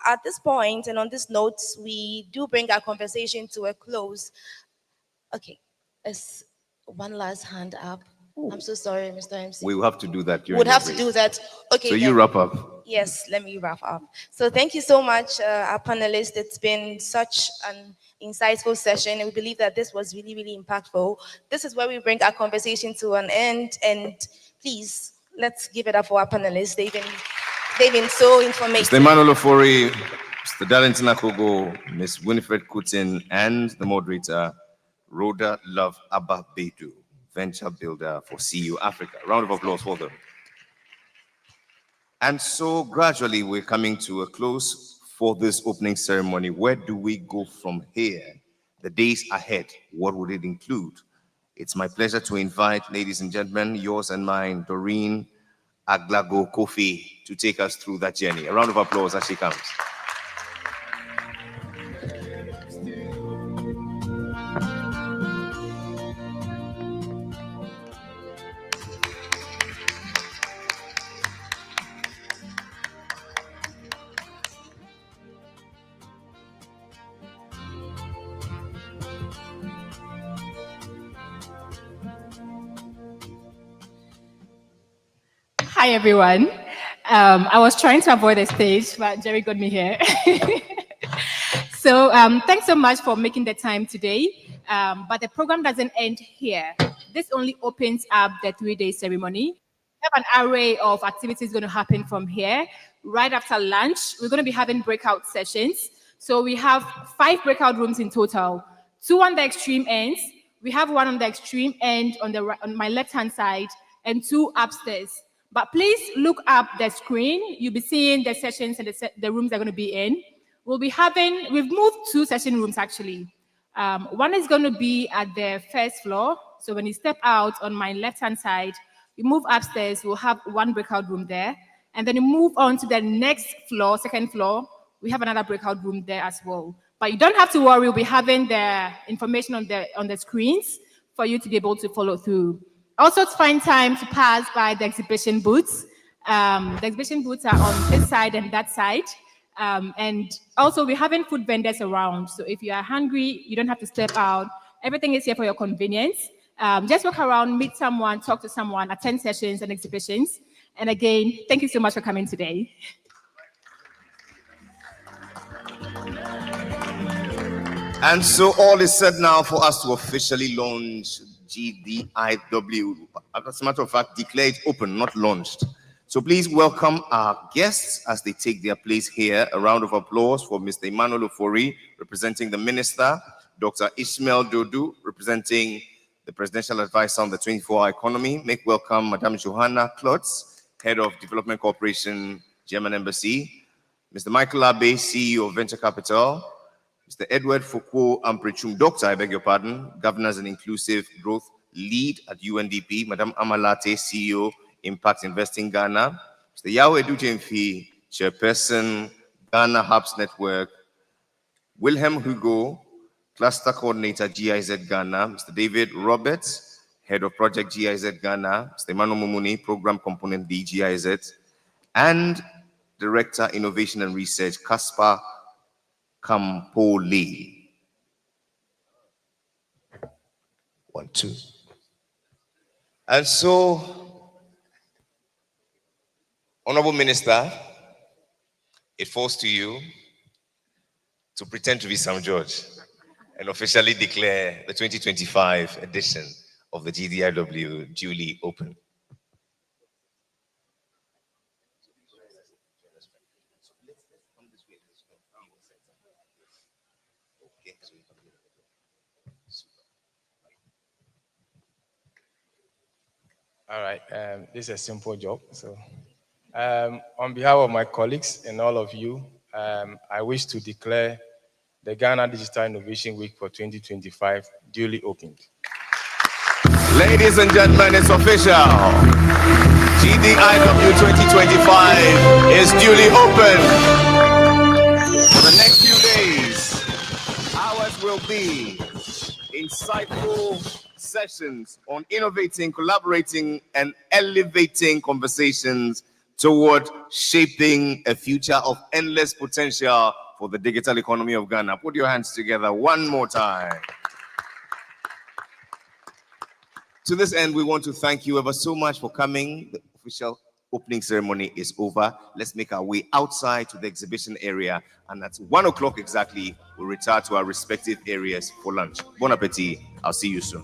At this point and on this note, we do bring our conversation to a close. Okay, there's one last hand up. I'm so sorry, Mr. MC. We will have to do that. Would have to do that. Okay. So you wrap up. Yes, let me wrap up. So thank you so much, our panelists. It's been such an insightful session, and we believe that this was really, really impactful. This is where we bring our conversation to an end, and please, let's give it up for our panelists. They've been so informative. Mr. Emmanuel Ofori, Mr. Darlington Akogo, Ms. Winifred Kutin, and the moderator, Rhoda Love Abba Bedu, venture builder for CU Africa. Round of applause for them. And so gradually we're coming to a close for this opening ceremony. Where do we go from here? The days ahead, what would it include? It's my pleasure to invite, ladies and gentlemen, yours and mine, Doreen Aglago Kofi, to take us through that journey. A round of applause as she comes. Hi, everyone. I was trying to avoid the stage, but Jerry got me here. So thanks so much for making the time today. But the program doesn't end here. This only opens up the 3-day ceremony. We have an array of activities going to happen from here. Right after lunch, we're going to be having breakout sessions. So we have 5 breakout rooms in total, 2 on the extreme ends. We have 1 on the extreme end on my left-hand side and 2 upstairs. But please look up the screen. You'll be seeing the sessions and the rooms they're going to be in. We've moved 2 session rooms actually. One is going to be at the first floor. So when you step out on my left-hand side, you move upstairs, we'll have 1 breakout room there. And then you move on to the next floor, second floor, we have another breakout room there as well. But you don't have to worry, we'll be having the information on the screens for you to be able to follow through. Also, to find time to pass by the exhibition booths. The exhibition booths are on this side and that side. And also, we're having food vendors around. So if you are hungry, you don't have to step out. Everything is here for your convenience. Just walk around, meet someone, talk to someone, attend sessions and exhibitions. And again, thank you so much for coming today. And so all is set now for us to officially launch GDIW. As a matter of fact, declare it open, not launched. So please welcome our guests as they take their place here. A round of applause for Mr. Emmanuel Ofori, representing the Minister, Dr. Ishmael Dodu, representing the Presidential Advisor on the 24-hour economy. Make welcome Madame Johanna Klotz, Head of Development Cooperation, German Embassy, Mr. Michael Abe, CEO of Venture Capital, Mr. Edward Foucault Amprechum, Doctor, I beg your pardon, Governance and Inclusive Growth Lead at UNDP, Madame Amalate, CEO, Impact Investing Ghana, Mr. Yao Edujemfi, Chairperson, Ghana Hubs Network, Wilhelm Hugo, Cluster Coordinator, GIZ Ghana, Mr. David Roberts, Head of Project GIZ Ghana, Mr. Emmanuel Mumuni, Program Component D, GIZ, and Director, Innovation and Research, Caspar Kampoli. 1, 2. And so, Honorable Minister, it falls to you to pretend to be Sam George and officially declare the 2025 edition of the GDIW duly open. All right, this is a simple job. So, on behalf of my colleagues and all of you, I wish to declare the Ghana Digital Innovation Week for 2025 duly opened. Ladies and gentlemen, it's official. GDIW 2025 is duly open. For the next few days, ours will be insightful sessions on innovating, collaborating, and elevating conversations toward shaping a future of endless potential for the digital economy of Ghana. Put your hands together one more time. To this end, we want to thank you ever so much for coming. The official opening ceremony is over. Let's make our way outside to the exhibition area, and at 1 o'clock exactly, we'll retire to our respective areas for lunch. Bon appetit. I'll see you soon.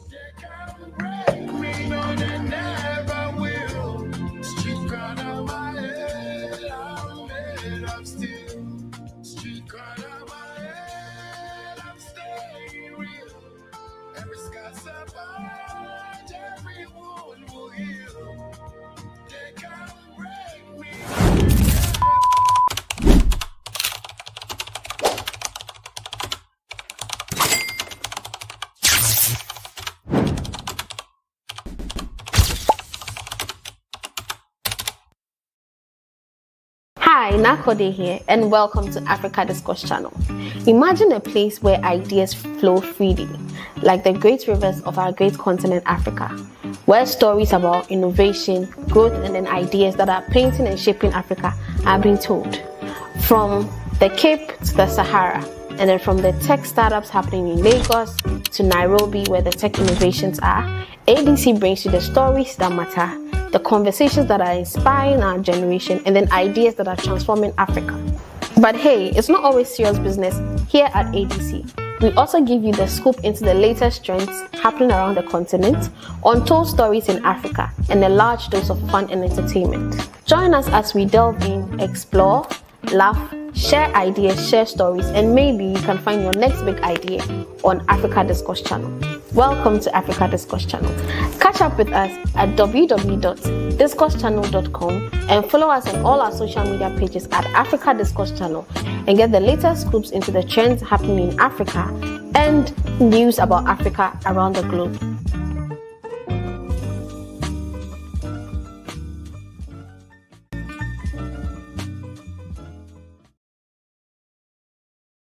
Hi, Nakode here, and welcome to Africa Discourse channel. Imagine a place where ideas flow freely, like the great rivers of our great continent Africa, where stories about innovation, growth, and then ideas that are painting and shaping Africa are being told. From the Cape to the Sahara, and then from the tech startups happening in Lagos to Nairobi, where the tech innovations are, ADC brings you the stories that matter the conversations that are inspiring our generation, and then ideas that are transforming Africa. But hey, it's not always serious business here at ADC. We also give you the scoop into the latest trends happening around the continent, untold stories in Africa, and a large dose of fun and entertainment. Join us as we delve in, explore, laugh, share ideas, share stories, and maybe you can find your next big idea on Africa Discourse channel. Welcome to Africa Discourse channel. Catch up with us at www.discoursechannel.com and follow us on all our social media pages at Africa Discourse channel and get the latest scoops into the trends happening in Africa and news about Africa around the globe.